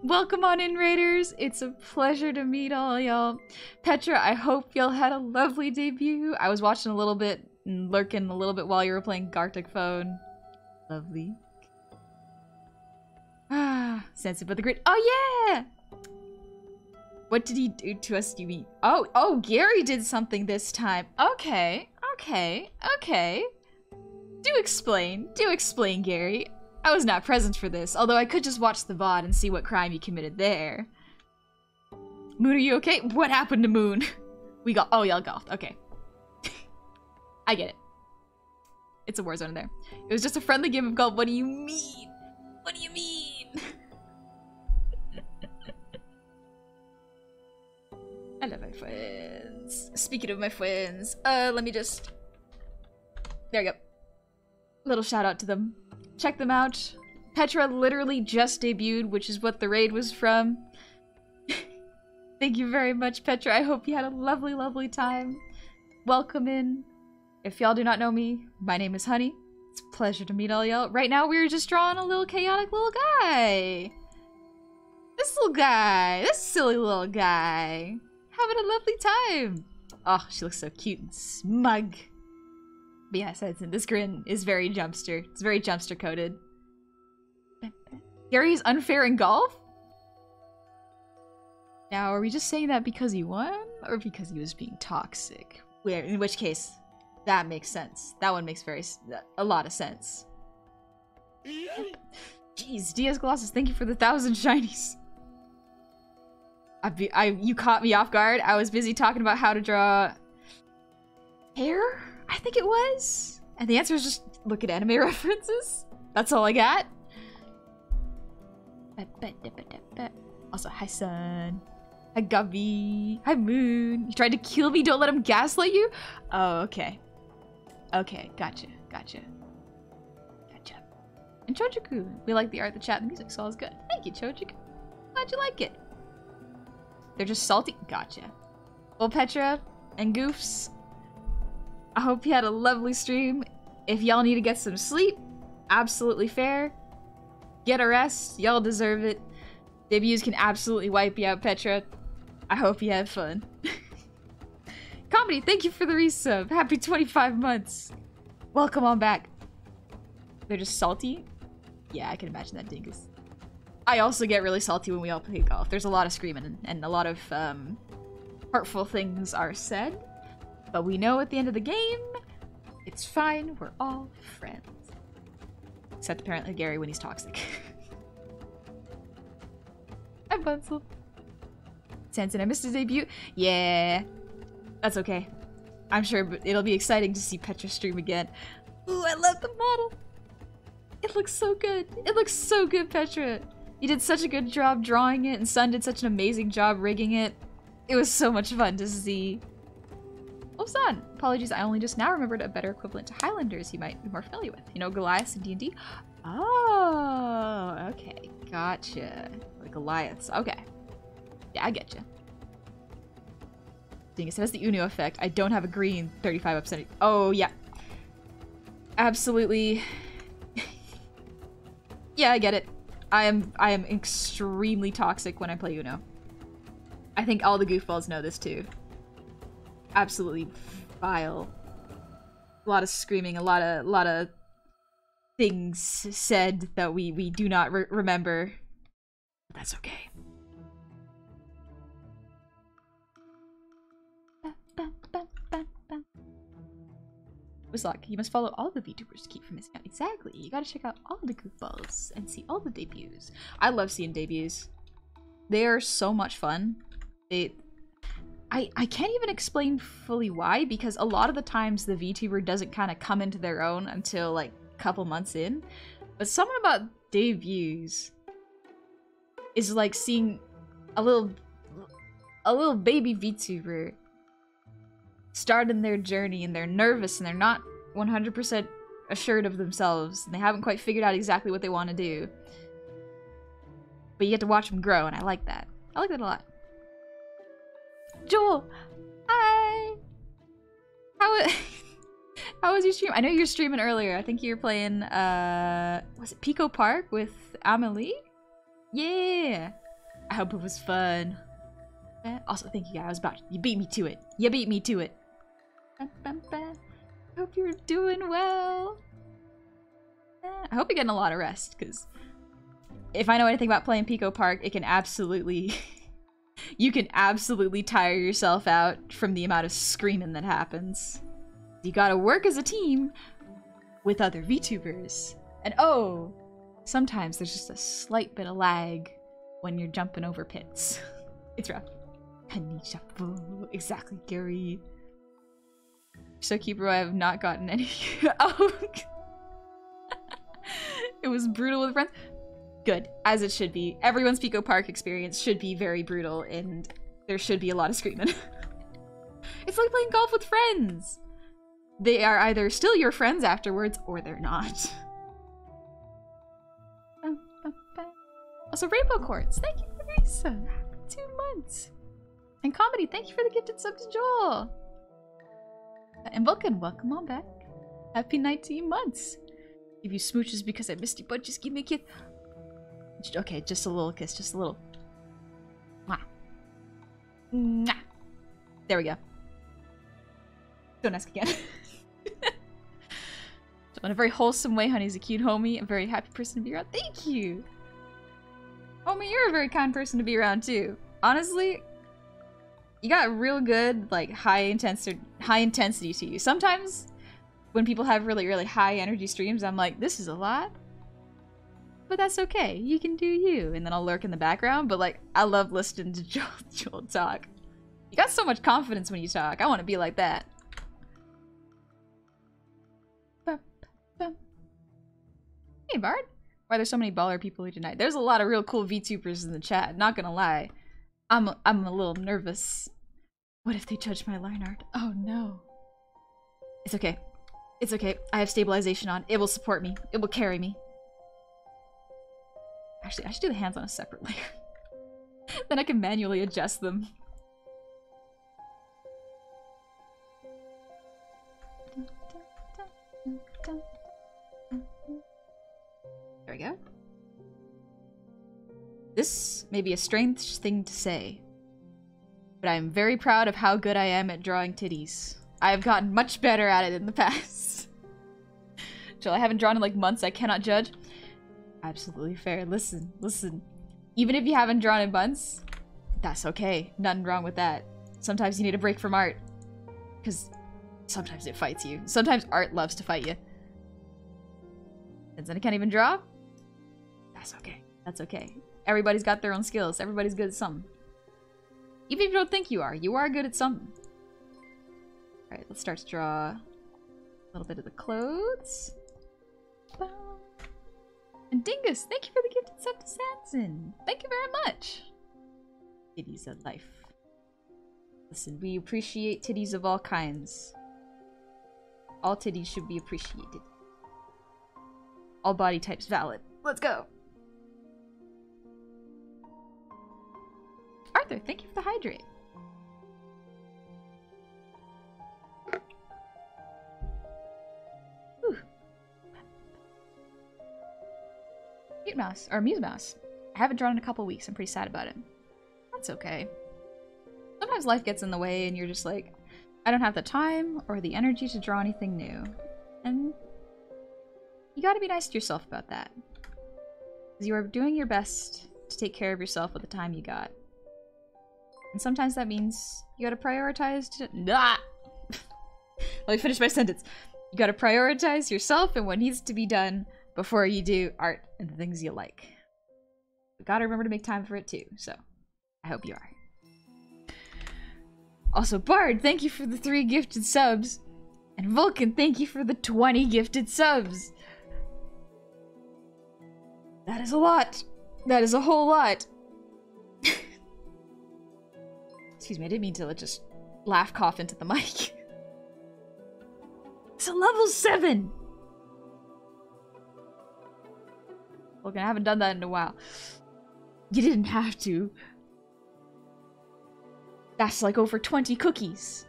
Welcome on in, Raiders. It's a pleasure to meet all y'all. Petra, I hope y'all had a lovely debut. I was watching a little bit and lurking a little bit while you were playing Gartic Phone. Lovely. Ah, Sensitive but the Grid. Oh yeah! What did he do to us, you mean? Oh, Gary did something this time. Okay. Do explain, Gary. I was not present for this, although I could just watch the VOD and see what crime you committed there. Moon, are you okay? What happened to Moon? We got— oh, y'all golfed. Okay. I get it. It's a war zone in there. It was just a friendly game of golf. What do you mean? What do you mean? I love my friends. Speaking of my friends, let me just— there we go. Little shout out to them. Check them out. Petra literally just debuted, which is what the raid was from. Thank you very much, Petra. I hope you had a lovely, lovely time. Welcome in. If y'all do not know me, my name is Honey. It's a pleasure to meet all y'all. Right now, we're just drawing a little chaotic little guy. This little guy. This silly little guy. Having a lovely time. Oh, she looks so cute and smug. But yes, this grin is very Jumpster. It's very Jumpster coded. Gary's unfair in golf? Now, are we just saying that because he won? Or because he was being toxic? In which case, that makes sense. That one makes a lot of sense. Jeez, Diaz Colossus, thank you for the 1,000 shinies. You caught me off guard. I was busy talking about how to draw hair, I think it was. And the answer is just look at anime references. That's all I got. Also, hi Sun. Hi Gubby. Hi Moon. You tried to kill me, don't let him gaslight you? Oh, okay. Okay, gotcha. And Chojiku. We like the art, the chat, and the music, so all is good. Thank you, Chojiku. Glad you like it. They're just salty. Gotcha. Well, Petra and Goofs, I hope you had a lovely stream. If y'all need to get some sleep, absolutely fair. Get a rest. Y'all deserve it. Debuts can absolutely wipe you out, Petra. I hope you had fun. Comedy, thank you for the resub. Happy 25 months. Welcome on back. They're just salty? Yeah, I can imagine that, Dingus. I also get really salty when we all play golf. There's a lot of screaming and a lot of hurtful things are said. But we know at the end of the game, it's fine. We're all friends. Except apparently Gary when he's toxic. I'm Bunsel. Sanson, I missed his debut. Yeah, that's okay. I'm sure it'll be exciting to see Petra stream again. Ooh, I love the model. It looks so good. It looks so good, Petra. You did such a good job drawing it, and Sun did such an amazing job rigging it. It was so much fun to see. Oh, son! Apologies, I only just now remembered a better equivalent to Highlanders you might be more familiar with. You know Goliaths in D&D? Oh, okay. Gotcha. The Goliaths. Okay. Yeah, I get you. Dang, it has the Uno effect. I don't have a green 35%. Oh, yeah. Absolutely. Yeah, I get it. I am extremely toxic when I play Uno. I think all the goofballs know this too. Absolutely vile. A lot of screaming, a lot of things said that we do not remember. But that's okay. Wizlock, you must follow all the VTubers to keep from missing out. Exactly. You gotta check out all the goofballs and see all the debuts. I love seeing debuts. They are so much fun. I can't even explain fully why, because a lot of the times the VTuber doesn't kind of come into their own until like a couple months in. But something about debuts is like seeing a little baby VTuber starting their journey, and they're nervous and they're not 100% assured of themselves, and they haven't quite figured out exactly what they want to do. But you get to watch them grow, and I like that. I like that a lot. Joel! Hi! How was your stream? I know you were streaming earlier. I think you were playing, was it Pico Park with Amelie? Yeah! I hope it was fun. Also, thank you guys. You beat me to it. You beat me to it. Hope you're doing well. I hope you're getting a lot of rest, because if I know anything about playing Pico Park, it can absolutely... you can absolutely tire yourself out from the amount of screaming that happens. You gotta work as a team with other VTubers. And oh, sometimes there's just a slight bit of lag when you're jumping over pits. It's rough. Exactly, Gary. So cute, bro. I have not gotten any. Oh, it was brutal with friends. Good, as it should be. Everyone's Pico Park experience should be very brutal, and there should be a lot of screaming. It's like playing golf with friends. They are either still your friends afterwards, or they're not. Also, Rainbow Quartz. Thank you for the resub. 2 months. And Comedy, thank you for the gifted sub to Joel. And Vulcan, welcome on back. Happy 19 months. Give you smooches because I missed you, but just give me a kiss. Okay, just a little kiss, just a little. Mwah. Mwah. There we go. Don't ask again. So in a very wholesome way, honey's a cute homie, a very happy person to be around. Thank you! Homie, you're a very kind person to be around too. Honestly, you got real good, like, high intensity to you. Sometimes, when people have really, really high energy streams, I'm like, this is a lot. But that's okay. You can do you. And then I'll lurk in the background, but, like, I love listening to Joel talk. You got so much confidence when you talk. I want to be like that. Hey, Bard. Why are there so many baller people here tonight? There's a lot of real cool VTubers in the chat, not gonna lie. I'm a little nervous. What if they judge my line art? Oh no. It's okay. It's okay. I have stabilization on. It will support me. It will carry me. Actually, I should do the hands on a separate layer. Then I can manually adjust them. There we go. This may be a strange thing to say, but I am very proud of how good I am at drawing titties. I have gotten much better at it in the past. Till I haven't drawn in like months, I cannot judge. Absolutely fair. Listen. Even if you haven't drawn in months, that's okay. Nothing wrong with that. Sometimes you need a break from art, because sometimes it fights you. Sometimes art loves to fight you. And then I can't even draw? That's okay. That's okay. Everybody's got their own skills. Everybody's good at something. Even if you don't think you are good at something. Alright, let's start to draw a little bit of the clothes. And Dingus, thank you for the gifted sub to Sanson. Thank you very much. It is a life. Listen, we appreciate titties of all kinds. All titties should be appreciated. All body types valid. Let's go! Arthur, thank you for the hydrate. Whew. Mute Mouse, or Muse Mouse. I haven't drawn in a couple weeks. I'm pretty sad about it. That's okay. Sometimes life gets in the way and you're just like, I don't have the time or the energy to draw anything new. And you gotta be nice to yourself about that. Because you are doing your best to take care of yourself with the time you got. And sometimes that means you gotta prioritize Let me finish my sentence. You gotta prioritize yourself and what needs to be done before you do art and the things you like. You gotta remember to make time for it too, so I hope you are. Also, Bard, thank you for the 3 gifted subs. And Vulcan, thank you for the 20 gifted subs. That is a lot. That is a whole lot. Excuse me, I didn't mean to just laugh cough into the mic. It's a level 7! Look, I haven't done that in a while. You didn't have to. That's like over 20 cookies.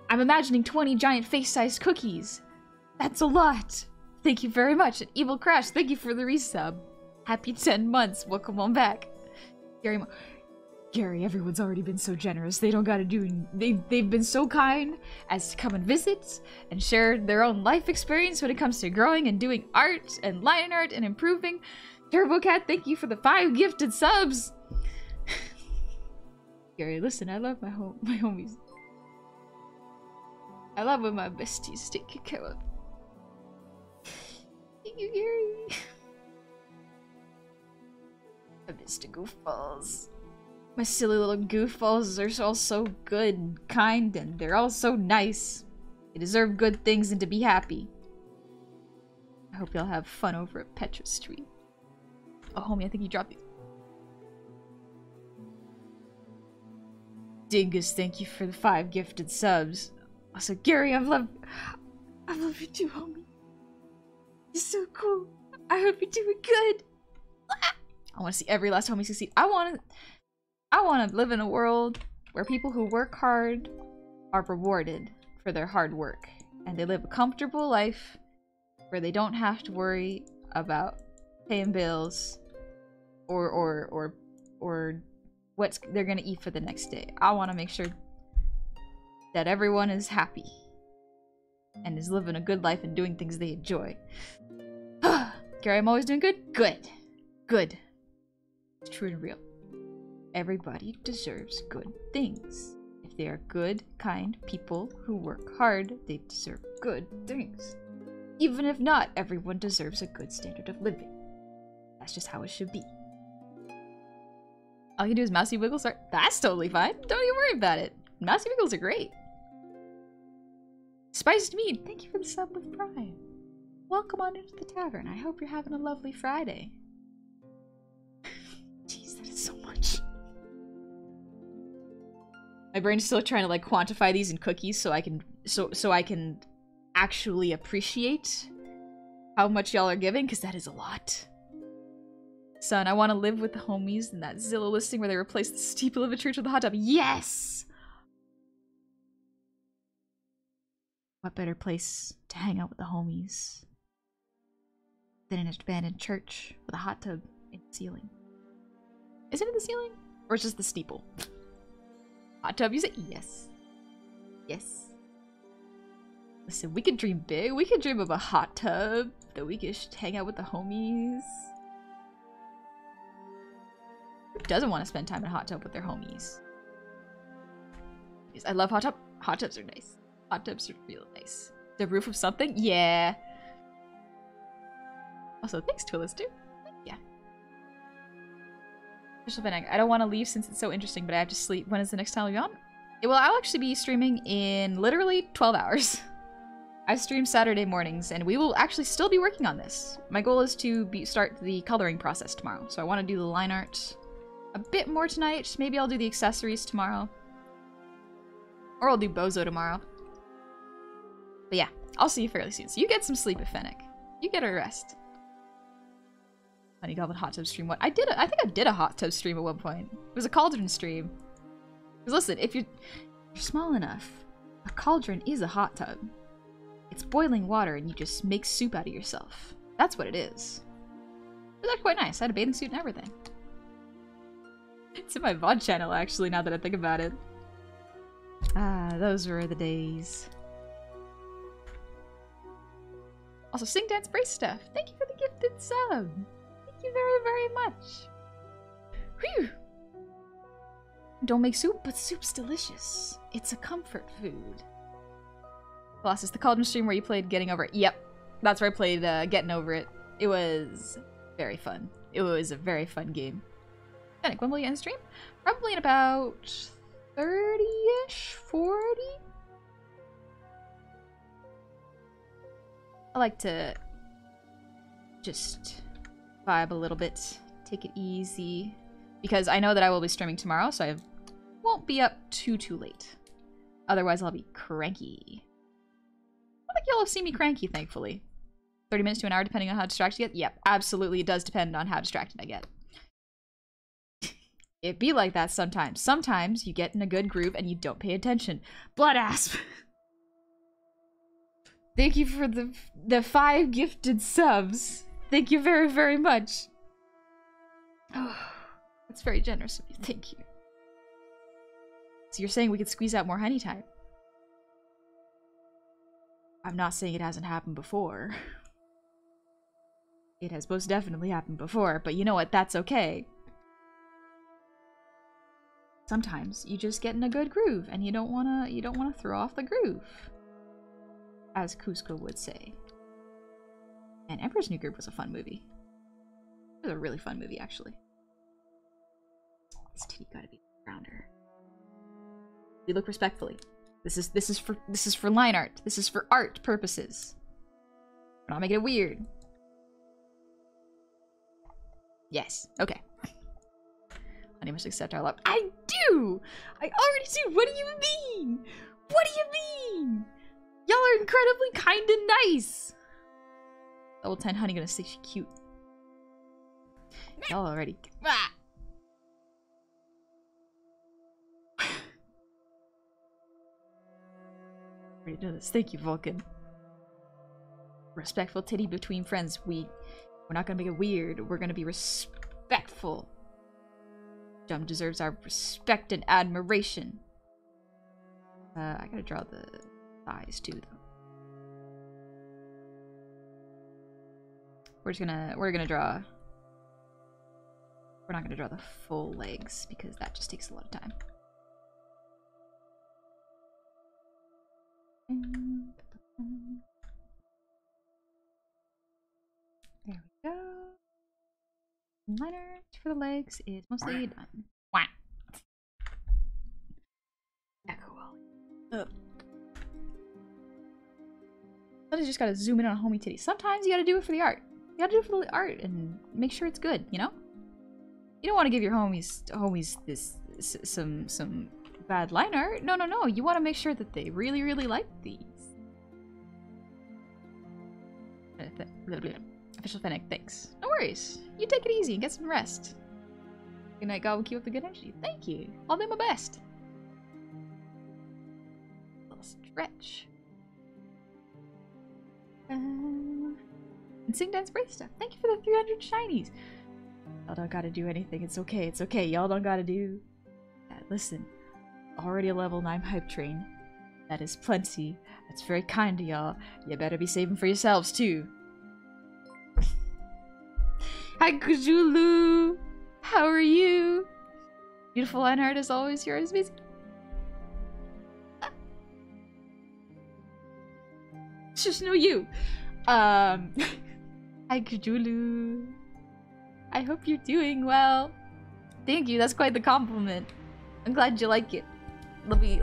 I'm imagining 20 giant face-sized cookies. That's a lot. Thank you very much. And Evil Crash, thank you for the resub. Happy 10 months. Welcome on back. Gary, everyone's already been so generous. They don't gotta do... They've been so kind as to come and visit and share their own life experience when it comes to growing and doing art and line art and improving. Turbo Cat, thank you for the 5 gifted subs. Gary, listen, I love my homies. I love when my besties take care of. Thank you, Gary. I miss the goofballs. My silly little goofballs are all so good and kind, and they're all so nice. They deserve good things and to be happy. I hope y'all have fun over at Petra Street. Oh, homie, I think you dropped these. Dingus, thank you for the 5 gifted subs. Also, Gary, I love you too, homie. You're so cool. I hope you're doing good. I want to see every last homie succeed. I want to live in a world where people who work hard are rewarded for their hard work, and they live a comfortable life where they don't have to worry about paying bills or what they're gonna eat for the next day. I want to make sure that everyone is happy and is living a good life and doing things they enjoy. Gary, I'm always doing good? Good. Good. It's true and real. Everybody deserves good things. If they are good, kind people who work hard, they deserve good things. Even if not, everyone deserves a good standard of living. That's just how it should be. All you do is mousy wiggles are— that's totally fine. Don't you worry about it. Mousy wiggles are great. Spiced meat, thank you for the sub with Prime. Welcome on into the tavern. I hope you're having a lovely Friday. Jeez, that is so much. My brain's still trying to like quantify these in cookies so I can actually appreciate how much y'all are giving, because that is a lot. Son, I want to live with the homies in that Zillow listing where they replaced the steeple of a church with a hot tub. Yes! What better place to hang out with the homies than an abandoned church with a hot tub in the ceiling? Is it in the ceiling? Or is it just the steeple? Hot tub, you say? Yes. Yes. Listen, we could dream big. We could dream of a hot tub that we could hang out with the homies. Who doesn't want to spend time in a hot tub with their homies? I love hot tub. Hot tubs are nice. Hot tubs are real nice. The roof of something? Yeah. Also, thanks, Twilister. Yeah. Official Beneg. I don't want to leave since it's so interesting, but I have to sleep. When is the next time I'll be on? Well, I'll actually be streaming in literally 12 hours. I stream Saturday mornings, and we will actually still be working on this. My goal is to start the coloring process tomorrow, so I want to do the line art a bit more tonight. Maybe I'll do the accessories tomorrow. Or I'll do Bozo tomorrow. But yeah, I'll see you fairly soon. So you get some sleep, Fennec. You get a rest. Honey Goblin hot tub stream. What? I think I did a hot tub stream at one point. It was a cauldron stream. Because listen, if you're small enough, a cauldron is a hot tub. It's boiling water and you just make soup out of yourself. That's what it is. It was actually quite nice. I had a bathing suit and everything. It's in my VOD channel, actually, now that I think about it. Ah, those were the days. Also, Sing Dance Brace stuff. Thank you for the gifted sub. Thank you very, very much. Whew. Don't make soup, but soup's delicious. It's a comfort food. Colossus, the Cauldron stream where you played Getting Over It. Yep, that's where I played Getting Over It. It was very fun. It was a very fun game. Fennec, when will you end stream? Probably in about 30-ish, 40? I like to just vibe a little bit, take it easy, because I know that I will be streaming tomorrow, so I won't be up too late. Otherwise, I'll be cranky. I think you'll have seen me cranky, thankfully. 30 minutes to an hour, depending on how distracted you get? Yep, absolutely, it does depend on how distracted I get. It be like that sometimes. Sometimes you get in a good groove and you don't pay attention. Blood asp! Thank you for the 5 gifted subs. Thank you very, very much. Oh, that's very generous of you. Thank you. So you're saying we could squeeze out more honey time? I'm not saying it hasn't happened before. It has most definitely happened before, but you know what? That's okay. Sometimes you just get in a good groove and you don't wanna throw off the groove. As Cusco would say. And Emperor's New Groove was a fun movie. It was a really fun movie, actually. This titty gotta be around her. We look respectfully. This is for line art. This is for art purposes. We're not making it weird. Yes. Okay. Honey must accept our love. I do! I already do! What do you mean? What do you mean? Y'all are incredibly kind and nice! Level 10 Honey gonna say she's cute. Y'all already... Ah! Already know this. Thank you, Vulcan. Respectful titty between friends. We're not gonna make it weird. We're gonna be respectful. Jum deserves our respect and admiration. I gotta draw the thighs too, though. We're gonna draw. We're not gonna draw the full legs because that just takes a lot of time. There we go. Liner for the legs is mostly done. Wah. Echo Wally. Sometimes you just gotta zoom in on a homie titty. Sometimes you gotta do it for the art. You gotta do it for the art and make sure it's good, you know? You don't want to give your homies some bad line art. No, no, no. You want to make sure that they really, really like these. Official Fennec, thanks. No worries. You take it easy and get some rest. Good night, God will keep up the good energy. Thank you. I'll do my best. A little stretch. And Sing Dance Brace stuff. Thank you for the 300 shinies. Y'all don't gotta do anything. It's okay. It's okay. Y'all don't gotta do that. Listen. Already a level 9 hype train. That is plenty. That's very kind of y'all. You better be saving for yourselves, too. Hi, Kujulu! How are you? Beautiful line art as always. Yours, busy. Just know you. Hi, Kujulu. I hope you're doing well. Thank you. That's quite the compliment. I'm glad you like it. Let me.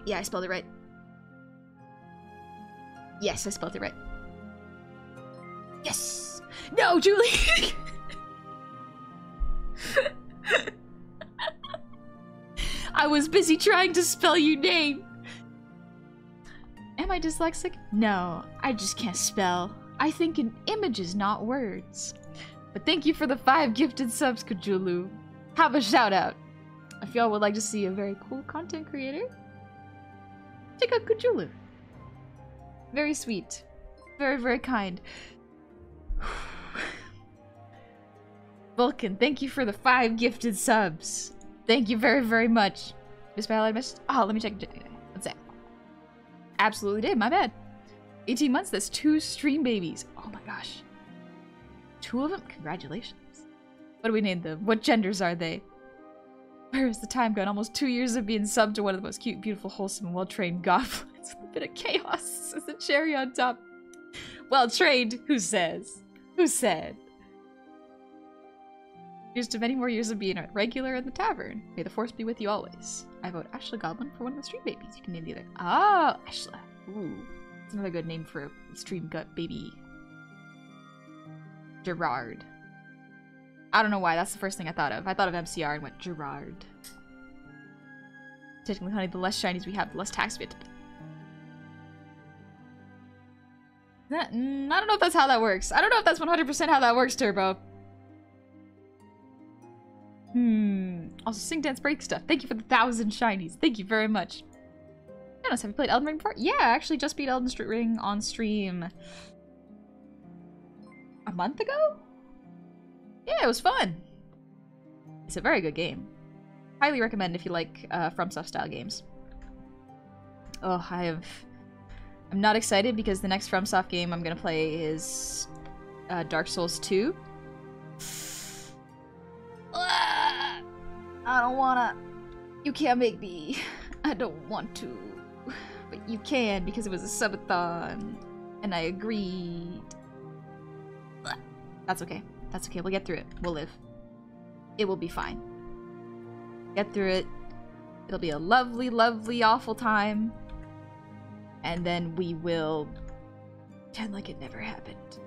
Yeah, I spelled it right. Yes, I spelled it right. Yes! No, Julie! I was busy trying to spell your name. Am I dyslexic? No, I just can't spell. I think in images, not words. But thank you for the 5 gifted subs, Kajulu. Have a shout out. If y'all would like to see a very cool content creator, check out Kajulu. Very sweet. Very, very kind. Vulcan, thank you for the 5 gifted subs. Thank you very, very much. Miss Battle I missed? Oh, let me check. What's that? Absolutely did, my bad. 18 months, that's 2 stream babies. Oh my gosh. 2 of them? Congratulations. What do we name them? What genders are they? Where is the time gone? Almost 2 years of being subbed to one of the most cute, beautiful, wholesome, and well-trained goblins. With a bit of chaos as a cherry on top. Well-trained, who says? Who said? Here's to many more years of being a regular in the tavern. May the force be with you always. I vote Ashley Goblin for one of the stream babies. You can name the other. Oh, Ashley. Ooh. That's another good name for a stream gut baby. Gerard. I don't know why, that's the first thing I thought of. I thought of MCR and went Gerard. Technically, honey, the less shinies we have, the less tax we have to pay. I don't know if that's how that works. I don't know if that's 100% how that works, Turbo. Also, Sing Dance Break stuff. Thank you for the 1,000 shinies. Thank you very much. Dennis, have you played Elden Ring before? Yeah, I actually just beat Elden Ring on stream a month ago? Yeah, it was fun. It's a very good game. Highly recommend if you like FromSoft style games. Oh, I'm not excited because the next FromSoft game I'm gonna play is Dark Souls 2. I don't wanna. You can't make me. I don't want to. But you can because it was a subathon. And I agreed. That's okay. That's okay. We'll get through it. We'll live. It will be fine. Get through it. It'll be a lovely, lovely, awful time. And then we will pretend like it never happened.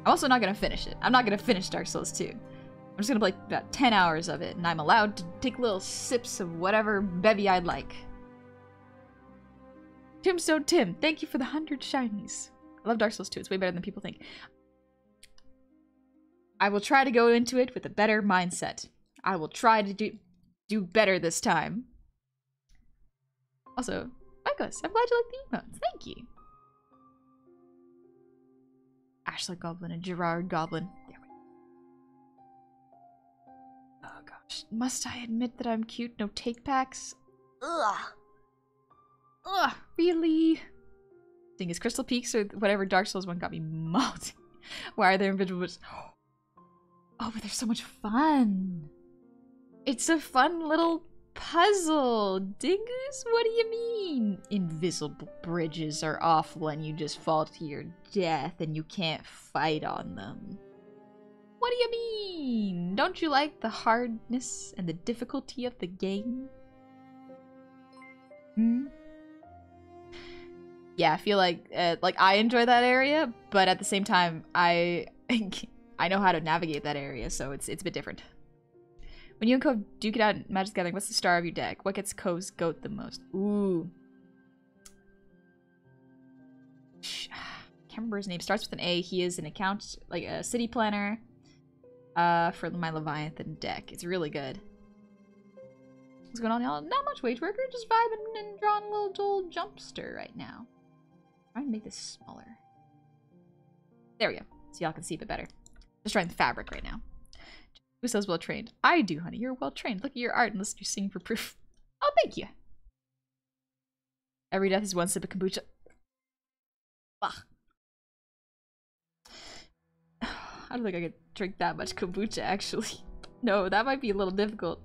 I'm also not gonna finish it. I'm not gonna finish Dark Souls 2. I'm just gonna play about 10 hours of it, and I'm allowed to take little sips of whatever bevy I'd like. Tombstone Tim, thank you for the 100 shinies. I love Dark Souls 2. It's way better than people think. I will try to go into it with a better mindset. I will try to do better this time. Also, Michaelis, I'm glad you like the emotes. Thank you. Ashley Goblin and Gerard Goblin. There we go. Oh gosh. Must I admit that I'm cute? No take backs? Ugh. Ugh, really? Thing is, Crystal Peaks or whatever Dark Souls one got me mauled. Why are there invisible? Oh, but they're so much fun. It's a fun little puzzle. Dingus, what do you mean? Invisible bridges are awful and you just fall to your death and you can't fight on them. What do you mean? Don't you like the hardness and the difficulty of the game? Yeah, I feel like I enjoy that area, but at the same time, I know how to navigate that area, so it's a bit different. When you and Cove duke it out in Magic the Gathering, what's the star of your deck? What gets Cove's goat the most? Ooh. Can't remember his name. Starts with an A. He is an account, like a city planner for my Leviathan deck. It's really good. What's going on, y'all? Not much, wage worker. Just vibing and drawing a little old jumpster right now. I'm trying to make this smaller. There we go. So y'all can see a bit better. Just trying the fabric right now. Who says well trained? I do, honey. You're well trained. Look at your art and listen to you sing for proof. Oh, thank you. Every death is one sip of kombucha. Bah. I don't think I could drink that much kombucha, actually. No, that might be a little difficult.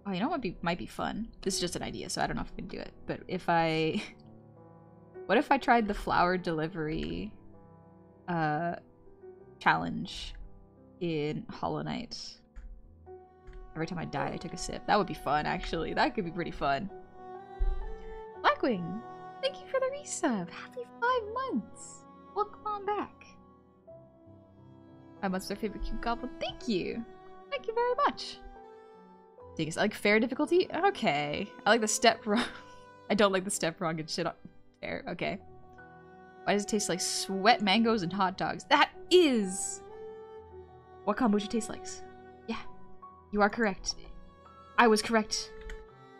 Oh, you know what might be fun? This is just an idea, so I don't know if I can do it. But if I... What if I tried the flower delivery challenge in Hollow Knight? Every time I died, I took a sip. That would be fun, actually. That could be pretty fun. Blackwing, thank you for the resub. Happy 5 months. Welcome on back. What's their favorite cute goblin? Thank you. Thank you very much. I like fair difficulty? Okay. I like the step wrong. I don't like the step wrong and shit on fair. Okay. Why does it taste like sweat mangoes and hot dogs? That is what kombucha tastes like. Yeah. You are correct. I was correct.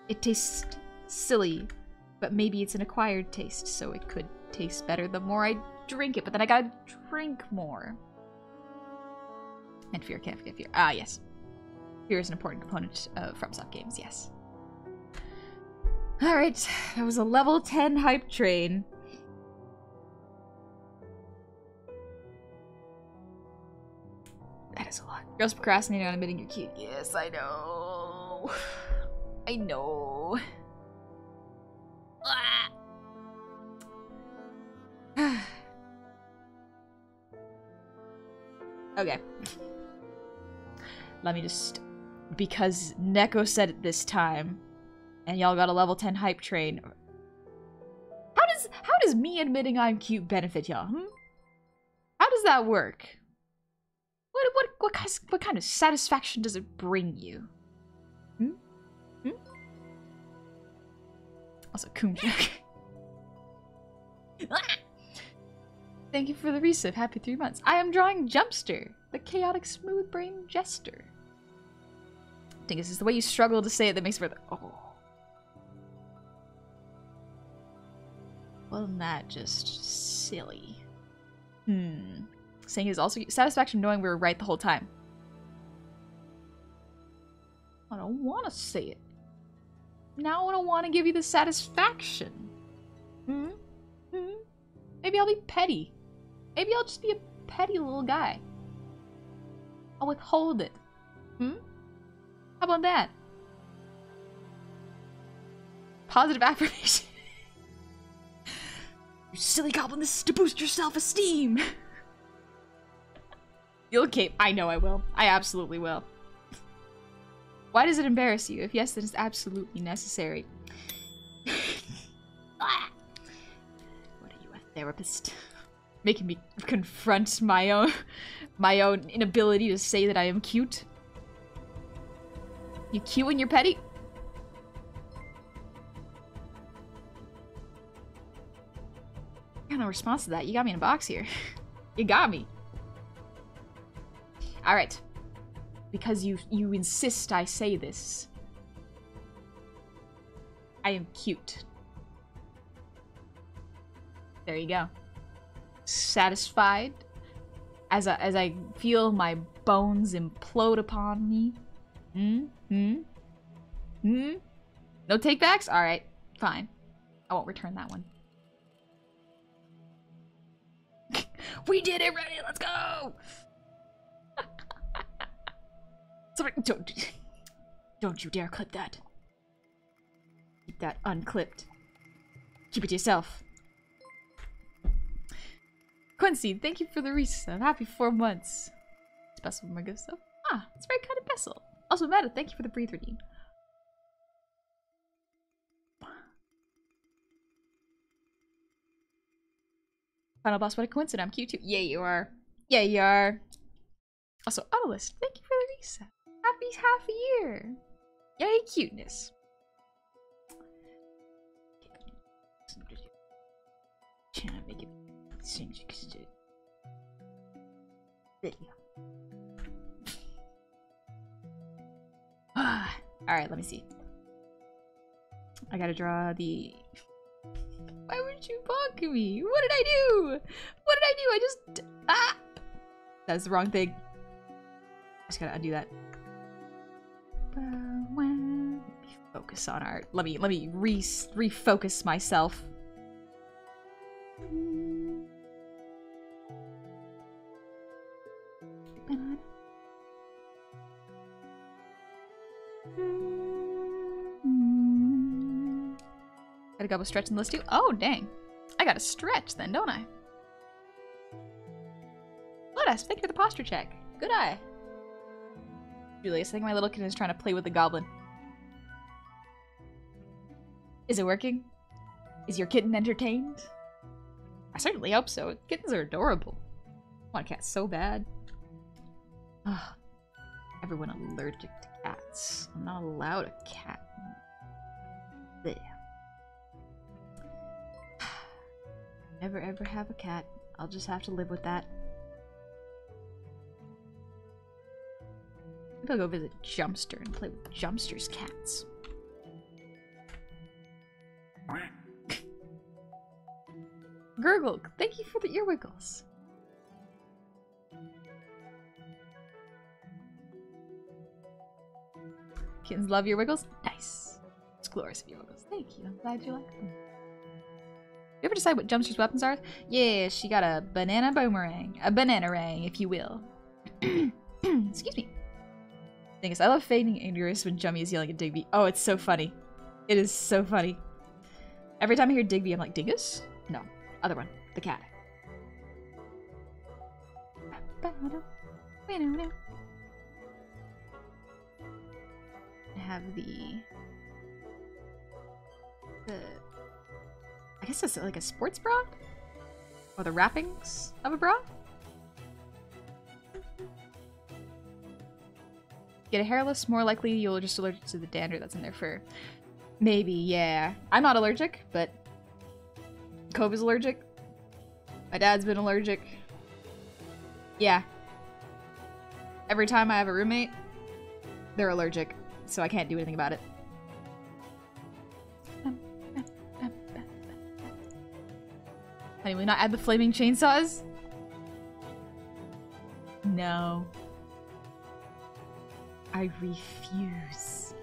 It tastes silly, but maybe it's an acquired taste, so it could taste better the more I drink it, but then I gotta drink more. And fear, can't forget fear. Ah, yes. Fear is an important component of FromSoft games, yes. Alright, that was a level 10 hype train. That is a lot. Girls procrastinating on admitting you're cute. Yes, I know. I know. Okay. Let me just... Because Neko said it this time, and y'all got a level 10 hype train. How does me admitting I'm cute benefit y'all? How does that work? What kind of satisfaction does it bring you? Also, coon joke. Thank you for the resub. Happy 3 months. I am drawing Jumpster, the chaotic smooth brain jester. I think this is the way you struggle to say it that makes it oh. Wasn't that just silly? Saying is also satisfaction knowing we were right the whole time. I don't want to say it. Now I don't want to give you the satisfaction. Maybe I'll be petty. Maybe I'll just be a petty little guy. I'll withhold it. How about that? Positive affirmation. You silly goblin, this is to boost your self-esteem. You'll cape. I know I will. I absolutely will. Why does it embarrass you? If yes, then it's absolutely necessary. What are you, a therapist? Making me confront my own inability to say that I am cute. You cute when you're petty? I got no response to that. You got me in a box here. You got me. Alright. Because you insist I say this. I am cute. There you go. Satisfied as I feel my bones implode upon me. No takebacks? Alright, fine. I won't return that one. We did it, ready, let's go! Sorry, don't you dare clip that. Keep that unclipped. Keep it to yourself. Quincy, thank you for the resub. Happy 4 months. Special for my good stuff. Ah, it's very kind of Bessel. Also, Meta, thank you for the breathe redeem. Final boss, what a coincidence. I'm cute too. Yeah, you are. Yeah, you are. Also, Autolist, thank you for the reset. Happy half a year. Yay, cuteness. Can I make it sing video? Alright, let me see. I gotta draw the... Why would you bonk me? What did I do? What did I do? I just... Ah! That's the wrong thing. I just gotta undo that. Let me focus on art. Let me refocus myself. Gotta go with stretch in the list too? Oh, dang. I gotta stretch then, don't I? Let us. Thank you for the posture check. Good eye. Julius, I think my little kid is trying to play with the goblin. Is it working? Is your kitten entertained? certainly hope so. Kittens are adorable. I want a cat so bad. Ugh. Everyone allergic to cats. I'm not allowed a cat. There. Never ever have a cat. I'll just have to live with that. Maybe I'll go visit Jumpster and play with Jumpster's cats. Gurgle, thank you for the ear wiggles. Kittens love ear wiggles? Nice. It's glorious ear wiggles. Thank you. I'm glad you like them. You ever decide what Jumpster's weapons are? Yeah, she got a banana boomerang. A banana rang, if you will. Excuse me. Thing is, I love feigning ignorance when Jummy is yelling at Digby. Oh, it's so funny. It is so funny. Every time I hear Digby, I'm like, Dingus? No. Other one. The cat. I have the I guess that's like a sports bra? Or the wrappings of a bra? Get a hairless, more likely you'll just allergic to the dander that's in their fur. Maybe, yeah. I'm not allergic, but Cove is allergic. My dad's been allergic. Yeah. Every time I have a roommate, they're allergic, so I can't do anything about it. Honey, will you not add the flaming chainsaws? No. I refuse.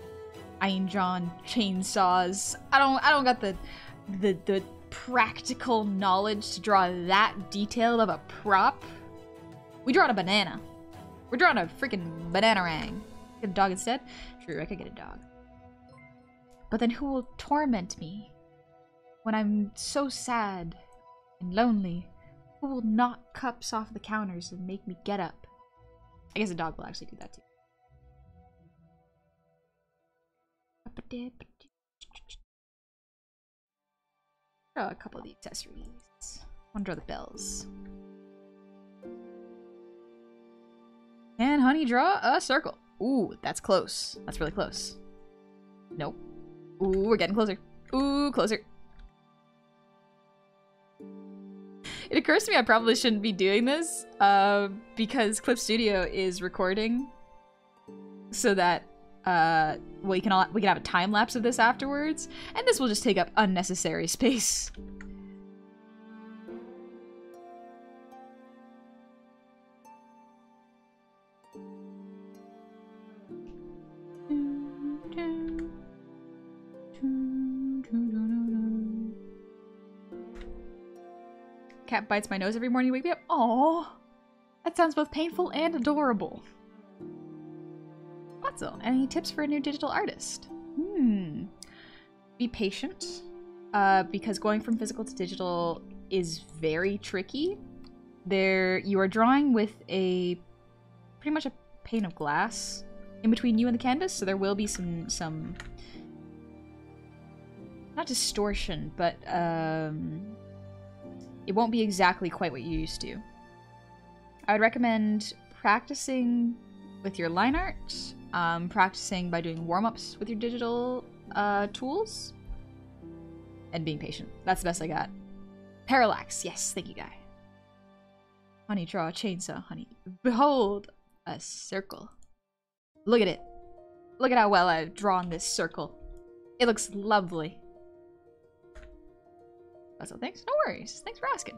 I ain't drawn chainsaws. I don't got the practical knowledge to draw that detailed of a prop. We drawing a banana. We're drawing a freaking banana rang. Get a dog instead? True, I could get a dog. But then who will torment me when I'm so sad and lonely? Who will knock cups off the counters and make me get up? I guess a dog will actually do that too. Draw a couple of the accessories. I want to draw the bells. And honey, draw a circle. Ooh, that's close. That's really close. Nope. Ooh, we're getting closer. Ooh, closer. It occurs to me I probably shouldn't be doing this because Clip Studio is recording so that we can have a time lapse of this afterwards, and this will just take up unnecessary space. Cat bites my nose every morning to wake me up. Aww, that sounds both painful and adorable. Watzel, any tips for a new digital artist? Be patient, because going from physical to digital is very tricky. You are drawing with pretty much a pane of glass in between you and the canvas, so there will be some not distortion, but it won't be exactly quite what you used to. I would recommend practicing with your line art, practicing by doing warm-ups with your digital tools, and being patient. That's the best I got. Parallax, yes, thank you, guy. Honey, draw a chainsaw, honey. Behold, a circle. Look at it. Look at how well I've drawn this circle. It looks lovely. That's all, thanks. No worries. Thanks for asking.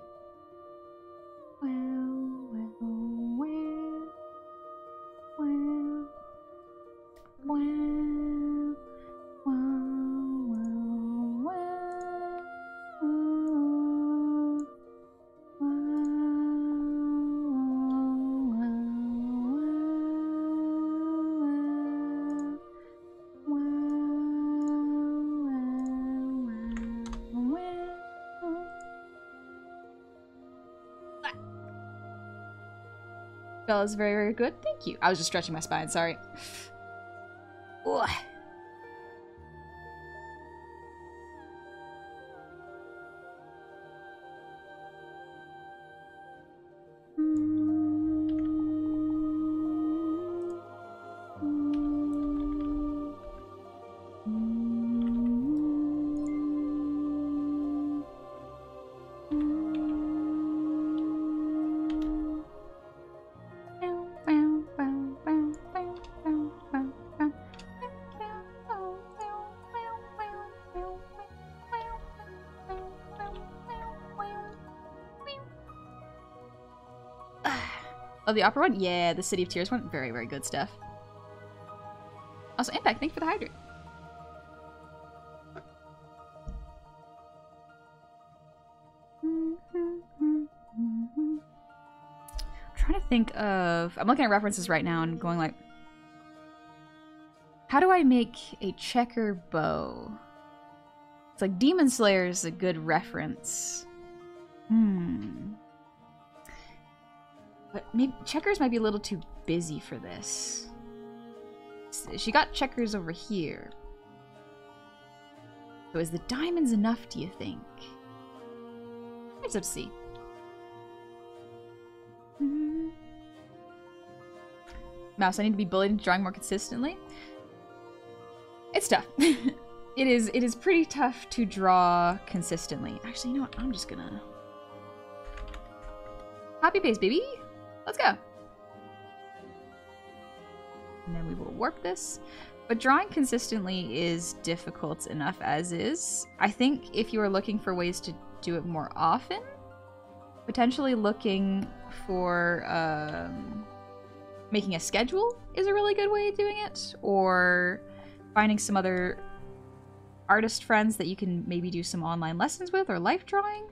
Spell is very, very good. Thank you. I was just stretching my spine, sorry. Ugh. Oh, the opera one? Yeah, the City of Tears one. Very, very good stuff. Also, Impact, thank you for the hydrate. I'm trying to think of... I'm looking at references right now and going like... How do I make a checker bow? It's like Demon Slayer is a good reference. But maybe checkers might be a little too busy for this. She got checkers over here. So is the diamonds enough, do you think? Let's have to see. Mouse, I need to be bullied into drawing more consistently. It's tough. It is pretty tough to draw consistently. Actually, you know what? I'm just gonna copy paste, baby. Let's go. And then we will warp this. But drawing consistently is difficult enough as is. I think if you are looking for ways to do it more often, potentially looking for making a schedule is a really good way of doing it, or finding some other artist friends that you can maybe do some online lessons with, or life drawing.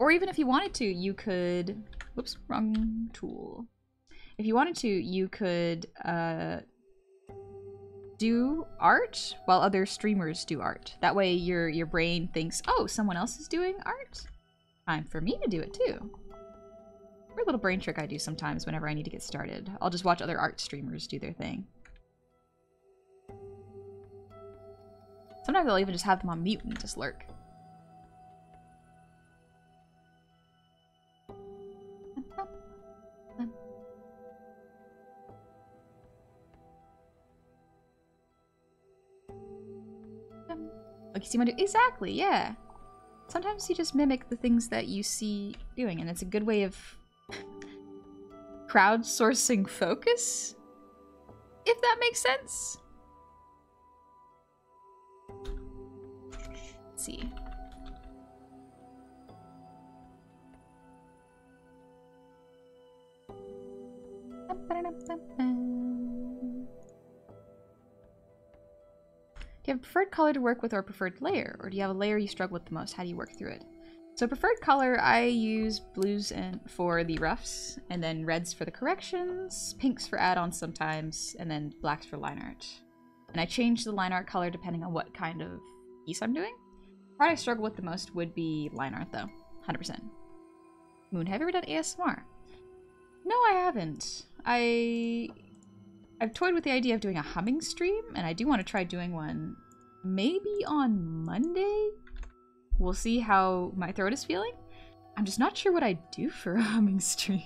Or even if you wanted to, you could... Whoops, wrong tool. If you wanted to, you could do art while other streamers do art. That way your brain thinks, oh, someone else is doing art? Time for me to do it too. Weird little brain trick I do sometimes whenever I need to get started. I'll just watch other art streamers do their thing. Sometimes I'll even just have them on mute and just lurk. Like you see my do exactly, yeah. Sometimes you just mimic the things that you see doing, and it's a good way of crowdsourcing focus, if that makes sense. Let's see. Do you have a preferred color to work with or a preferred layer? Or do you have a layer you struggle with the most? How do you work through it? So preferred color, I use blues for the roughs, and then reds for the corrections, pinks for add-ons sometimes, and then blacks for line art. And I change the line art color depending on what kind of piece I'm doing. The part I struggle with the most would be line art though, 100%. Moon, have you ever done ASMR? No, I haven't. I've toyed with the idea of doing a humming stream, and I do want to try doing one maybe on Monday. We'll see how my throat is feeling. I'm just not sure what I'd do for a humming stream.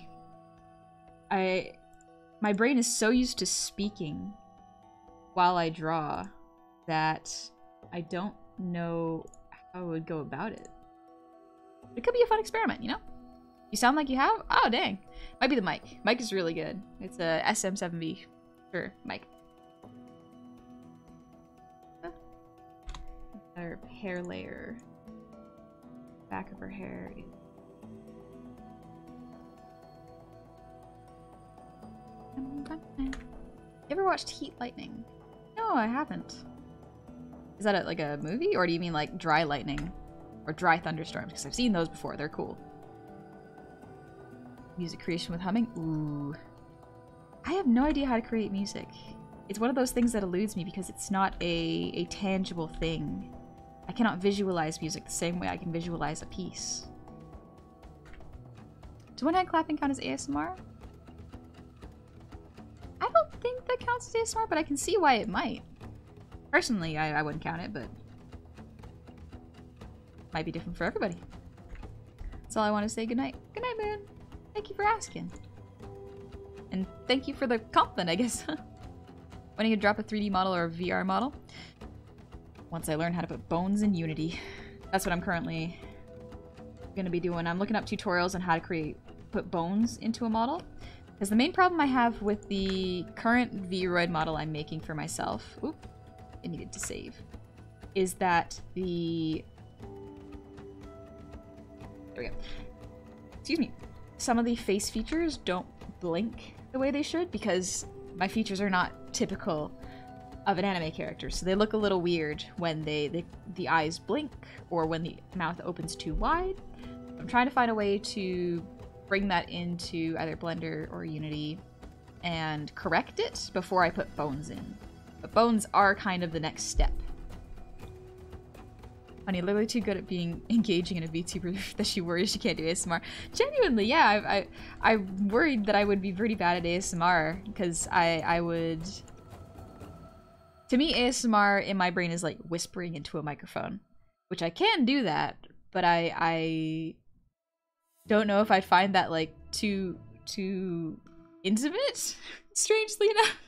My brain is so used to speaking while I draw that I don't know how I would go about it. It could be a fun experiment, you know? You sound like you have? Oh, dang. Might be the mic. Mic is really good. It's a SM7B. Sure, mic. Her hair layer. Back of her hair. You ever watched Heat Lightning? No, I haven't. Is that like a movie? Or do you mean like Dry Lightning? Or Dry Thunderstorms? Because I've seen those before. They're cool. Music creation with humming? Ooh. I have no idea how to create music. It's one of those things that eludes me because it's not a tangible thing. I cannot visualize music the same way I can visualize a piece. Does one-hand clapping count as ASMR? I don't think that counts as ASMR, but I can see why it might. Personally, I wouldn't count it, but might be different for everybody. That's all I want to say. Good night. Good night, Moon. Thank you for asking. And thank you for the compliment, I guess. When are you gonna drop a 3D model or a VR model? Once I learn how to put bones in Unity. That's what I'm currently gonna be doing. I'm looking up tutorials on how to put bones into a model. Because the main problem I have with the current Vroid model I'm making for myself, oop, it needed to save, is that there we go. Excuse me. Some of the face features don't blink the way they should because my features are not typical of an anime character, so they look a little weird when the eyes blink or when the mouth opens too wide. I'm trying to find a way to bring that into either Blender or Unity and correct it before I put bones in. But bones are kind of the next step. Honey, literally too good at being engaging in a VTuber that she worries she can't do ASMR. Genuinely, yeah, I'm worried that I would be pretty bad at ASMR because I would... To me, ASMR in my brain is like whispering into a microphone, which I can do that, but I don't know if I'd find that like too intimate, strangely enough.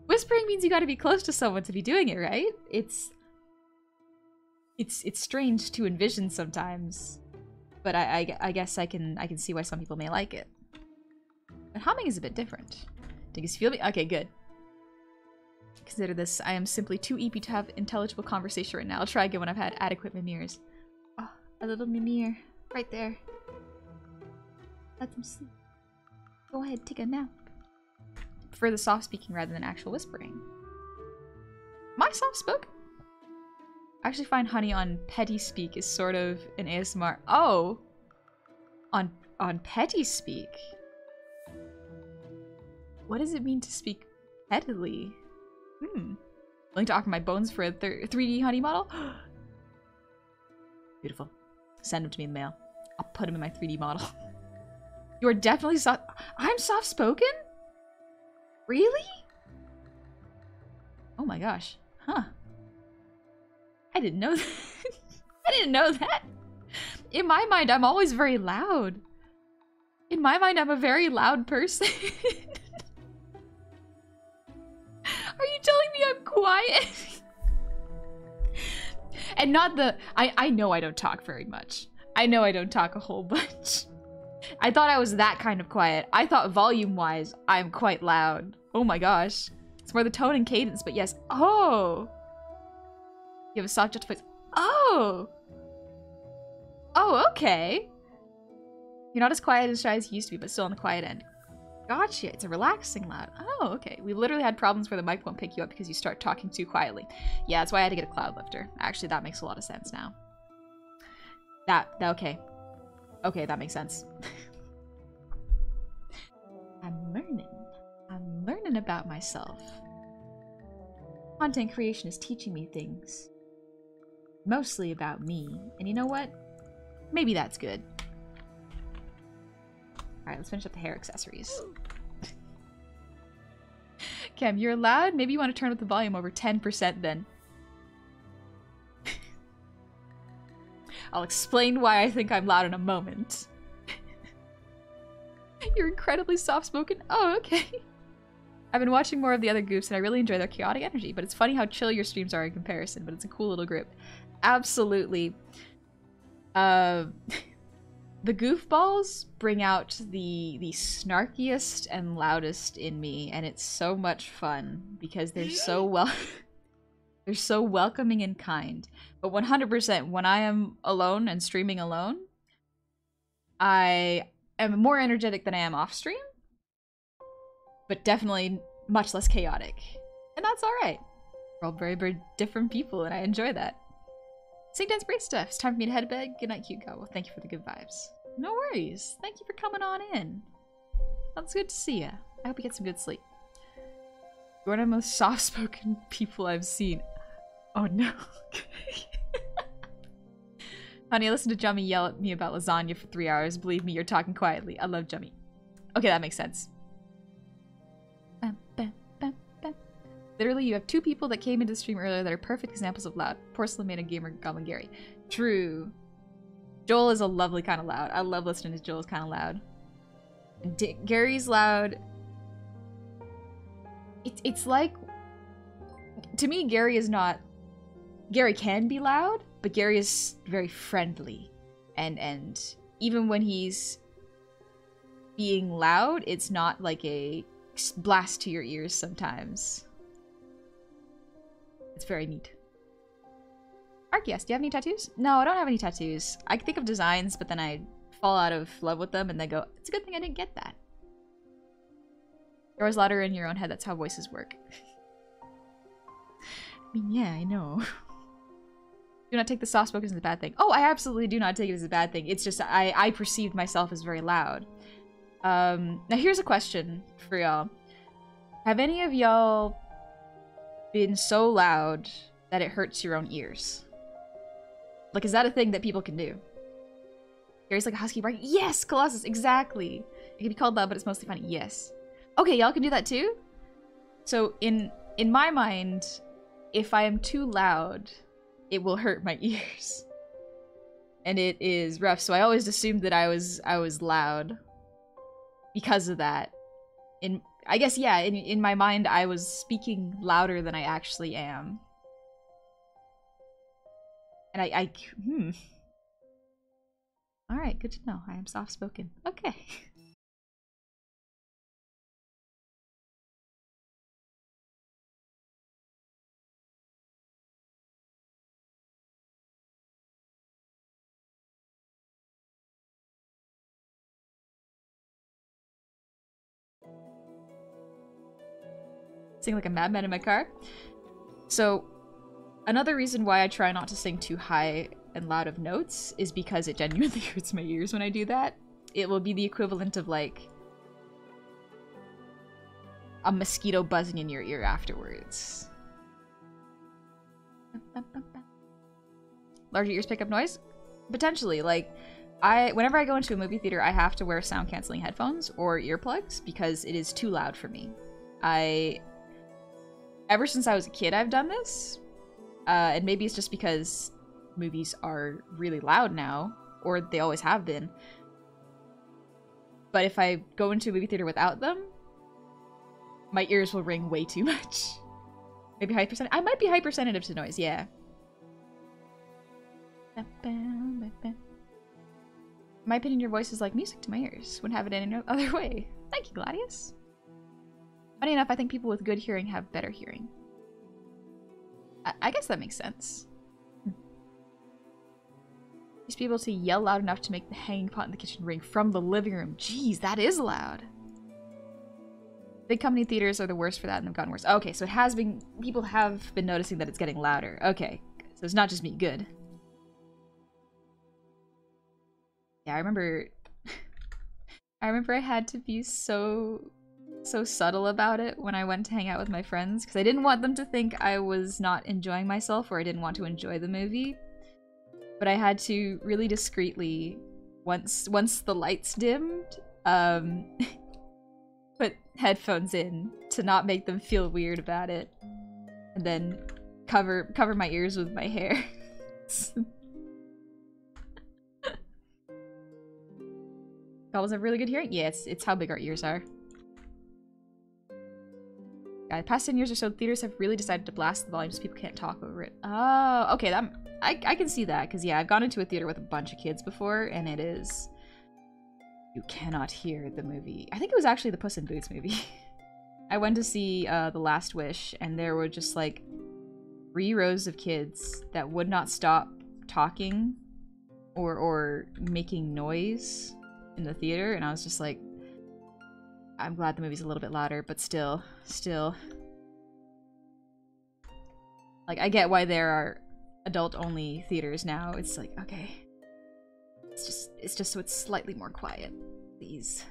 Whispering means you gotta be close to someone to be doing it, right? It's strange to envision sometimes, but I guess I can see why some people may like it. But humming is a bit different. Do you feel me? Okay, good. Consider this. I am simply too eepy to have intelligible conversation right now. I'll try again when I've had adequate mimirs. Oh, a little mimir. Right there. Let them sleep. Go ahead, take a nap. I prefer the soft speaking rather than actual whispering. Am I soft spoken? I actually find Honey on Petty Speak is sort of an ASMR. Oh! On Petty Speak? What does it mean to speak pettily? Willing to offer my bones for a 3D Honey model? Beautiful. Send them to me in the mail. I'll put them in my 3D model. You are definitely soft. I'm soft spoken? Really? Oh my gosh. Huh. I didn't know that. I didn't know that. In my mind, I'm always very loud. In my mind, I'm a very loud person. Are you telling me I'm quiet? And not the... I know I don't talk very much. I know I don't talk a whole bunch. I thought I was that kind of quiet. I thought volume-wise, I'm quite loud. Oh my gosh. It's more the tone and cadence, but yes. Oh! You have a soft voice. Oh! Oh, okay. You're not as quiet and shy as you used to be, but still on the quiet end. Gotcha. It's a relaxing loud. Oh, okay. We literally had problems where the mic won't pick you up because you start talking too quietly. Yeah, that's why I had to get a cloud lifter. Actually, that makes a lot of sense now. Okay. Okay, that makes sense. I'm learning about myself. Content creation is teaching me things. Mostly about me. And you know what? Maybe that's good. Alright, let's finish up the hair accessories. Cam, you're loud? Maybe you want to turn up the volume over 10% then. I'll explain why I think I'm loud in a moment. You're incredibly soft-spoken? Oh, okay. I've been watching more of the other goofs and I really enjoy their chaotic energy, but it's funny how chill your streams are in comparison, but it's a cool little group. Absolutely. The goofballs bring out the snarkiest and loudest in me, and it's so much fun because they're so they're so welcoming and kind. But 100%, when I am alone and streaming alone, I am more energetic than I am off stream, but definitely much less chaotic, and that's all right. We're all very, very different people, and I enjoy that. Sing, dance, break stuff. It's time for me to head to bed. Good night, cute girl. Well, thank you for the good vibes. No worries. Thank you for coming on in. That's good to see you. I hope you get some good sleep. You're one of the most soft-spoken people I've seen. Oh no. Honey, I listened to Jummy yell at me about lasagna for 3 hours. Believe me, you're talking quietly. I love Jummy. Okay, that makes sense. Literally, you have two people that came into the stream earlier that are perfect examples of loud. Porcelain made a gamer, Goblin Gary. True. Joel is a lovely kind of loud. I love listening to Joel's kind of loud. Gary's loud. It's like... To me, Gary is not... Gary can be loud, but Gary is very friendly. And even when he's being loud, it's not like a blast to your ears sometimes. It's very neat. Arceus, do you have any tattoos? No, I don't have any tattoos. I think of designs, but then I fall out of love with them and then go, it's a good thing I didn't get that. You're always louder in your own head. That's how voices work. I mean, yeah, I know. Do not take the soft-spoken as a bad thing. Oh, I absolutely do not take it as a bad thing. It's just I perceived myself as very loud. Now here's a question for y'all. Have any of y'all been so loud that it hurts your own ears? Like, is that a thing that people can do? Gary's like a husky barking. Yes, Colossus, exactly. It can be called loud, but it's mostly funny. Yes. Okay, y'all can do that too? So in my mind, if I am too loud, it will hurt my ears. And it is rough. So I always assumed that I was loud because of that. I guess, yeah, in my mind, I was speaking louder than I actually am. And Alright, good to know. I am soft-spoken. Okay. Sing like a madman in my car. So, another reason why I try not to sing too high and loud of notes is because it genuinely hurts my ears when I do that. It will be the equivalent of, like, a mosquito buzzing in your ear afterwards. Larger ears pick up noise? Potentially. Like, whenever I go into a movie theater, I have to wear sound-canceling headphones or earplugs because it is too loud for me. Ever since I was a kid, I've done this. And maybe it's just because movies are really loud now, or they always have been. But if I go into a movie theater without them, my ears will ring way too much. Maybe hypersensitive. I might be hypersensitive to noise, yeah. In my opinion, your voice is like music to my ears. Wouldn't have it any other way. Thank you, Gladius. Funny enough, I think people with good hearing have better hearing. I guess that makes sense. Used to be able to yell loud enough to make the hanging pot in the kitchen ring from the living room. Jeez, that is loud. Big company theaters are the worst for that and they've gotten worse. Okay, so it has been... People have been noticing that it's getting louder. Okay, so it's not just me. Good. Yeah, I remember... I had to be so subtle about it when I went to hang out with my friends because I didn't want them to think I was not enjoying myself or I didn't want to enjoy the movie. But I had to really discreetly, once the lights dimmed, put headphones in to not make them feel weird about it, and then cover my ears with my hair. Goblins have really good hearing? Yeah, it's how big our ears are. Yeah, the past 10 years or so, theaters have really decided to blast the volume so people can't talk over it. Oh, okay, I can see that, because yeah, I've gone into a theater with a bunch of kids before, and it is... You cannot hear the movie. I think it was actually the Puss in Boots movie. I went to see The Last Wish, and there were just like 3 rows of kids that would not stop talking or making noise in the theater, and I was just like, I'm glad the movie's a little bit louder, but still. Like, I get why there are adult-only theaters now. It's like, okay. It's just so it's slightly more quiet. Please.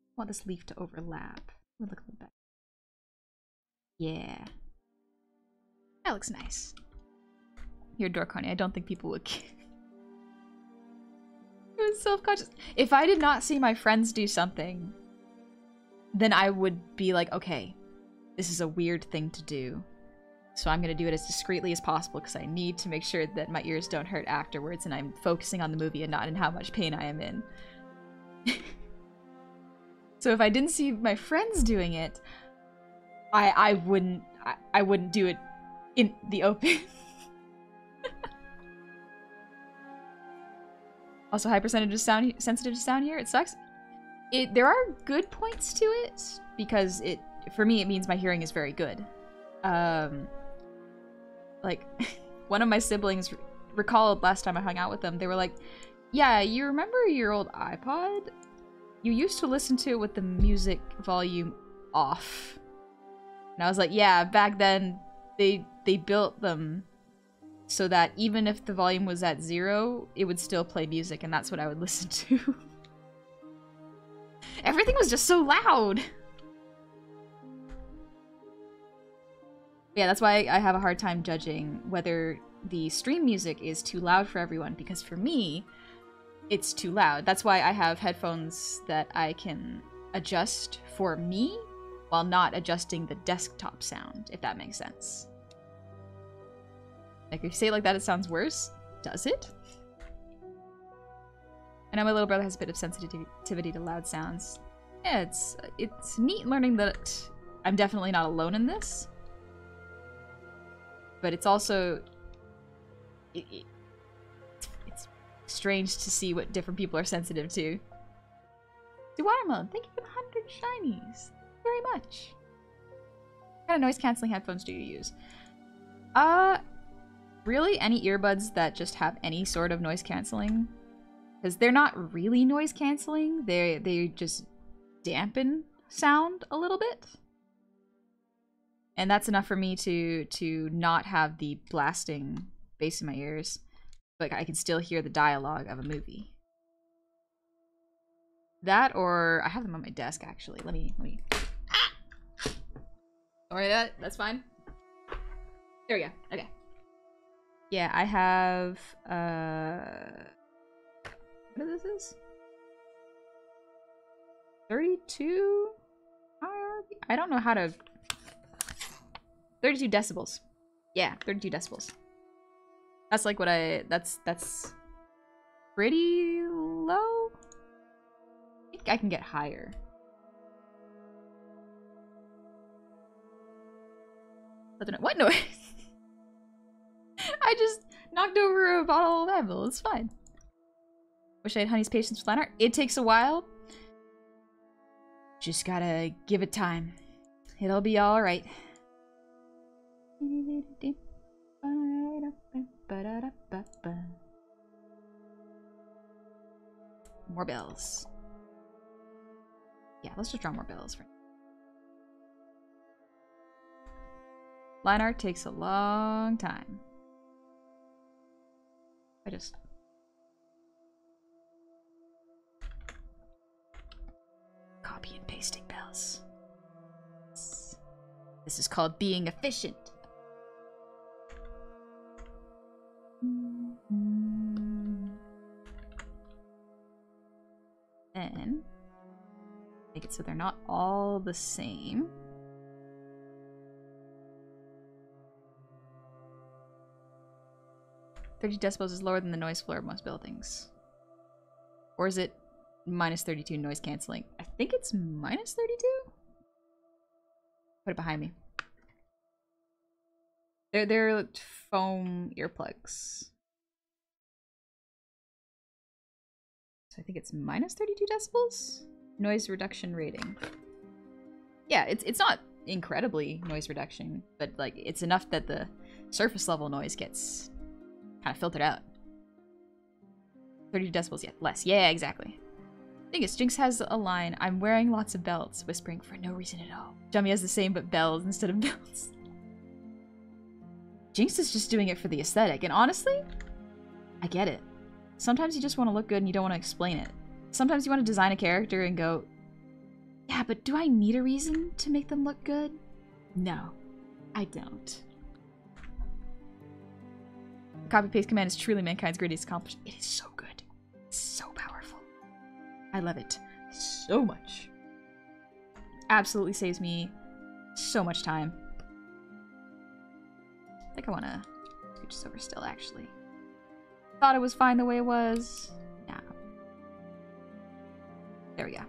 I want this leaf to overlap. Let me look at the back. Yeah. That looks nice. You're a dork, honey. I don't think people would care. I was self-conscious. If I did not see my friends do something, then I would be like, okay, this is a weird thing to do. So I'm gonna do it as discreetly as possible because I need to make sure that my ears don't hurt afterwards and I'm focusing on the movie and not in how much pain I am in. So if I didn't see my friends doing it, I wouldn't do it in the open. Also, high percentage of sensitive to sound here. It sucks. There are good points to it because for me it means my hearing is very good. Like one of my siblings recalled last time I hung out with them. They were like, "Yeah, you remember your old iPod?" you used to listen to it with the music volume off. And I was like, yeah, back then they built them so that even if the volume was at 0, it would still play music, and that's what I would listen to. Everything was just so loud. Yeah, that's why I have a hard time judging whether the stream music is too loud for everyone, because for me, it's too loud. That's why I have headphones that I can adjust for me while not adjusting the desktop sound, if that makes sense. Like, if you say it like that, it sounds worse. Does it? I know my little brother has a bit of sensitivity to loud sounds. Yeah, it's neat learning that I'm definitely not alone in this. But it's also... It's strange to see what different people are sensitive to. Watermelon, thank you for the 100 shinies. Very much. What kind of noise cancelling headphones do you use? Really any earbuds that just have any sort of noise cancelling, because they're not really noise cancelling. They just dampen sound a little bit, and that's enough for me to not have the blasting bass in my ears, but I can still hear the dialogue of a movie. That, or I have them on my desk actually. Let me. Ah! Sorry, that's fine. There we go. Okay. Yeah, I have, what is this? 32? I don't know how to... 32 decibels. Yeah, 32 decibels. That's like what that's pretty low? I think I can get higher. I don't know. What noise? I just knocked over a bottle of Advil. It's fine. Wish I had Honey's patience with Lineart. It takes a while. Just gotta give it time. It'll be alright. More bells. Yeah, let's just draw more bells. Lineart takes a long time. I just... copy and pasting bells. This is called being efficient. Then make it so they're not all the same. "30 decibels is lower than the noise floor of most buildings." Or is it minus 32 noise cancelling? I think it's minus 32? Put it behind me. They're foam earplugs. So I think it's minus 32 decibels? Noise reduction rating. Yeah, it's not incredibly noise reduction, but like it's enough that the surface level noise gets kind of filtered out. 30 decibels, yeah, less. Yeah, exactly. Thing is, Jinx has a line, "I'm wearing lots of belts," whispering for no reason at all. Jummy has the same, but bells instead of belts. Jinx is just doing it for the aesthetic, and honestly, I get it. Sometimes you just want to look good and you don't want to explain it. Sometimes you want to design a character and go, yeah, but do I need a reason to make them look good? No, I don't. The copy-paste command is truly mankind's greatest accomplishment. It is so good. It's so powerful. I love it so much. Absolutely saves me so much time. I think I want to scooch this over still, actually. Thought it was fine the way it was. Nah. There we go.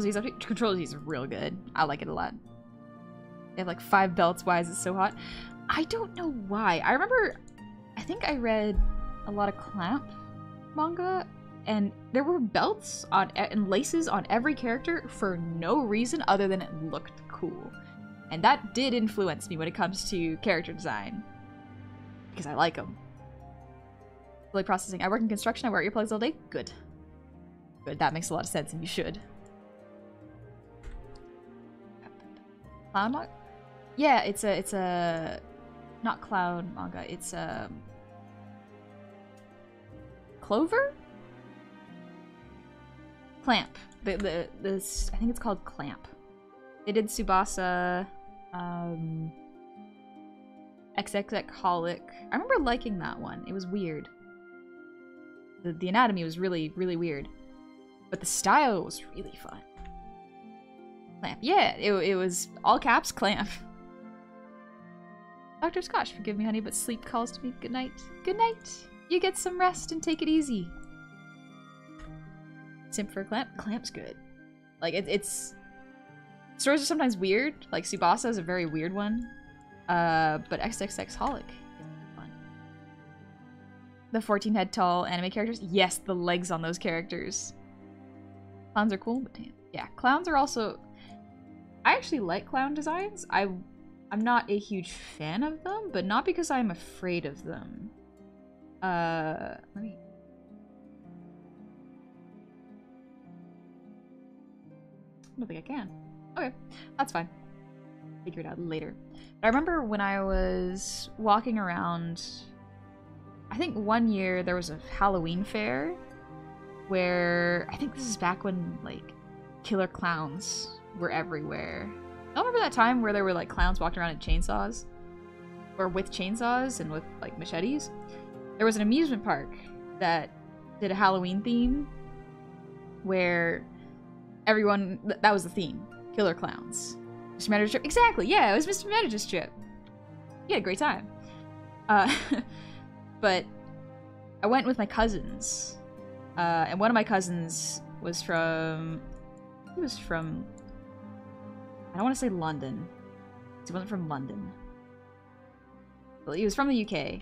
Control Z's update. Control Z's are real good. I like it a lot. They have like 5 belts. Why is it so hot? I don't know why. I think I read a lot of Clamp manga, and there were belts on and laces on every character for no reason other than it looked cool. And that did influence me when it comes to character design. Because I like them. Delay processing. I work in construction. I wear earplugs all day. Good. Good. That makes a lot of sense, and you should. Clown manga? Yeah, it's a not clown manga. It's Clover? Clamp. This I think it's called Clamp. They did Tsubasa, XXX Holic. I remember liking that one. It was weird. The anatomy was really, really weird. But the style was really fun. Clamp. Yeah, it was all caps, Clamp. Dr. Scotch, forgive me, honey, but sleep calls to me. Good night. Good night. You get some rest and take it easy. Simp for Clamp? Clamp's good. Like, it's... Stories are sometimes weird. Like, Tsubasa is a very weird one. But XXX Holic is fun. The 14 head tall anime characters? Yes, the legs on those characters. Clowns are cool, but damn. Yeah, clowns are also... I actually like clown designs. I'm not a huge fan of them, but not because I'm afraid of them. Let me... I don't think I can. Okay, that's fine. Figure it out later. But I remember when I was walking around, I think one year there was a Halloween fair where, I think this is back when, like, killer clowns were everywhere. I remember that time where there were, like, clowns walking around in chainsaws? Or with chainsaws and with, like, machetes? There was an amusement park that did a Halloween theme where everyone, that was the theme. Killer clowns. Mr. Manager's trip. Exactly, yeah, it was Mr. Manager's trip. He had a great time. But I went with my cousins. And one of my cousins was from... He was from... I don't want to say London. He wasn't from London. Well, he was from the UK.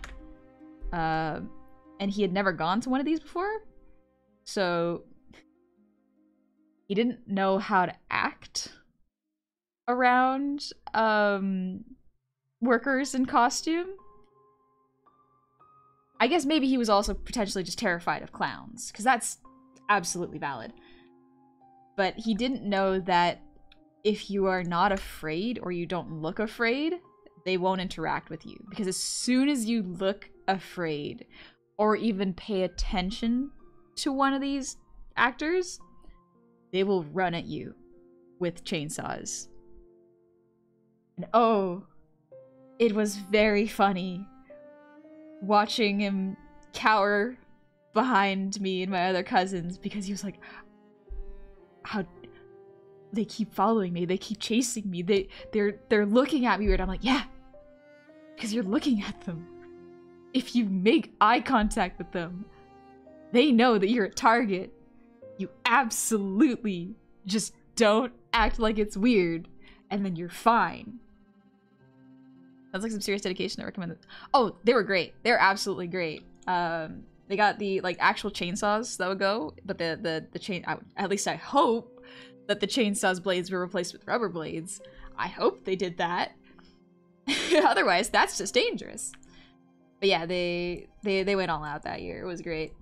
And he had never gone to one of these before. So... he didn't know how to act around workers in costume. I guess maybe he was also potentially just terrified of clowns, because that's absolutely valid. But he didn't know that if you are not afraid or you don't look afraid, they won't interact with you. Because as soon as you look afraid or even pay attention to one of these actors, they will run at you with chainsaws. And oh, it was very funny watching him cower behind me and my other cousins because he was like, how they keep following me, they keep chasing me, they're looking at me weird. I'm like, yeah, because you're looking at them. If you make eye contact with them, they know that you're a target. You absolutely just don't act like it's weird, and then you're fine. Sounds like some serious dedication. I recommend it. Oh, they were great. They're absolutely great. They got the like actual chainsaws that would go, but the chain. At least I hope that the chainsaws blades were replaced with rubber blades. I hope they did that. Otherwise, that's just dangerous. But yeah, they went all out that year. It was great.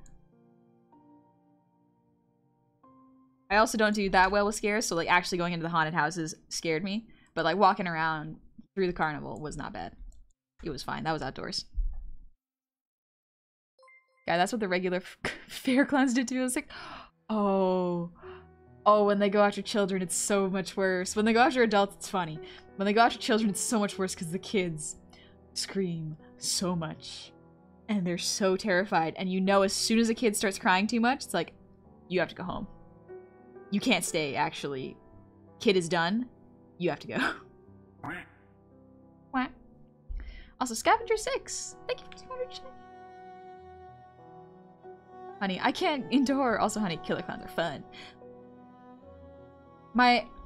I also don't do that well with scares, so like actually going into the haunted houses scared me. But like walking around through the carnival was not bad. It was fine. That was outdoors. Yeah, that's what the regular fair clowns did to me. I was like, oh, when they go after children, it's so much worse. When they go after adults, it's funny. When they go after children, it's so much worse because the kids scream so much. And they're so terrified. And you know as soon as a kid starts crying too much, it's like, you have to go home. You can't stay, actually. Kid is done. You have to go. Wah. Also, Scavenger 6. Thank you for 200 checks. Honey, I can't into horror. Also, honey, killer clowns are fun.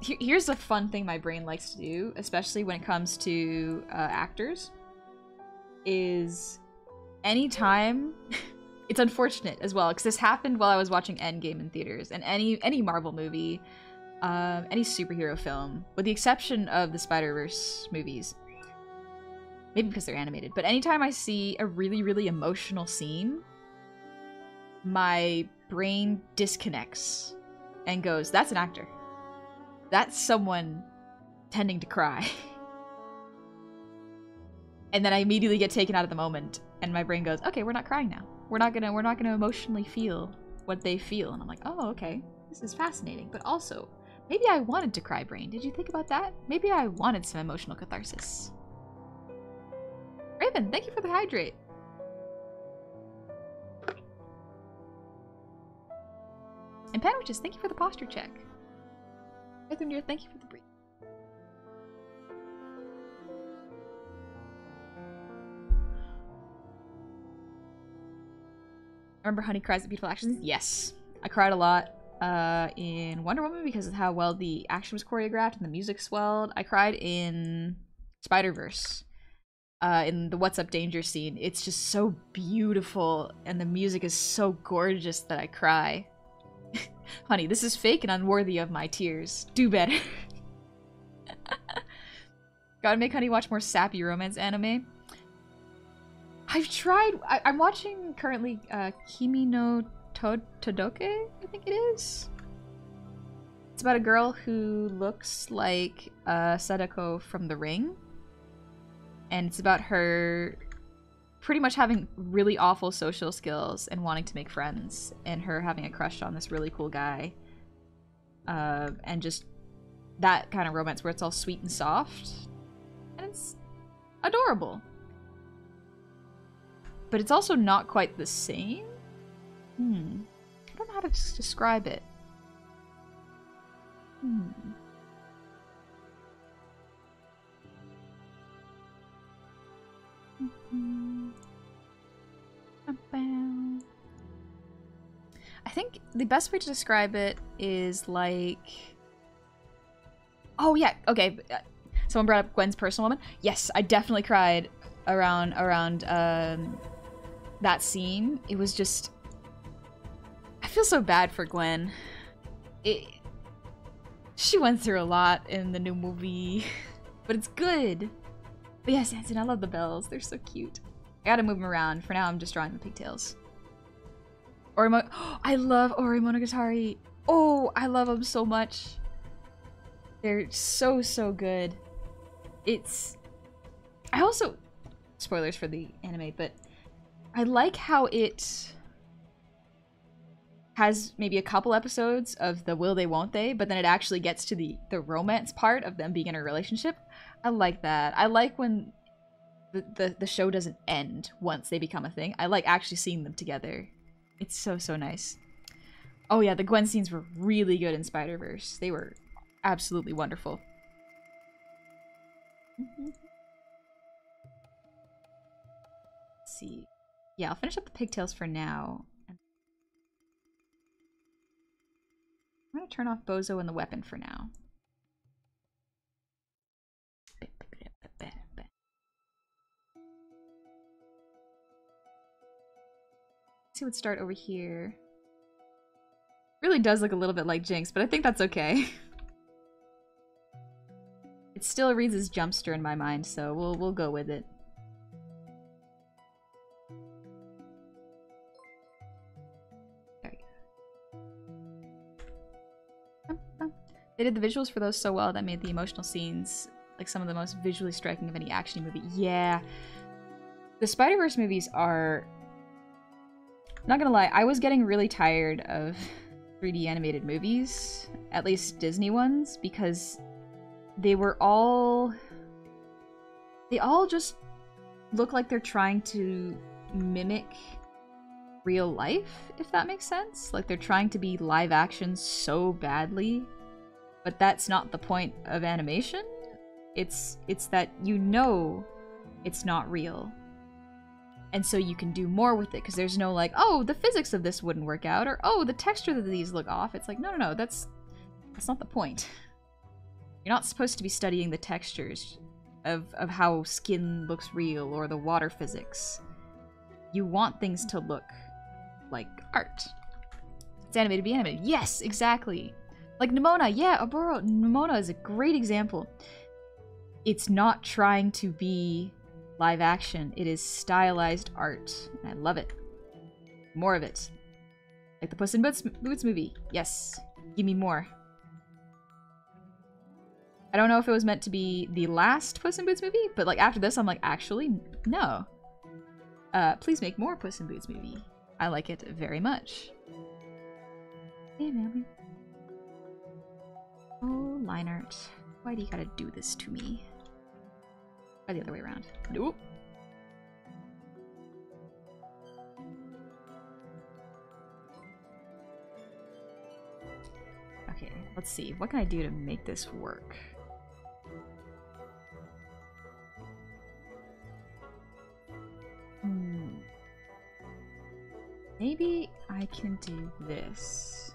Here's a fun thing my brain likes to do, especially when it comes to actors, is anytime it's unfortunate as well, because this happened while I was watching Endgame in theaters, and any Marvel movie, any superhero film, with the exception of the Spider-Verse movies, maybe because they're animated, but anytime I see a really, really emotional scene, my brain disconnects and goes, that's an actor. That's someone tending to cry. And then I immediately get taken out of the moment, and my brain goes, okay, we're not crying now. We're not gonna emotionally feel what they feel. And I'm like, oh, okay, this is fascinating. But also, maybe I wanted to cry, brain. Did you think about that? Maybe I wanted some emotional catharsis. Raven, thank you for the hydrate. And Panwitches, thank you for the posture check. Etherneer, thank you for the brief. Remember Honey Cries at Beautiful Actions? Yes. I cried a lot in Wonder Woman because of how well the action was choreographed and the music swelled. I cried in Spider-Verse. In the What's Up Danger scene. It's just so beautiful and the music is so gorgeous that I cry. Honey, this is fake and unworthy of my tears. Do better. Gotta make Honey watch more sappy romance anime. I've tried. I'm watching currently Kimi no Todoke, I think it is. It's about a girl who looks like Sadako from The Ring. And it's about her pretty much having really awful social skills and wanting to make friends. And her having a crush on this really cool guy. And just that kind of romance where it's all sweet and soft. And it's adorable. But it's also not quite the same. I don't know how to describe it. I think the best way to describe it is like... Oh yeah, okay. Someone brought up Gwen's personal moment. Yes, I definitely cried around that scene. It was just... I feel so bad for Gwen. She went through a lot in the new movie, but it's good. But yes, Anson, I love the bells. They're so cute. I gotta move them around. For now, I'm just drawing the pigtails. I love Ori Monogatari. Oh, I love them so much. They're so, so good. I also... Spoilers for the anime, but I like how it has maybe a couple episodes of the will they, won't they, but then it actually gets to the romance part of them being in a relationship. I like that. I like when the show doesn't end once they become a thing. I like actually seeing them together. It's so, so nice. Oh yeah, the Gwen scenes were really good in Spider-Verse. They were absolutely wonderful. Let's see. Yeah, I'll finish up the pigtails for now. I'm gonna turn off Bozo and the weapon for now. See, let's start over here. Really does look a little bit like Jinx, but I think that's okay. It still reads as Jumpster in my mind, so we'll go with it. There we go. They did the visuals for those so well that made the emotional scenes like some of the most visually striking of any action movie. Yeah. The Spider-Verse movies are... Not gonna lie, I was getting really tired of 3D animated movies, at least Disney ones, because they all just look like they're trying to mimic real life, if that makes sense. Like they're trying to be live action so badly, but that's not the point of animation. It's that you know it's not real. And so you can do more with it, because there's no like, oh, the physics of this wouldn't work out, or oh, the texture of these look off. It's like, no, that's That's not the point. You're not supposed to be studying the textures of how skin looks real or the water physics. You want things to look like art. It's animated, be animated. Yes, exactly. Like Nimona, yeah, Oboro. Nimona is a great example. It's not trying to be live action. It is stylized art. And I love it. More of it. Like the Puss in Boots movie. Yes. Give me more. I don't know if it was meant to be the last Puss in Boots movie, but like after this I'm like, actually, no. Please make more Puss in Boots movie. I like it very much. Hey, man. Oh, Lineart. Why do you gotta do this to me? Or the other way around. Nope. Okay, let's see. What can I do to make this work? Maybe I can do this.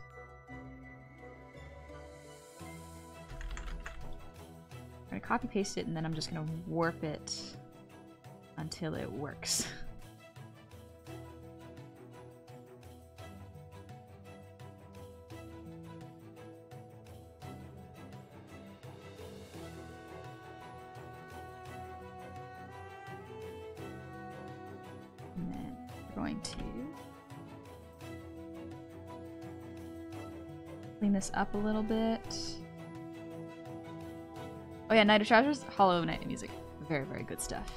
I'm gonna copy paste it and then I'm just gonna warp it until it works. And then we're going to clean this up a little bit. Oh yeah, Night of Trousers, Hollow Knight music. Very, very good stuff.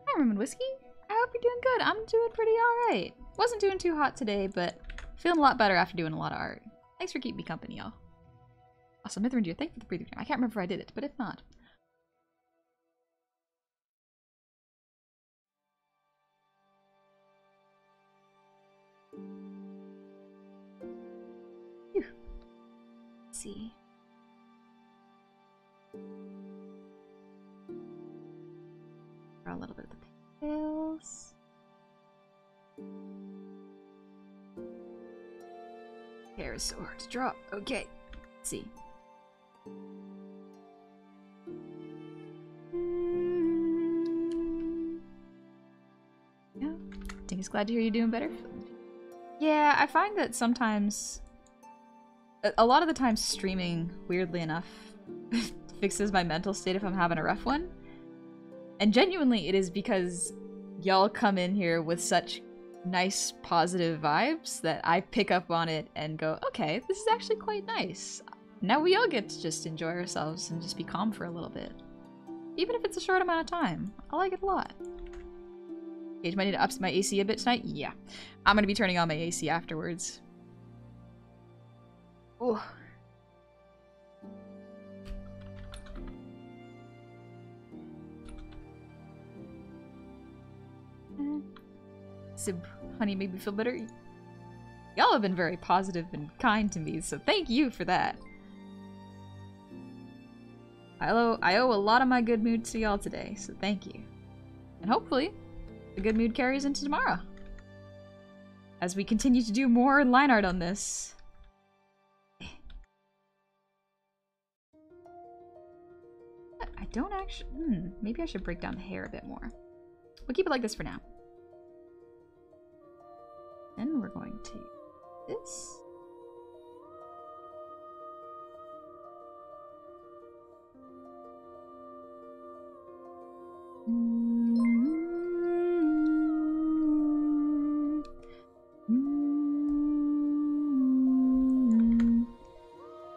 Hi, Rum and Whiskey. I hope you're doing good. I'm doing pretty alright. Wasn't doing too hot today, but feeling a lot better after doing a lot of art. Thanks for keeping me company, y'all. Also, Mithrin Deer, thank you for the breathing. I can't remember if I did it, but if not. Phew. Let's see. Draw a little bit of the pigtails. Hair is so hard to draw. Okay, let's see. Yeah, Tink is glad to hear you're doing better. Yeah, I find that sometimes, a lot of the time streaming, weirdly enough, fixes my mental state if I'm having a rough one. And genuinely, it is because y'all come in here with such nice, positive vibes that I pick up on it and go, okay, this is actually quite nice. Now we all get to just enjoy ourselves and just be calm for a little bit. Even if it's a short amount of time. I like it a lot. Gage might need to up my AC a bit tonight? Yeah. I'm gonna be turning on my AC afterwards. Ooh. Sib, honey, made me feel better. Y'all have been very positive and kind to me, so thank you for that. I owe a lot of my good mood to y'all today, so thank you. And hopefully, the good mood carries into tomorrow. As we continue to do more line art on this. I don't actually... maybe I should break down the hair a bit more. We'll keep it like this for now. Then we're going to do this.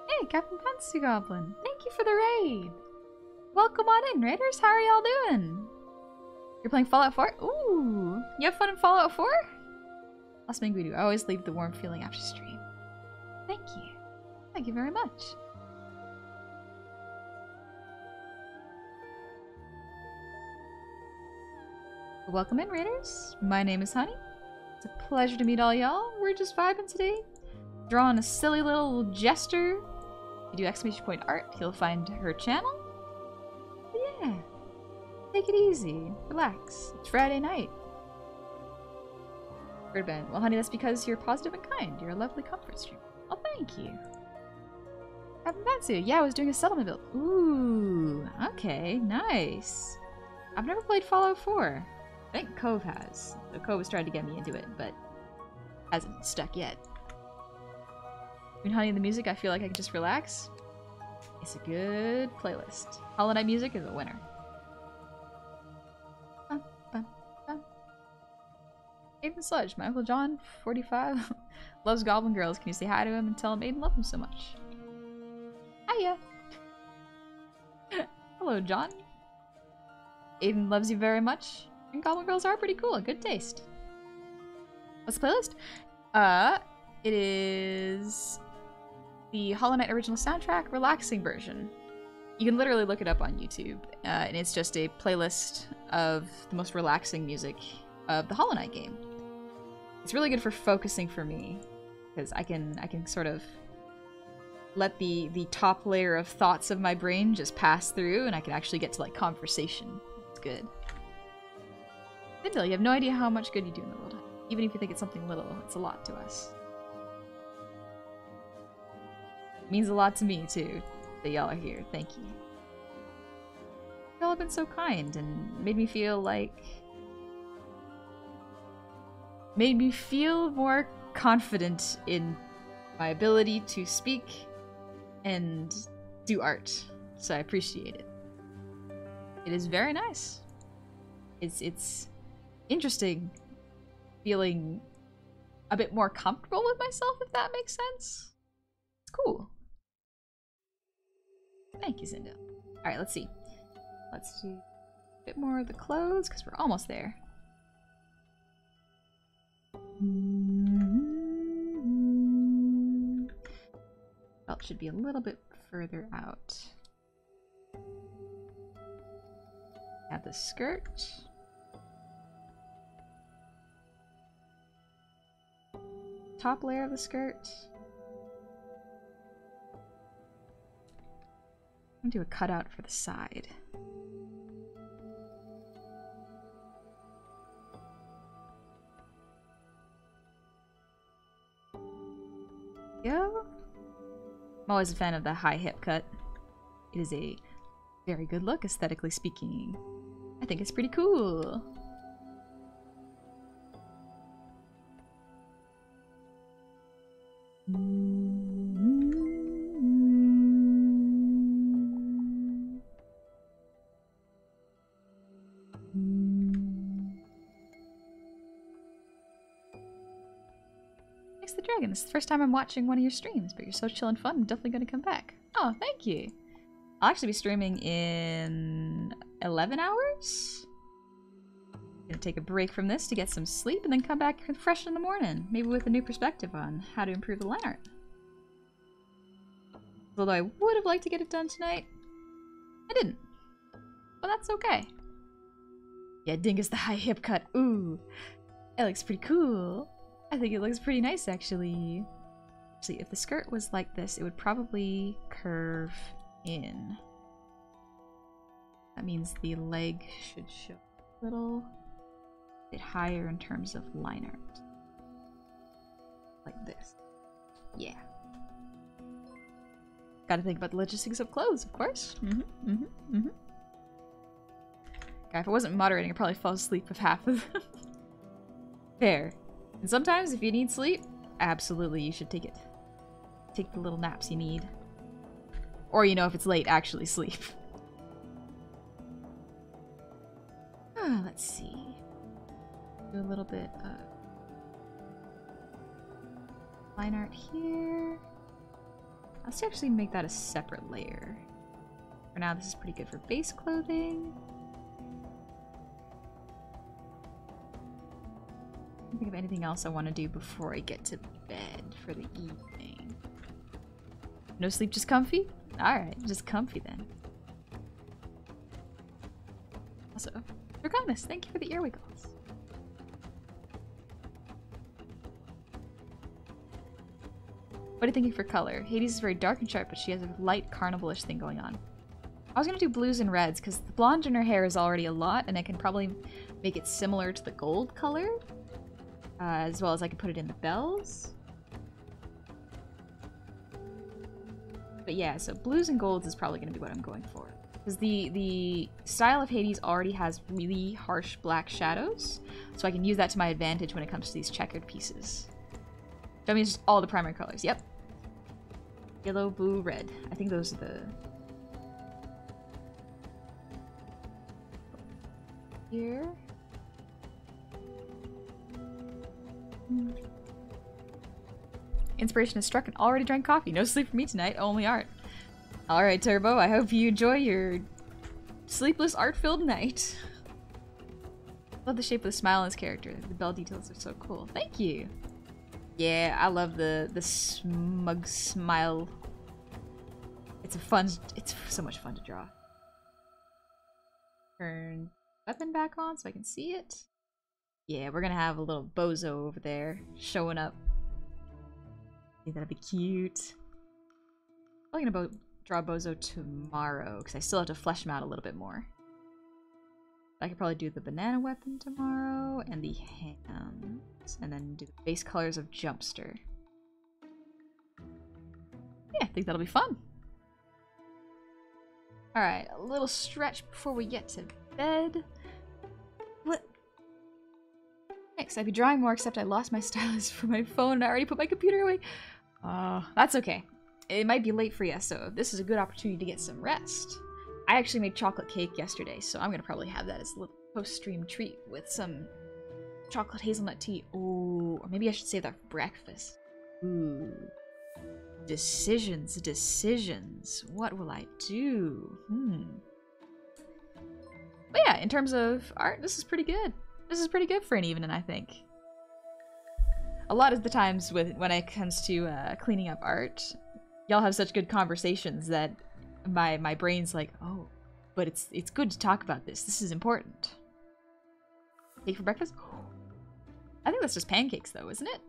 Hey, Captain Fancy Goblin. Thank you for the raid. Welcome on in, Raiders. How are y'all doing? You're playing Fallout 4? Ooh, you have fun in Fallout 4? Last thing we do. I always leave the warm feeling after stream. Thank you. Thank you very much. Welcome in, Raiders. My name is Honey. It's a pleasure to meet all y'all. We're just vibing today. Drawing a silly little jester. If you do ! art, you'll find her channel. But yeah. Take it easy. Relax. It's Friday night. Birdman. Well, honey, that's because you're positive and kind. You're a lovely comfort stream. Oh, thank you. Haven't fancy. Yeah, I was doing a settlement build. Ooh. Okay. Nice. I've never played Fallout 4. I think Cove has. So Cove has tried to get me into it, but hasn't stuck yet. Between Honey and the music, I feel like I can just relax. It's a good playlist. Hollow Knight music is a winner. Aiden Sludge, my Uncle John, 45, loves Goblin Girls. Can you say hi to him and tell him Aiden loves him so much? Hiya! Hello, John. Aiden loves you very much. And Goblin Girls are pretty cool. Good taste. What's the playlist? It is the Hollow Knight original soundtrack relaxing version. You can literally look it up on YouTube, and it's just a playlist of the most relaxing music of the Hollow Knight game. It's really good for focusing for me, because I can sort of let the top layer of thoughts of my brain just pass through, and I can actually get to like conversation. It's good. Vindel, you have no idea how much good you do in the world. Even if you think it's something little, it's a lot to us. It means a lot to me too that y'all are here. Thank you. Y'all have been so kind and made me feel more confident in my ability to speak and do art. So I appreciate it. It is very nice. It's interesting feeling a bit more comfortable with myself, if that makes sense. It's cool. Thank you, Zinda. Alright, let's see. Let's do a bit more of the clothes, because we're almost there. Belt should be a little bit further out. Add the skirt. Top layer of the skirt. I'm gonna do a cutout for the side. Go. I'm always a fan of the high hip cut. It is a very good look, aesthetically speaking. I think it's pretty cool. Thanks the Dragon. This is the first time I'm watching one of your streams, but you're so chill and fun. I'm definitely gonna come back. Oh, thank you. I'll actually be streaming in 11 hours. Gonna take a break from this to get some sleep and then come back fresh in the morning, maybe with a new perspective on how to improve the Lineart. Although I would have liked to get it done tonight, I didn't. But that's okay. Yeah, Dingus the high hip cut. Ooh, it looks pretty cool. I think it looks pretty nice, actually. Actually, if the skirt was like this, it would probably curve in. That means the leg should show a little bit higher in terms of line art. Like this. Yeah. Gotta think about the logistics of clothes, of course. God, if I wasn't moderating, I'd probably fall asleep with half of them. Fair. And sometimes, if you need sleep, absolutely you should take it. Take the little naps you need. Or, you know, if it's late, actually sleep. Let's see. Do a little bit of line art here. Let's actually make that a separate layer. For now, this is pretty good for base clothing. I don't think of anything else I want to do before I get to bed for the evening. No sleep, just comfy? Alright, just comfy then. Also, Draconis, thank you for the ear wiggles. What are you thinking for color? Hades is very dark and sharp, but she has a light carnival-ish thing going on. I was gonna do blues and reds, because the blonde in her hair is already a lot, and I can probably make it similar to the gold color. As well as I can put it in the bells. But yeah, so blues and golds is probably gonna be what I'm going for. Because the style of Hades already has really harsh black shadows, so I can use that to my advantage when it comes to these checkered pieces. That means all the primary colors, yep. Yellow, blue, red. I think those are the... Here. Inspiration has struck and already drank coffee. No sleep for me tonight, only art. Alright, Turbo, I hope you enjoy your sleepless art-filled night. Love the shape of the smile on his character. The bell details are so cool. Thank you! Yeah, I love the smug smile. It's so much fun to draw. Turn weapon back on so I can see it. Yeah, we're gonna have a little bozo over there showing up. I think that'd be cute. I'm gonna draw bozo tomorrow because I still have to flesh him out a little bit more. I could probably do the banana weapon tomorrow and the hands, and then do the base colors of Jumpster. Yeah, I think that'll be fun. Alright, a little stretch before we get to bed. What? Next, I'd be drawing more, except I lost my stylus for my phone and I already put my computer away. That's okay. It might be late for you, so this is a good opportunity to get some rest. I actually made chocolate cake yesterday, so I'm gonna probably have that as a little post-stream treat with some chocolate hazelnut tea. Ooh, or maybe I should save that for breakfast. Ooh. Decisions, decisions. What will I do? But yeah, in terms of art, this is pretty good. This is pretty good for an evening, I think. A lot of the times when it comes to cleaning up art, y'all have such good conversations that my brain's like, oh, but it's good to talk about this. This is important. Cake for breakfast? I think that's just pancakes though, isn't it?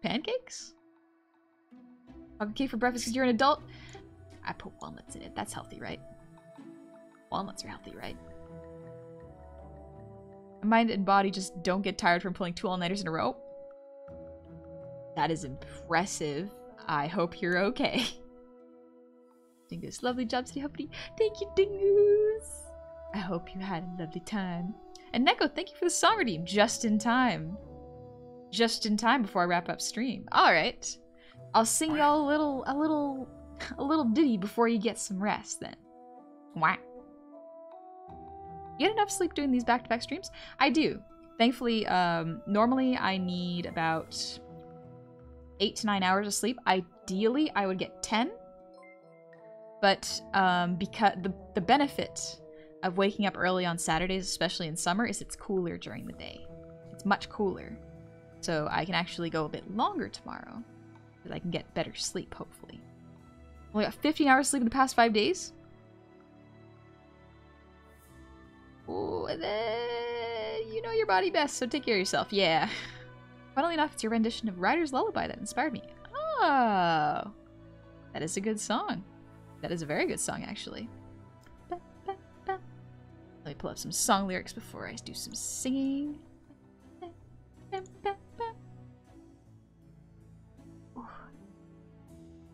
Pancakes? Chocolate cake for breakfast because you're an adult? I put walnuts in it. That's healthy, right? Walnuts are healthy, right? My mind and body just don't get tired from pulling 2 all-nighters in a row. That is impressive. I hope you're okay. Dingoes, lovely job today, Humpty. Thank you, Dingoes. I hope you had a lovely time. And Neko, thank you for the song redeem. Just in time. Just in time before I wrap up stream. Alright. I'll sing y'all a little ditty before you get some rest then. Wah. You get enough sleep doing these back-to-back streams? I do. Thankfully, normally I need about 8 to 9 hours of sleep. Ideally, I would get 10. But because the benefit of waking up early on Saturdays, especially in summer, is it's cooler during the day. It's much cooler. So I can actually go a bit longer tomorrow. Because I can get better sleep, hopefully. Only got 15 hours of sleep in the past 5 days. Oh, and then you know your body best, so take care of yourself. Yeah. Funnily enough, it's your rendition of Ryder's Lullaby that inspired me. Oh, that is a good song. That is a very good song, actually. Ba, ba, ba. Let me pull up some song lyrics before I do some singing. Ba, ba, ba, ba.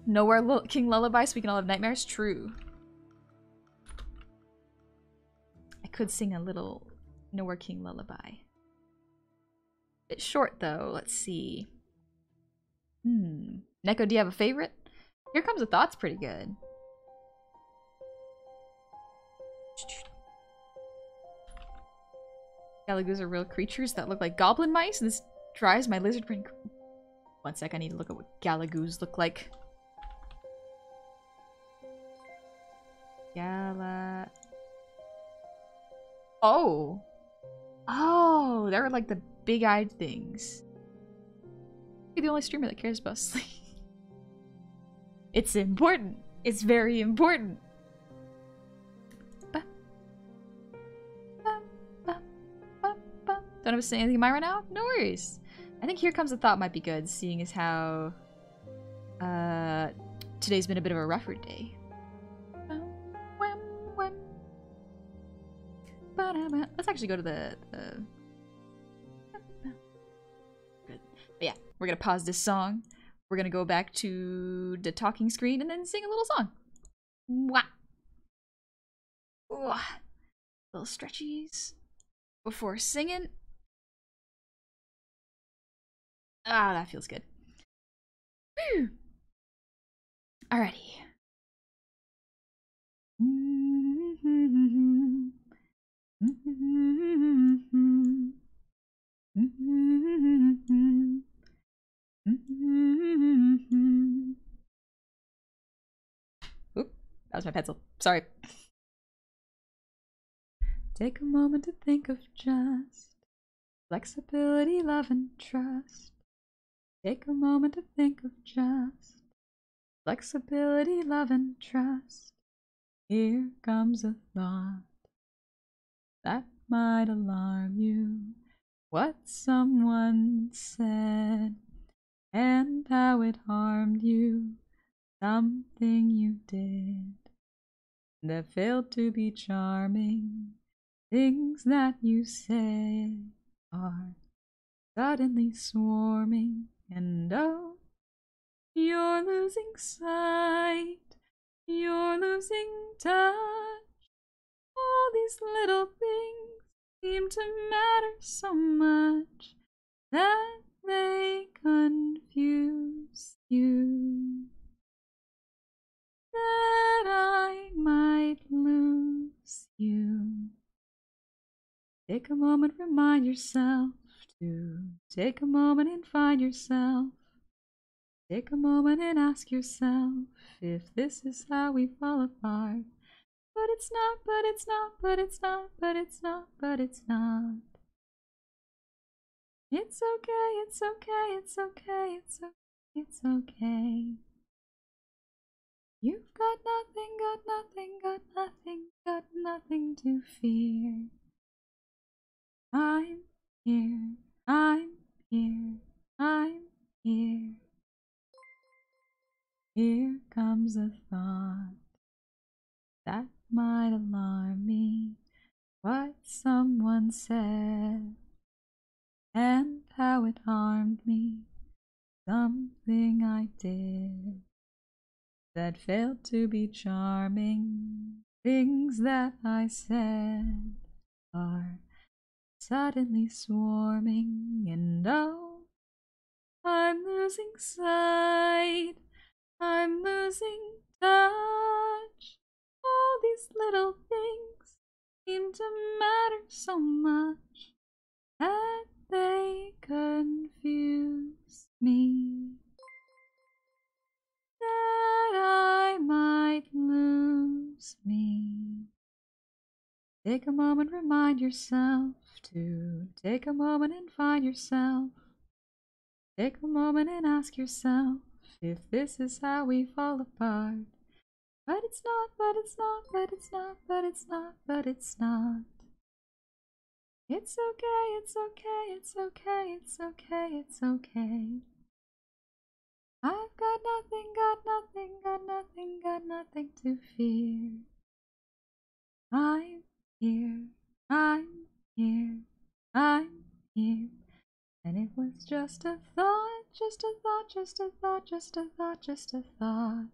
Nowhere King Lullaby, so we can all have nightmares? True. I could sing a little Nowhere King Lullaby. Bit short though, let's see. Neko, do you have a favorite? Here Comes a Thought's pretty good. Galagoos are real creatures that look like goblin mice, and this dries my lizard brain. One sec, I need to look at what Galagoos look like. Oh! Oh, they're like the big-eyed things. You're the only streamer that cares about sleep. It's important. It's very important. Don't have to say anything in mine right now? No worries. I think Here Comes a Thought might be good, seeing as how Today's been a bit of a rougher day. Let's actually go to the Good. But yeah, we're gonna pause this song. We're gonna go back to the talking screen and then sing a little song. Wah. Ooh. Little stretchies before singing. Ah, that feels good. Whew. Alrighty. Oop, that was my pencil. Sorry. Take a moment to think of just flexibility, love, and trust. Take a moment to think of just flexibility, love, and trust. Here comes a thought that might alarm you. What someone said and how it harmed you. Something you did that failed to be charming. Things that you said are suddenly swarming, and oh, you're losing sight, you're losing touch. All these little things seem to matter so much that they confuse you. That I might lose you. Take a moment, remind yourself to take a moment and find yourself. Take a moment and ask yourself if this is how we fall apart. But it's not, but it's not, but it's not, but it's not, but it's not. It's okay, it's okay, it's okay, it's okay. You've got nothing, got nothing, got nothing, got nothing to fear. I'm here, I'm here, I'm here. Here comes a thought that might alarm me. What someone said and how it harmed me. Something I did that failed to be charming. Things that I said are suddenly swarming, and oh, I'm losing sight, I'm losing touch. All these little things seem to matter so much that they confuse me. That I might lose me. Take a moment, remind yourself to take a moment and find yourself. Take a moment and ask yourself if this is how we fall apart. But it's not, but it's not, but it's not, but it's not, but it's not. It's okay, it's okay, it's okay, it's okay, it's okay. I've got nothing, got nothing, got nothing, got nothing to fear. I'm here, I'm here, I'm here. And it was just a thought, just a thought, just a thought, just a thought, just a thought.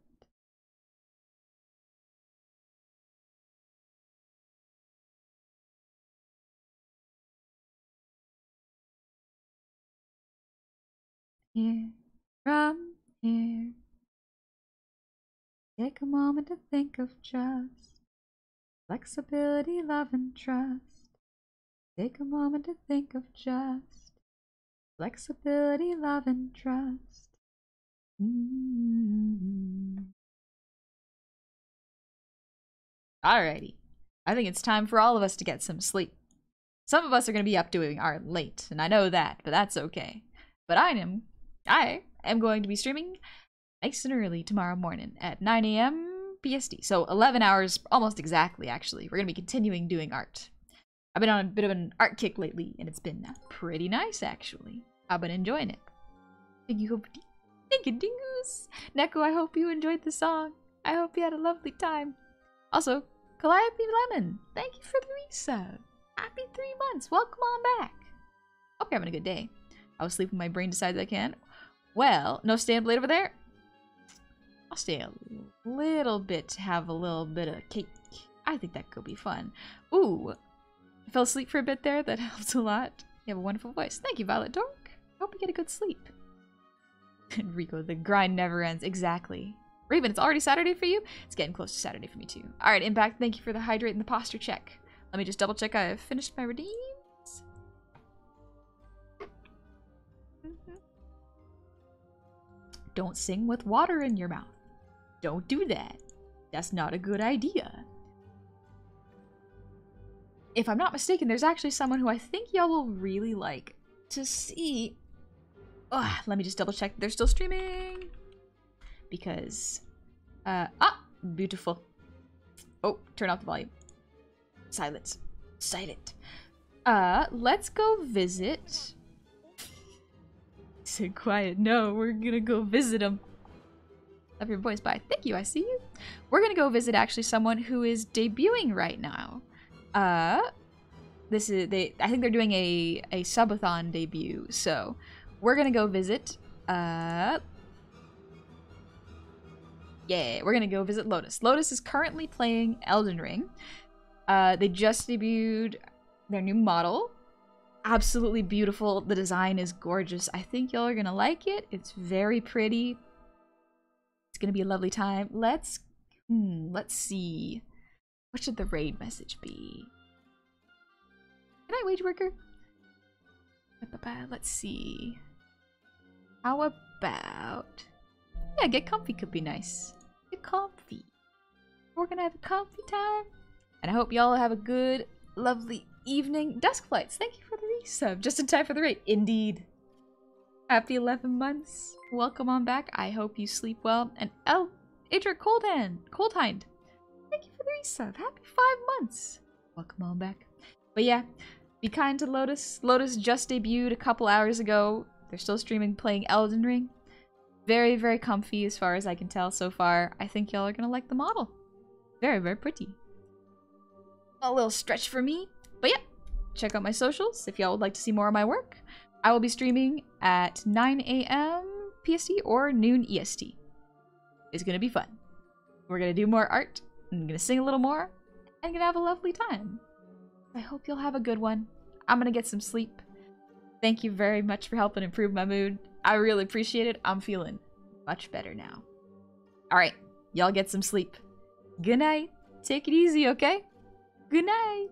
Here, from here. Take a moment to think of just flexibility, love, and trust. Take a moment to think of just flexibility, love, and trust. Alrighty. I think it's time for all of us to get some sleep. Some of us are going to be up doing our late, and I know that, but that's okay. But I am going to be streaming nice and early tomorrow morning at 9 AM PST. So 11 hours, almost exactly, actually. We're going to be continuing doing art. I've been on a bit of an art kick lately, and it's been pretty nice, actually. I've been enjoying it. Thank you, Thank you, Dingoes. Neko, I hope you enjoyed the song. I hope you had a lovely time. Also, Calliope Lemon, thank you for the resub. Happy 3 months. Welcome on back. Hope you're having a good day. I was sleeping, my brain decides I can. Well, no stand blade over there. I'll stay a little bit to have a little bit of cake. I think that could be fun. Ooh, I fell asleep for a bit there. That helps a lot. You have a wonderful voice. Thank you, Violet Dork. Hope you get a good sleep. Rico, the grind never ends. Exactly. Raven, it's already Saturday for you? It's getting close to Saturday for me too. Alright, Impact, thank you for the hydrate and the posture check. Let me just double check I have finished my redeems. Don't sing with water in your mouth. Don't do that. That's not a good idea. If I'm not mistaken, there's actually someone who I think y'all will really like to see. Let me just double check they're still streaming. Because, beautiful. Oh, turn off the volume. Silence. Silent. Let's go visit. Said quiet. No, we're gonna go visit him. Love your voice. Bye. Thank you. I see you. We're gonna go visit actually someone who is debuting right now. This is I think they're doing a subathon debut, so we're gonna go visit. Yeah, we're gonna go visit Lotus. Lotus is currently playing Elden Ring. They just debuted their new model. Absolutely beautiful. The design is gorgeous. I think y'all are gonna like it. It's very pretty. It's gonna be a lovely time. Let's see. What should the raid message be? Good night, wage worker. Let's see. How about... Yeah, get comfy could be nice. Get comfy. We're gonna have a comfy time. And I hope y'all have a good, lovely evening. Dusk Flights, thank you for the resub. Just in time for the raid. Indeed. Happy 11 months. Welcome on back. I hope you sleep well. And Adric Coldhind. Thank you for the resub. Happy 5 months. Welcome on back. But yeah, be kind to Lotus. Lotus just debuted a couple hours ago. They're still streaming, playing Elden Ring. Very, very comfy as far as I can tell so far. I think y'all are gonna like the model. Very, very pretty. A little stretch for me. But yeah, check out my socials if y'all would like to see more of my work. I will be streaming at 9 a.m. PST or noon EST. It's gonna be fun. We're gonna do more art. I'm gonna sing a little more. And gonna have a lovely time. I hope you'll have a good one. I'm gonna get some sleep. Thank you very much for helping improve my mood. I really appreciate it. I'm feeling much better now. Alright, y'all get some sleep. Good night. Take it easy, okay? Good night.